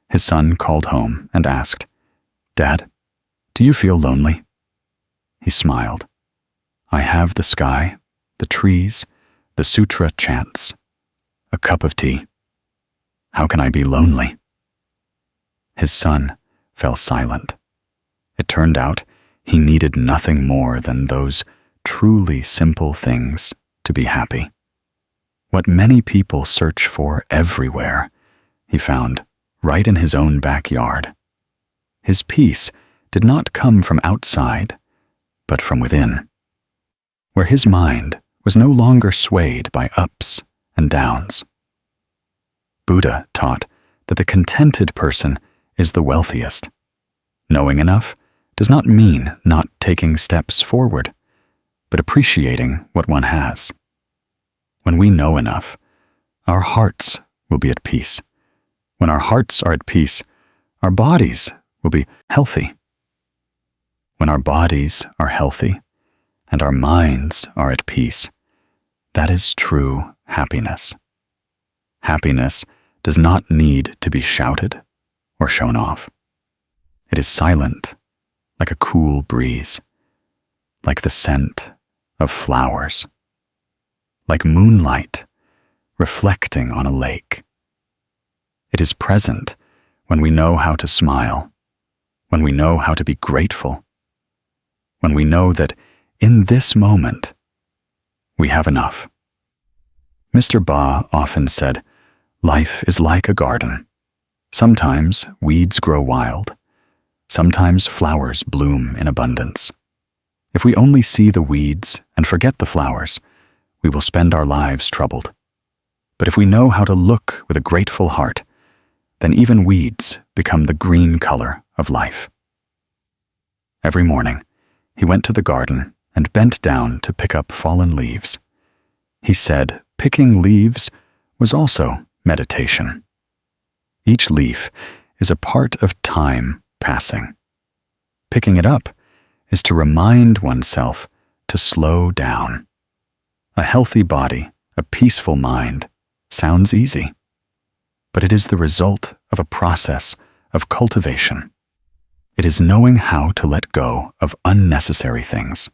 Speaker 1: his son called home and asked, "Dad, do you feel lonely?" He smiled. "I have the sky, the trees, the sutra chants, a cup of tea. How can I be lonely?" His son fell silent. It turned out he needed nothing more than those truly simple things to be happy. What many people search for everywhere, he found right in his own backyard. His peace did not come from outside, but from within, where his mind was no longer swayed by ups and downs. Buddha taught that the contented person is the wealthiest. Knowing enough does not mean not taking steps forward, but appreciating what one has. When we know enough, our hearts will be at peace. When our hearts are at peace, our bodies will be healthy. When our bodies are healthy and our minds are at peace, that is true happiness. Happiness does not need to be shouted or shown off. It is silent, like a cool breeze, like the scent of flowers, like moonlight reflecting on a lake. It is present when we know how to smile, when we know how to be grateful, when we know that in this moment we have enough. Mr. Buhha often said, "Life is like a garden. Sometimes weeds grow wild. Sometimes flowers bloom in abundance. If we only see the weeds and forget the flowers, we will spend our lives troubled. But if we know how to look with a grateful heart, then even weeds become the green color of life." Every morning, he went to the garden and bent down to pick up fallen leaves. He said picking leaves was also meditation. Each leaf is a part of time passing. Picking it up is to remind oneself to slow down. A healthy body, a peaceful mind, sounds easy, but it is the result of a process of cultivation. It is knowing how to let go of unnecessary things,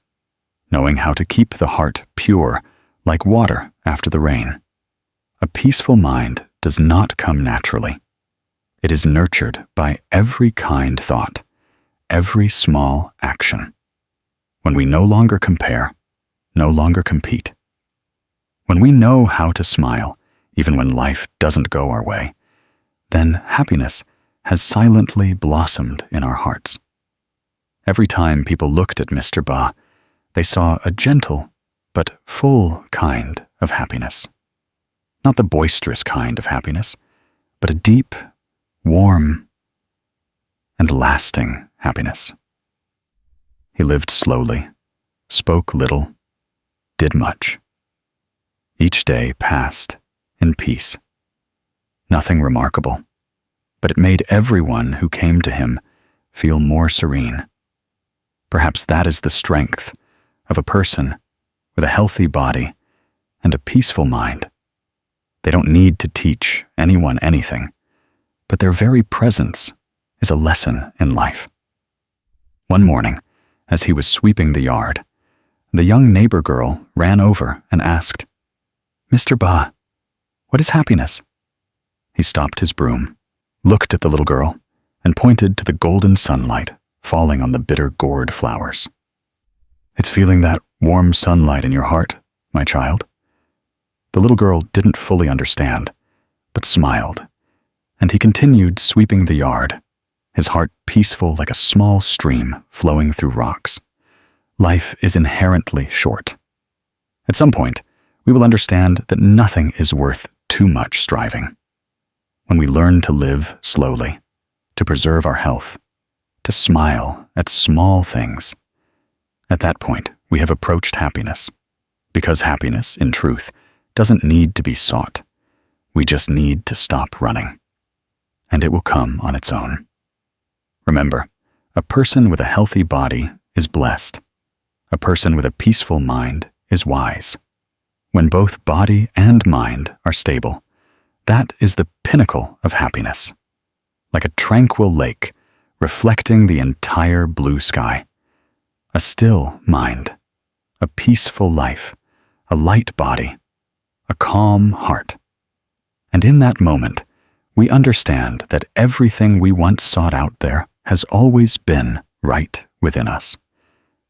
Speaker 1: knowing how to keep the heart pure like water after the rain. A peaceful mind does not come naturally. It is nurtured by every kind thought, every small action. When we no longer compare, no longer compete. When we know how to smile, even when life doesn't go our way, then happiness has silently blossomed in our hearts. Every time people looked at Mr. Buhha, they saw a gentle but full kind of happiness. Not the boisterous kind of happiness, but a deep, warm, and lasting happiness. He lived slowly, spoke little, did much. Each day passed in peace. Nothing remarkable, but it made everyone who came to him feel more serene. Perhaps that is the strength of a person with a healthy body and a peaceful mind. They don't need to teach anyone anything, but their very presence is a lesson in life. One morning, as he was sweeping the yard, the young neighbor girl ran over and asked, "Mr. Buhha, what is happiness?" He stopped his broom, looked at the little girl, and pointed to the golden sunlight falling on the bitter gourd flowers. "It's feeling that warm sunlight in your heart, my child." The little girl didn't fully understand, but smiled, and he continued sweeping the yard, his heart peaceful like a small stream flowing through rocks. Life is inherently short. At some point, we will understand that nothing is worth too much striving. When we learn to live slowly, to preserve our health, to smile at small things, at that point, we have approached happiness. Because happiness, in truth, doesn't need to be sought. We just need to stop running, and it will come on its own. Remember, a person with a healthy body is blessed. A person with a peaceful mind is wise. When both body and mind are stable, that is the pinnacle of happiness. Like a tranquil lake, reflecting the entire blue sky. A still mind, a peaceful life, a light body, a calm heart. And in that moment, we understand that everything we once sought out there has always been right within us.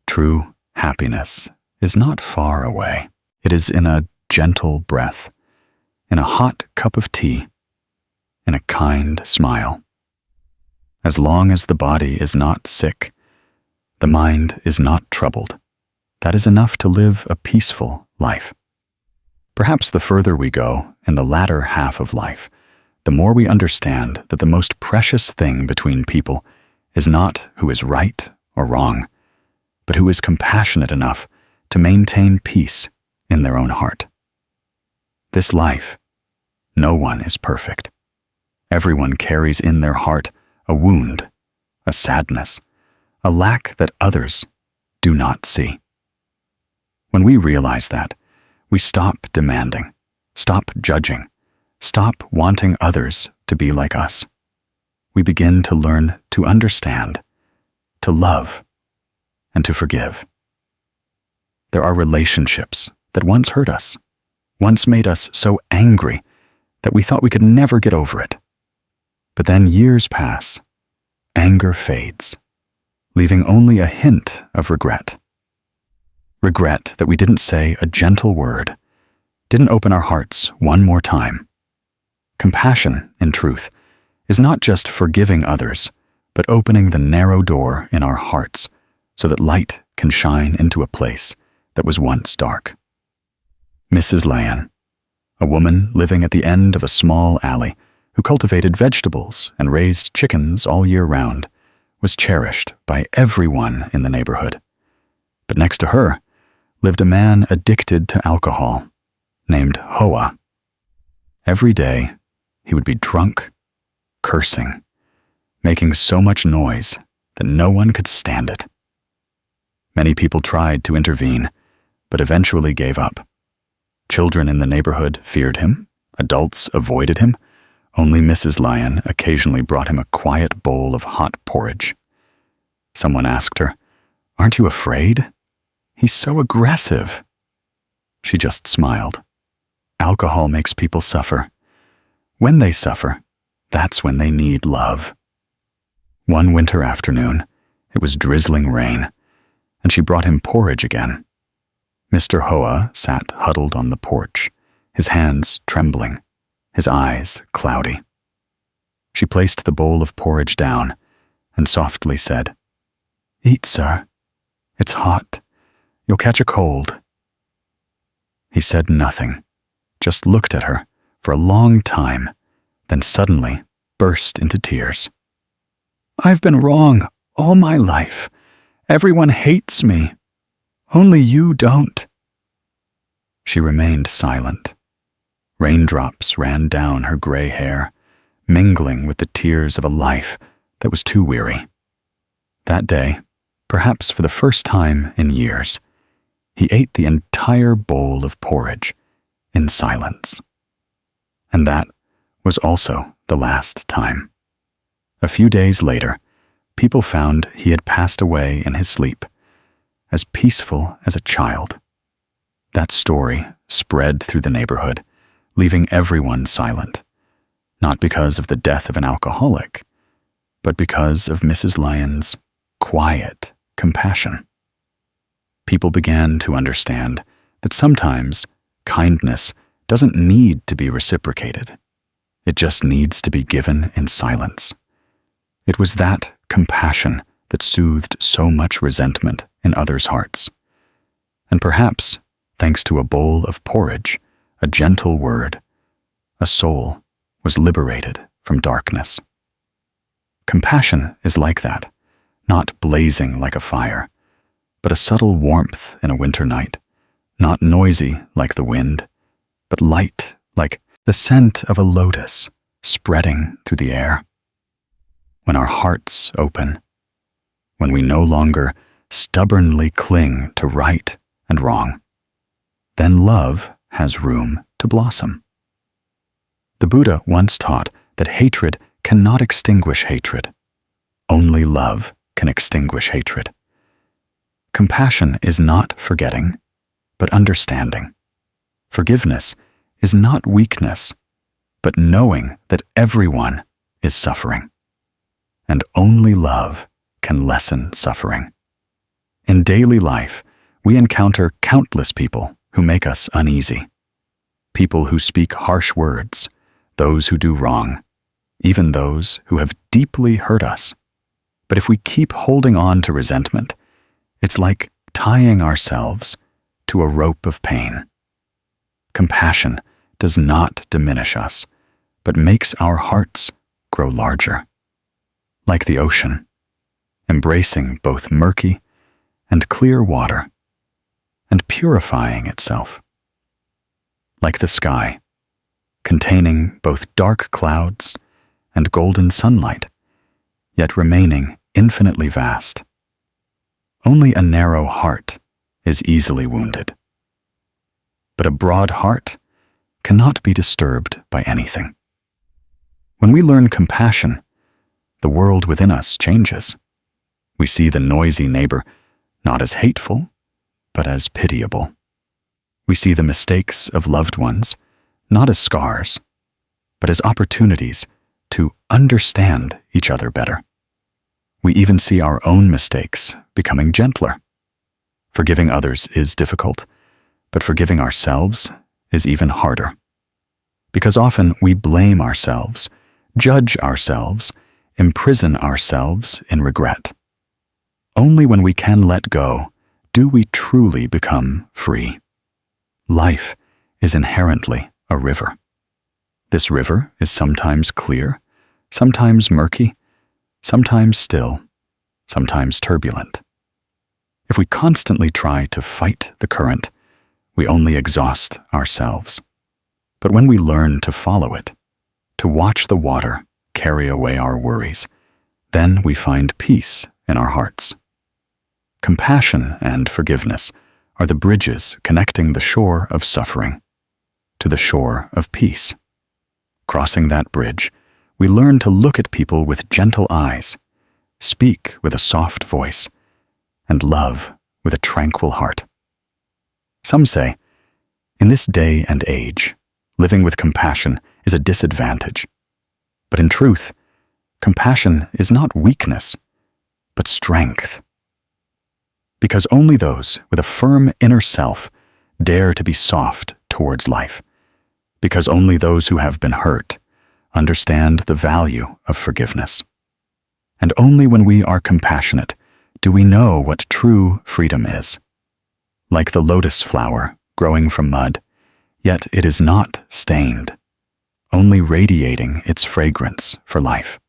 Speaker 1: True happiness is not far away. It is in a gentle breath, in a hot cup of tea, in a kind smile. As long as the body is not sick, the mind is not troubled, that is enough to live a peaceful life. Perhaps the further we go in the latter half of life, the more we understand that the most precious thing between people is not who is right or wrong, but who is compassionate enough to maintain peace in their own heart. This life, no one is perfect. Everyone carries in their heart a wound, a sadness, a lack that others do not see. When we realize that, we stop demanding, stop judging, stop wanting others to be like us. We begin to learn to understand, to love, and to forgive. There are relationships that once hurt us, once made us so angry that we thought we could never get over it. But then years pass, anger fades, leaving only a hint of regret. Regret that we didn't say a gentle word, didn't open our hearts one more time. Compassion, in truth, is not just forgiving others, but opening the narrow door in our hearts so that light can shine into a place that was once dark. Mrs. Lyon, a woman living at the end of a small alley who cultivated vegetables and raised chickens all year round, was cherished by everyone in the neighborhood. But next to her lived a man addicted to alcohol named Buhha. Every day, he would be drunk, cursing, making so much noise that no one could stand it. Many people tried to intervene, but eventually gave up. Children in the neighborhood feared him, adults avoided him. Only Mrs. Lyon occasionally brought him a quiet bowl of hot porridge. Someone asked her, "Aren't you afraid? He's so aggressive." She just smiled. Alcohol makes people suffer. When they suffer, that's when they need love. One winter afternoon, it was drizzling rain, and she brought him porridge again. Mr. Buhha sat huddled on the porch, his hands trembling, his eyes cloudy. She placed the bowl of porridge down and softly said, "Eat, sir. It's hot. You'll catch a cold." He said nothing, just looked at her for a long time, then suddenly burst into tears. "I've been wrong all my life. Everyone hates me. Only you don't." She remained silent. Raindrops ran down her gray hair, mingling with the tears of a life that was too weary. That day, perhaps for the first time in years, he ate the entire bowl of porridge in silence. And that was also the last time. A few days later, people found he had passed away in his sleep, as peaceful as a child. That story spread through the neighborhood, leaving everyone silent, not because of the death of an alcoholic, but because of Mrs. Lyon's quiet compassion. People began to understand that sometimes kindness doesn't need to be reciprocated. It just needs to be given in silence. It was that compassion that soothed so much resentment in others' hearts. And perhaps, thanks to a bowl of porridge, a gentle word, a soul was liberated from darkness. Compassion is like that, not blazing like a fire, but a subtle warmth in a winter night, not noisy like the wind, but light like the scent of a lotus spreading through the air. When our hearts open, when we no longer stubbornly cling to right and wrong, then love has room to blossom. The Buddha once taught that hatred cannot extinguish hatred. Only love can extinguish hatred. Compassion is not forgetting, but understanding. Forgiveness is not weakness, but knowing that everyone is suffering. And only love can lessen suffering. In daily life, we encounter countless people who make us uneasy. People who speak harsh words, those who do wrong, even those who have deeply hurt us. But if we keep holding on to resentment, it's like tying ourselves to a rope of pain. Compassion does not diminish us, but makes our hearts grow larger. Like the ocean, embracing both murky and clear water, and purifying itself. Like the sky, containing both dark clouds and golden sunlight, yet remaining infinitely vast. Only a narrow heart is easily wounded. But a broad heart cannot be disturbed by anything. When we learn compassion, the world within us changes. We see the noisy neighbor not as hateful, but as pitiable. We see the mistakes of loved ones not as scars, but as opportunities to understand each other better. We even see our own mistakes becoming gentler. Forgiving others is difficult, but forgiving ourselves is even harder. Because often we blame ourselves, judge ourselves, imprison ourselves in regret. Only when we can let go do we truly become free. Life is inherently a river. This river is sometimes clear, sometimes murky, sometimes still, sometimes turbulent. If we constantly try to fight the current, we only exhaust ourselves. But when we learn to follow it, to watch the water carry away our worries, then we find peace in our hearts. Compassion and forgiveness are the bridges connecting the shore of suffering to the shore of peace. Crossing that bridge, we learn to look at people with gentle eyes, speak with a soft voice, and love with a tranquil heart. Some say, in this day and age, living with compassion is a disadvantage. But But in truth, compassion is not weakness, but strength. Because only those with a firm inner self dare to be soft towards life. Because only those who have been hurt understand the value of forgiveness. And only when we are compassionate do we know what true freedom is. Like the lotus flower growing from mud, yet it is not stained, only radiating its fragrance for life.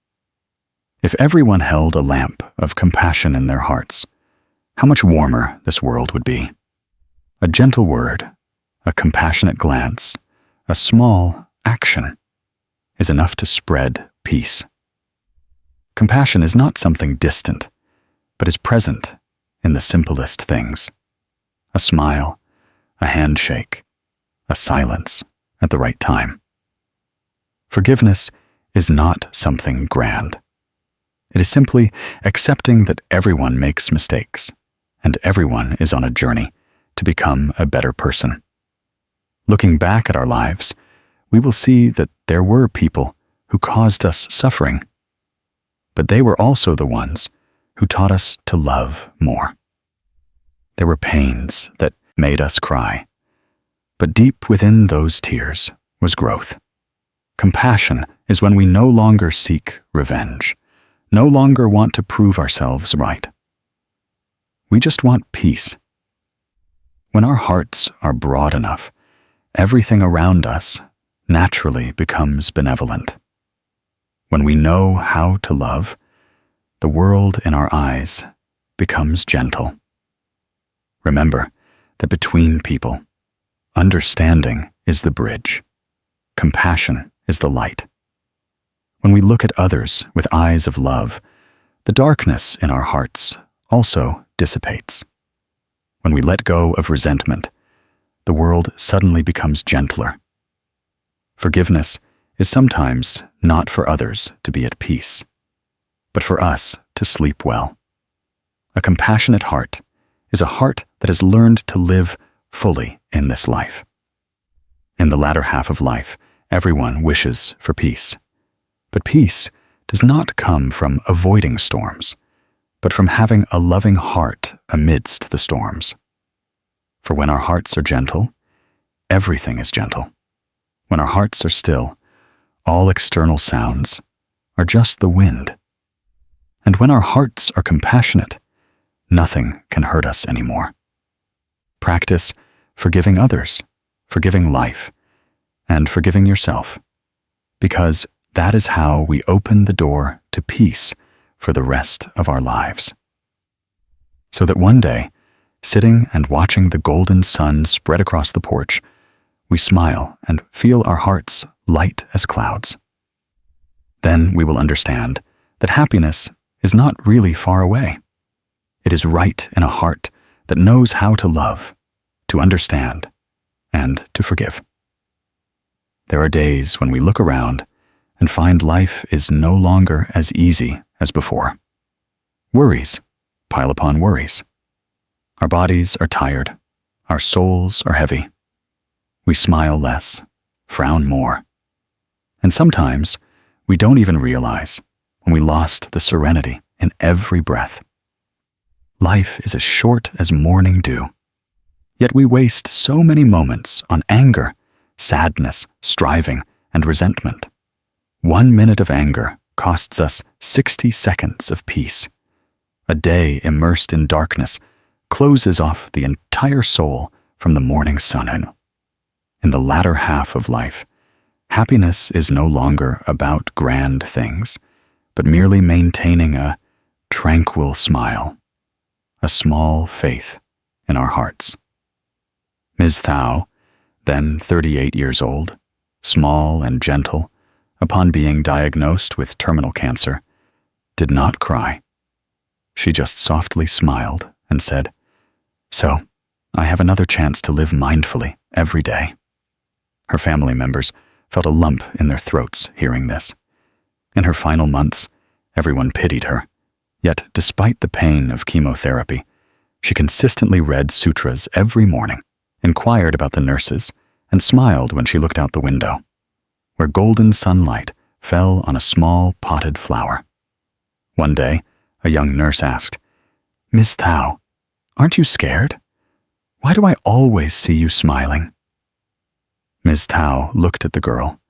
Speaker 1: If everyone held a lamp of compassion in their hearts, how much warmer this world would be. A gentle word, a compassionate glance, a small action is enough to spread peace. Compassion is not something distant, but is present in the simplest things. A smile, a handshake, a silence at the right time. Forgiveness is not something grand. It is simply accepting that everyone makes mistakes, and everyone is on a journey to become a better person. Looking back at our lives, we will see that there were people who caused us suffering, but they were also the ones who taught us to love more. There were pains that made us cry, but deep within those tears was growth. Compassion is when we no longer seek revenge, no longer want to prove ourselves right. We just want peace. When our hearts are broad enough, everything around us naturally becomes benevolent. When we know how to love, the world in our eyes becomes gentle. Remember that between people, understanding is the bridge. Compassion is the light. When we look at others with eyes of love, the darkness in our hearts also dissipates. When we let go of resentment, the world suddenly becomes gentler. Forgiveness is sometimes not for others to be at peace, but for us to sleep well. A compassionate heart is a heart that has learned to live fully in this life. In the latter half of life, everyone wishes for peace. But peace does not come from avoiding storms, but from having a loving heart amidst the storms. For when our hearts are gentle, everything is gentle. When our hearts are still, all external sounds are just the wind. And when our hearts are compassionate, nothing can hurt us anymore. Practice forgiving others, forgiving life, and forgiving yourself, because that is how we open the door to peace for the rest of our lives. So that one day, sitting and watching the golden sun spread across the porch, we smile and feel our hearts light as clouds. Then we will understand that happiness is not really far away. It is right in a heart that knows how to love, to understand, and to forgive. There are days when we look around and find life is no longer as easy as before. Worries pile upon worries. Our bodies are tired. Our souls are heavy. We smile less, frown more. And sometimes we don't even realize when we lost the serenity in every breath. Life is as short as morning dew. Yet we waste so many moments on anger, sadness, striving, and resentment. 1 minute of anger costs us 60 seconds of peace. A day immersed in darkness closes off the entire soul from the morning sun. In the latter half of life, happiness is no longer about grand things, but merely maintaining a tranquil smile, a small faith in our hearts. Ms. Thao, then 38 years old, small and gentle, upon being diagnosed with terminal cancer, did not cry. She just softly smiled and said, "So, I have another chance to live mindfully every day." Her family members felt a lump in their throats hearing this. In her final months, everyone pitied her. Yet, despite the pain of chemotherapy, she consistently read sutras every morning, inquired about the nurses, and smiled when she looked out the window, where golden sunlight fell on a small potted flower. One day, a young nurse asked, "Miss Thao, aren't you scared? Why do I always see you smiling?" Ms. Thao looked at the girl,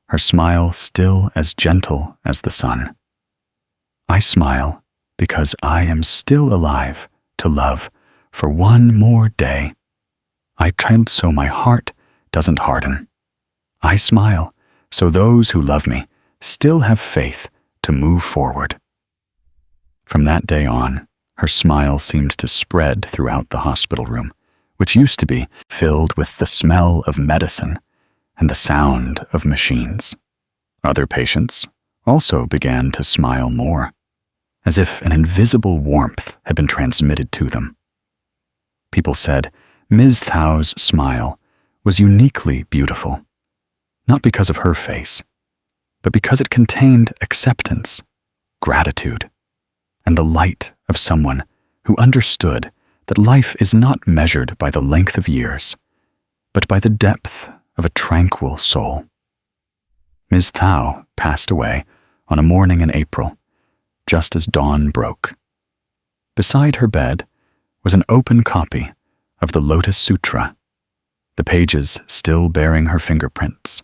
Speaker 1: her smile still as gentle as the sun. "I smile because I am still alive to love for one more day. I can't so my heart doesn't harden. I smile so those who love me still have faith to move forward." From that day on, her smile seemed to spread throughout the hospital room, which used to be filled with the smell of medicine and the sound of machines. Other patients also began to smile more, as if an invisible warmth had been transmitted to them. People said Ms. Thao's smile was uniquely beautiful, not because of her face, but because it contained acceptance, gratitude, and the light of someone who understood that life is not measured by the length of years, but by the depth of a tranquil soul. Ms. Thao passed away on a morning in April, just as dawn broke. Beside her bed was an open copy of the Lotus Sutra, the pages still bearing her fingerprints,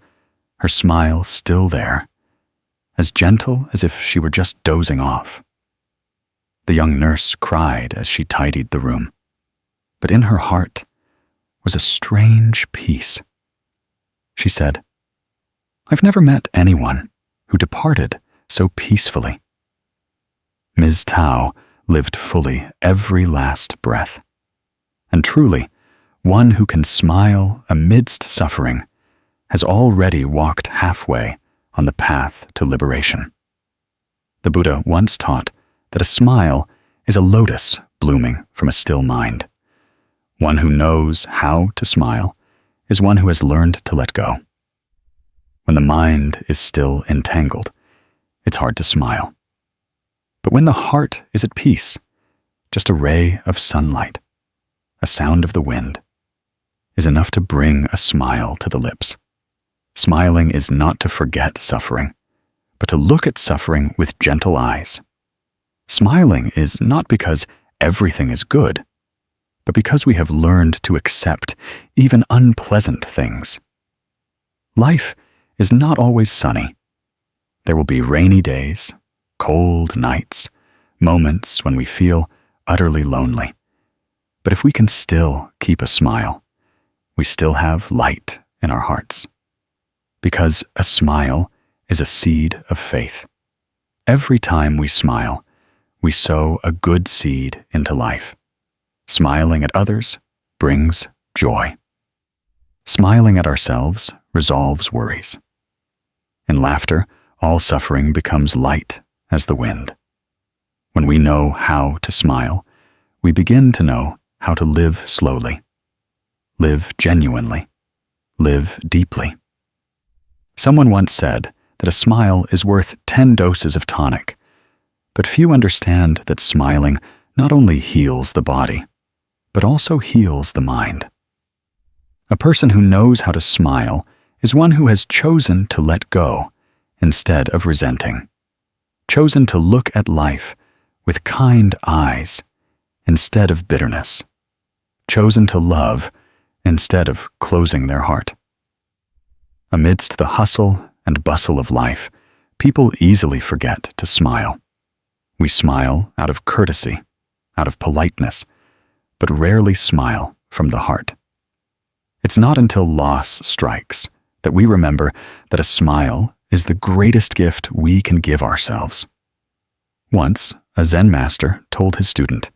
Speaker 1: her smile still there, as gentle as if she were just dozing off. The young nurse cried as she tidied the room, but in her heart was a strange peace. She said, "I've never met anyone who departed so peacefully." Ms. Thao lived fully every last breath, and truly, one who can smile amidst suffering has already walked halfway on the path to liberation. The Buddha once taught that a smile is a lotus blooming from a still mind. One who knows how to smile is one who has learned to let go. When the mind is still entangled, it's hard to smile. But when the heart is at peace, just a ray of sunlight, a sound of the wind, is enough to bring a smile to the lips. Smiling is not to forget suffering, but to look at suffering with gentle eyes. Smiling is not because everything is good, but because we have learned to accept even unpleasant things. Life is not always sunny. There will be rainy days, cold nights, moments when we feel utterly lonely. But if we can still keep a smile, we still have light in our hearts. Because a smile is a seed of faith. Every time we smile, we sow a good seed into life. Smiling at others brings joy. Smiling at ourselves resolves worries. In laughter, all suffering becomes light as the wind. When we know how to smile, we begin to know how to live slowly, live genuinely, live deeply. Someone once said that a smile is worth 10 doses of tonic, but few understand that smiling not only heals the body, but also heals the mind. A person who knows how to smile is one who has chosen to let go instead of resenting, chosen to look at life with kind eyes instead of bitterness, chosen to love instead of closing their heart. Amidst the hustle and bustle of life, people easily forget to smile. We smile out of courtesy, out of politeness, but rarely smile from the heart. It's not until loss strikes that we remember that a smile is the greatest gift we can give ourselves. Once, a Zen master told his student,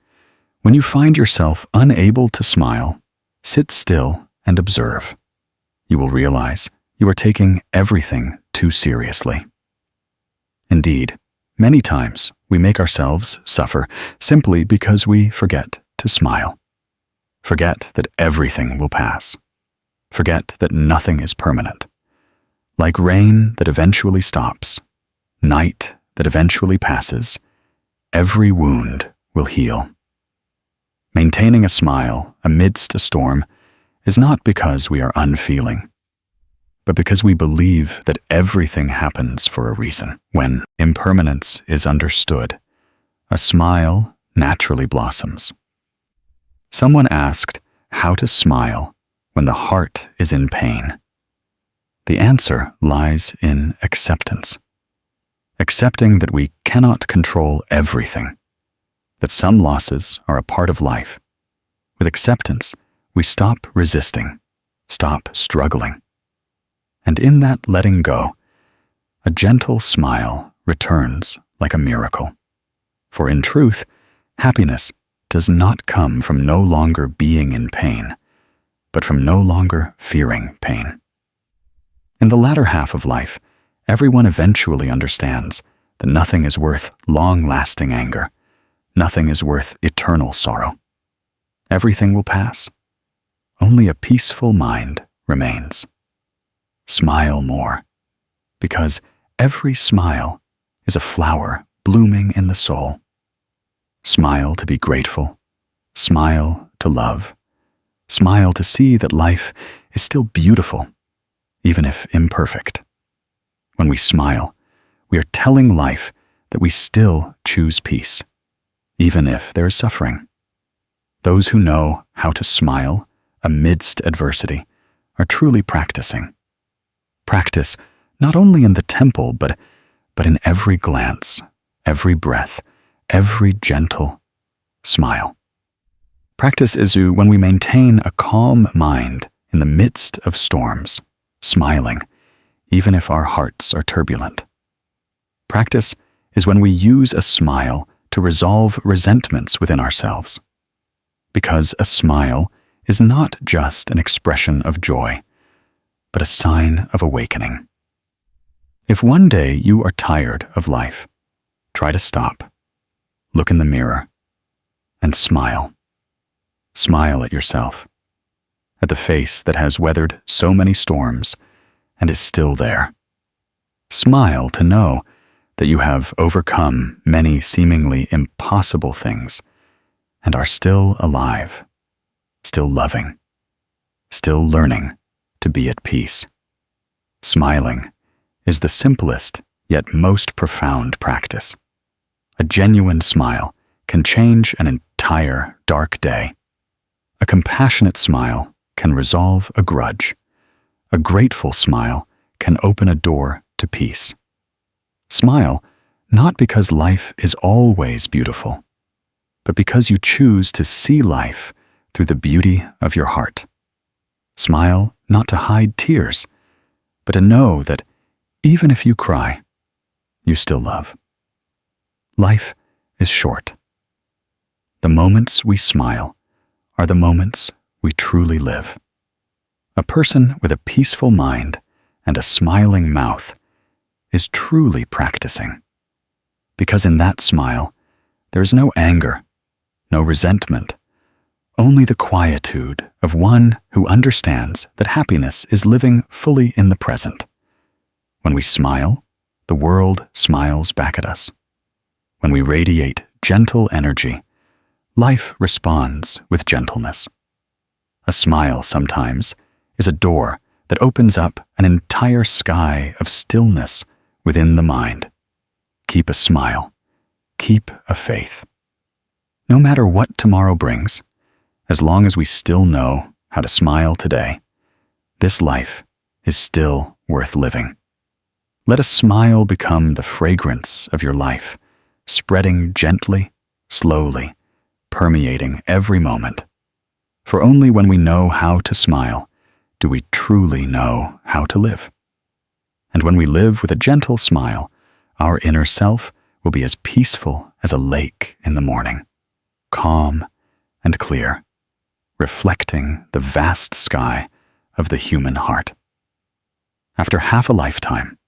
Speaker 1: "When you find yourself unable to smile, sit still and observe. You will realize you are taking everything too seriously." Indeed, many times we make ourselves suffer simply because we forget to smile. Forget that everything will pass. Forget that nothing is permanent. Like rain that eventually stops, night that eventually passes, every wound will heal. Maintaining a smile amidst a storm is not because we are unfeeling. but because we believe that everything happens for a reason. When impermanence is understood, a smile naturally blossoms. Someone asked how to smile when the heart is in pain. The answer lies in acceptance. Accepting that we cannot control everything, that some losses are a part of life. With acceptance, we stop resisting, stop struggling. And in that letting go, a gentle smile returns like a miracle. For in truth, happiness does not come from no longer being in pain, but from no longer fearing pain. In the latter half of life, everyone eventually understands that nothing is worth long-lasting anger, nothing is worth eternal sorrow. Everything will pass. Only a peaceful mind remains. Smile more, because every smile is a flower blooming in the soul. Smile to be grateful, smile to love, smile to see that life is still beautiful, even if imperfect. When we smile, we are telling life that we still choose peace, even if there is suffering. Those who know how to smile amidst adversity are truly practicing. Practice not only in the temple, but in every glance, every breath, every gentle smile. Practice is when we maintain a calm mind in the midst of storms, smiling, even if our hearts are turbulent. Practice is when we use a smile to resolve resentments within ourselves. Because a smile is not just an expression of joy, but a sign of awakening. If one day you are tired of life, try to stop, look in the mirror, and smile. Smile at yourself, at the face that has weathered so many storms and is still there. Smile to know that you have overcome many seemingly impossible things and are still alive, still loving, still learning to be at peace. Smiling is the simplest yet most profound practice. A genuine smile can change an entire dark day. A compassionate smile can resolve a grudge. A grateful smile can open a door to peace. Smile not because life is always beautiful, but because you choose to see life through the beauty of your heart. Smile not to hide tears, but to know that even if you cry, you still love. Life is short. The moments we smile are the moments we truly live. A person with a peaceful mind and a smiling mouth is truly practicing, because in that smile there is no anger, no resentment, only the quietude of one who understands that happiness is living fully in the present. When we smile, the world smiles back at us. When we radiate gentle energy, life responds with gentleness. A smile sometimes is a door that opens up an entire sky of stillness within the mind. Keep a smile. Keep a faith. No matter what tomorrow brings, as long as we still know how to smile today, this life is still worth living. Let a smile become the fragrance of your life, spreading gently, slowly, permeating every moment. For only when we know how to smile do we truly know how to live. And when we live with a gentle smile, our inner self will be as peaceful as a lake in the morning, calm and clear, reflecting the vast sky of the human heart. After half a lifetime,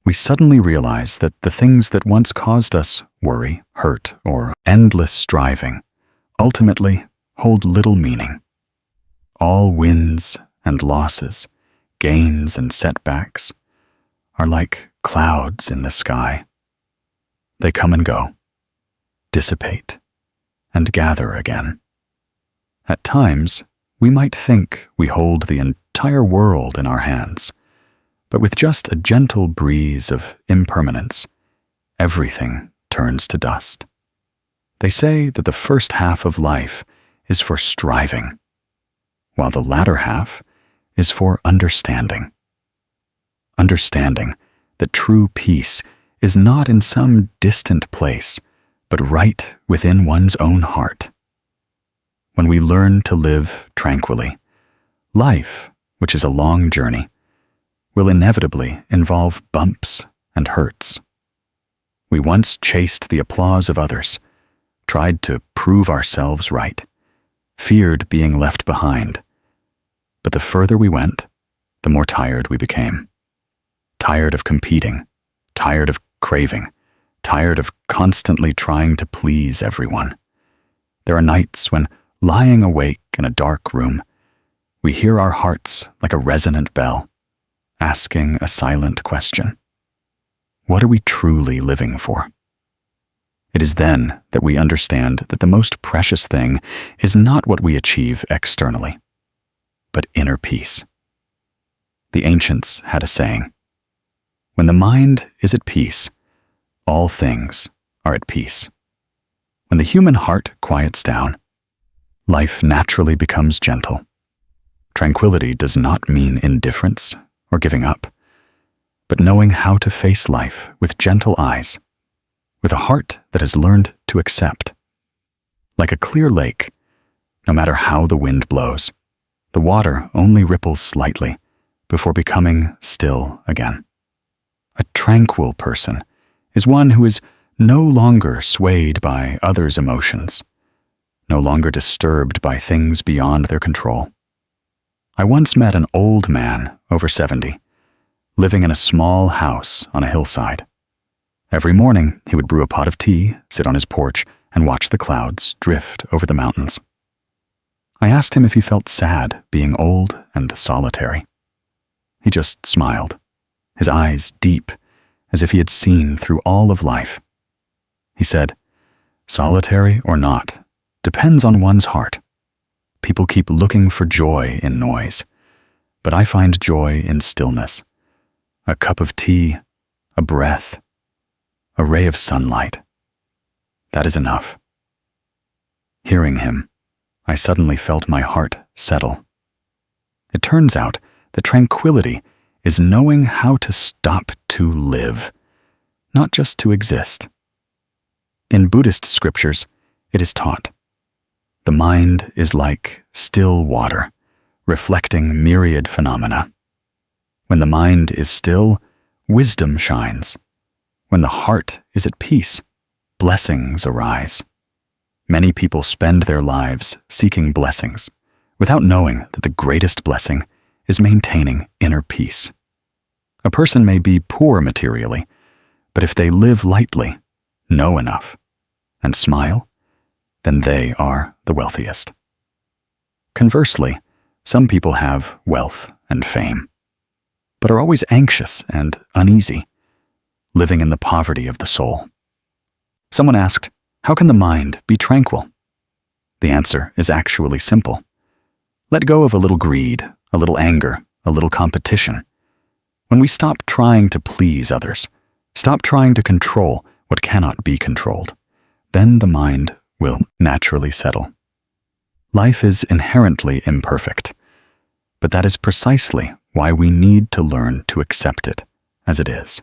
Speaker 1: we suddenly realize that the things that once caused us worry, hurt, or endless striving ultimately hold little meaning. All wins and losses, gains and setbacks are like clouds in the sky. They come and go, dissipate, and gather again. At times, we might think we hold the entire world in our hands, But with just a gentle breeze of impermanence, everything turns to dust. They say that the first half of life is for striving, while the latter half is for understanding. Understanding that true peace is not in some distant place, but right within one's own heart. When we learn to live tranquilly, life, which is a long journey, will inevitably involve bumps and hurts. We once chased the applause of others, tried to prove ourselves right, feared being left behind. But the further we went, the more tired we became. Tired of competing, tired of craving, tired of constantly trying to please everyone. There are nights when, lying awake in a dark room, we hear our hearts like a resonant bell, asking a silent question. What are we truly living for? It is then that we understand that the most precious thing is not what we achieve externally, but inner peace. The ancients had a saying, "When the mind is at peace, all things are at peace." When the human heart quiets down, life naturally becomes gentle. Tranquility does not mean indifference or giving up, but knowing how to face life with gentle eyes, with a heart that has learned to accept. Like a clear lake, no matter how the wind blows, the water only ripples slightly before becoming still again. A tranquil person is one who is no longer swayed by others' emotions, no longer disturbed by things beyond their control. I once met an old man, over 70, living in a small house on a hillside. Every morning, he would brew a pot of tea, sit on his porch, and watch the clouds drift over the mountains. I asked him if he felt sad being old and solitary. He just smiled, his eyes deep, as if he had seen through all of life. He said, "Solitary or not, depends on one's heart. People keep looking for joy in noise, but I find joy in stillness. A cup of tea, a breath, a ray of sunlight. That is enough." Hearing him, I suddenly felt my heart settle. It turns out that tranquility is knowing how to stop to live, not just to exist. In Buddhist scriptures, it is taught, the mind is like still water, reflecting myriad phenomena. When the mind is still, wisdom shines. When the heart is at peace, blessings arise. Many people spend their lives seeking blessings, without knowing that the greatest blessing is maintaining inner peace. A person may be poor materially, but if they live lightly, know enough, and smile, then they are the wealthiest. Conversely, some people have wealth and fame, but are always anxious and uneasy, living in the poverty of the soul. Someone asked, "How can the mind be tranquil?" The answer is actually simple. Let go of a little greed, a little anger, a little competition. When we stop trying to please others, stop trying to control what cannot be controlled, then the mind will naturally settle. Life is inherently imperfect, but that is precisely why we need to learn to accept it as it is.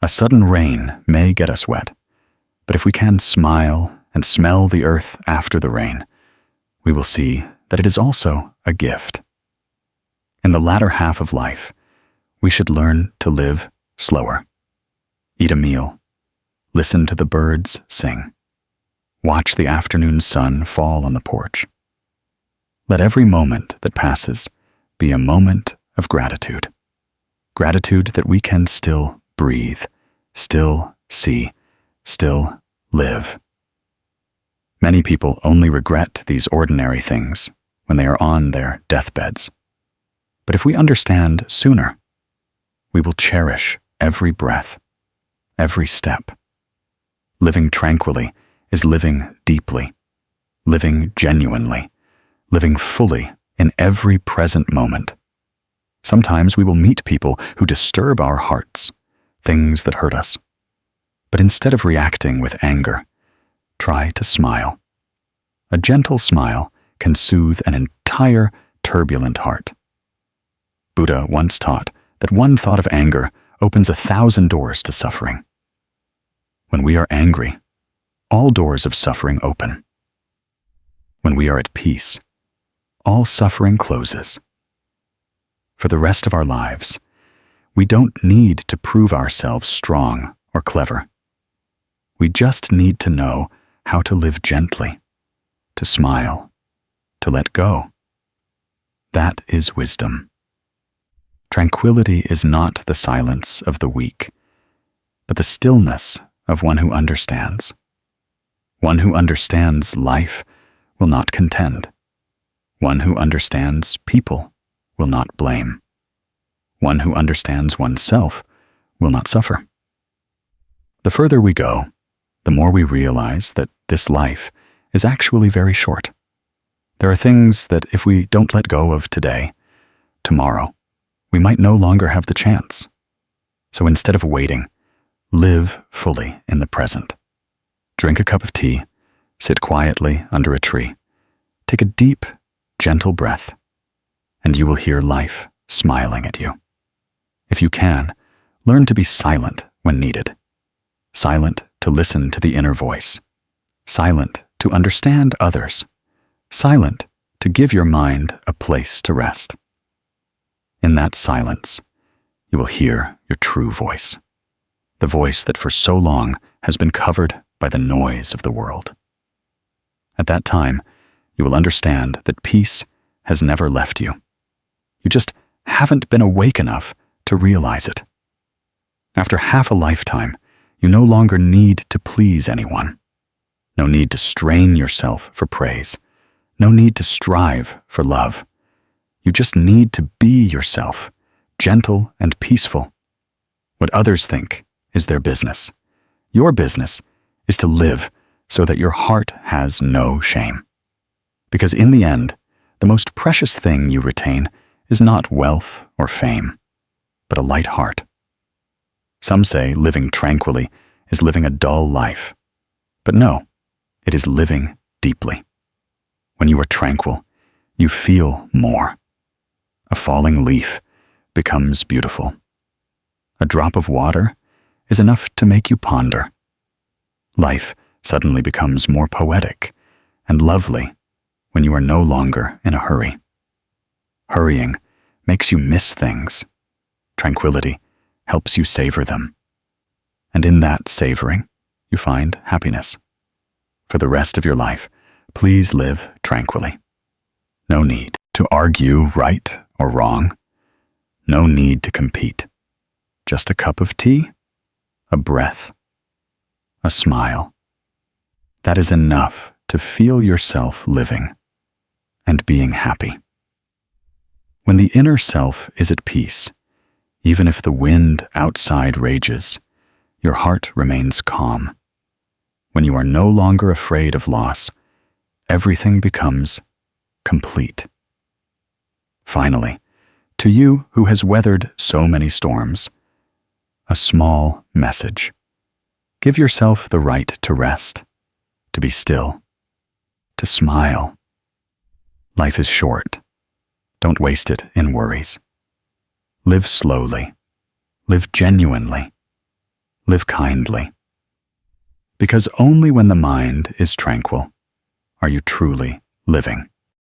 Speaker 1: A sudden rain may get us wet, but if we can smile and smell the earth after the rain, we will see that it is also a gift. In the latter half of life, we should learn to live slower. Eat a meal, listen to the birds sing, watch the afternoon sun fall on the porch. Let every moment that passes be a moment of gratitude. Gratitude that we can still breathe, still see, still live. Many people only regret these ordinary things when they are on their deathbeds. But if we understand sooner, we will cherish every breath, every step. Living tranquilly is living deeply, living genuinely, living fully in every present moment. Sometimes we will meet people who disturb our hearts, things that hurt us. But instead of reacting with anger, try to smile. A gentle smile can soothe an entire turbulent heart. Buddha once taught that one thought of anger opens 1,000 doors to suffering. When we are angry, all doors of suffering open. When we are at peace, all suffering closes. For the rest of our lives, we don't need to prove ourselves strong or clever. We just need to know how to live gently, to smile, to let go. That is wisdom. Tranquility is not the silence of the weak, but the stillness of one who understands. One who understands life will not contend. One who understands people will not blame. One who understands oneself will not suffer. The further we go, the more we realize that this life is actually very short. There are things that if we don't let go of today, tomorrow, we might no longer have the chance. So instead of waiting, live fully in the present. Drink a cup of tea, sit quietly under a tree, take a deep, gentle breath, and you will hear life smiling at you. If you can, learn to be silent when needed. Silent to listen to the inner voice. Silent to understand others. Silent to give your mind a place to rest. In that silence, you will hear your true voice, the voice that for so long has been covered by the noise of the world. At that time, you will understand that peace has never left you. You just haven't been awake enough to realize it. After half a lifetime, you no longer need to please anyone. No need to strain yourself for praise. No need to strive for love. You just need to be yourself, gentle and peaceful. What others think is their business. Your business is to live so that your heart has no shame. Because in the end, the most precious thing you retain is not wealth or fame, but a light heart. Some say living tranquilly is living a dull life. But no, it is living deeply. When you are tranquil, you feel more. A falling leaf becomes beautiful. A drop of water is enough to make you ponder. Life suddenly becomes more poetic and lovely when you are no longer in a hurry. Hurrying makes you miss things. Tranquility helps you savor them. And in that savoring, you find happiness. For the rest of your life, please live tranquilly. No need to argue right or wrong. No need to compete. Just a cup of tea, a breath, a smile. That is enough to feel yourself living and being happy. When the inner self is at peace, even if the wind outside rages, your heart remains calm. When you are no longer afraid of loss, everything becomes complete. Finally, to you who has weathered so many storms, a small message. Give yourself the right to rest, to be still, to smile. Life is short. Don't waste it in worries. Live slowly. Live genuinely. Live kindly. Because only when the mind is tranquil are you truly living.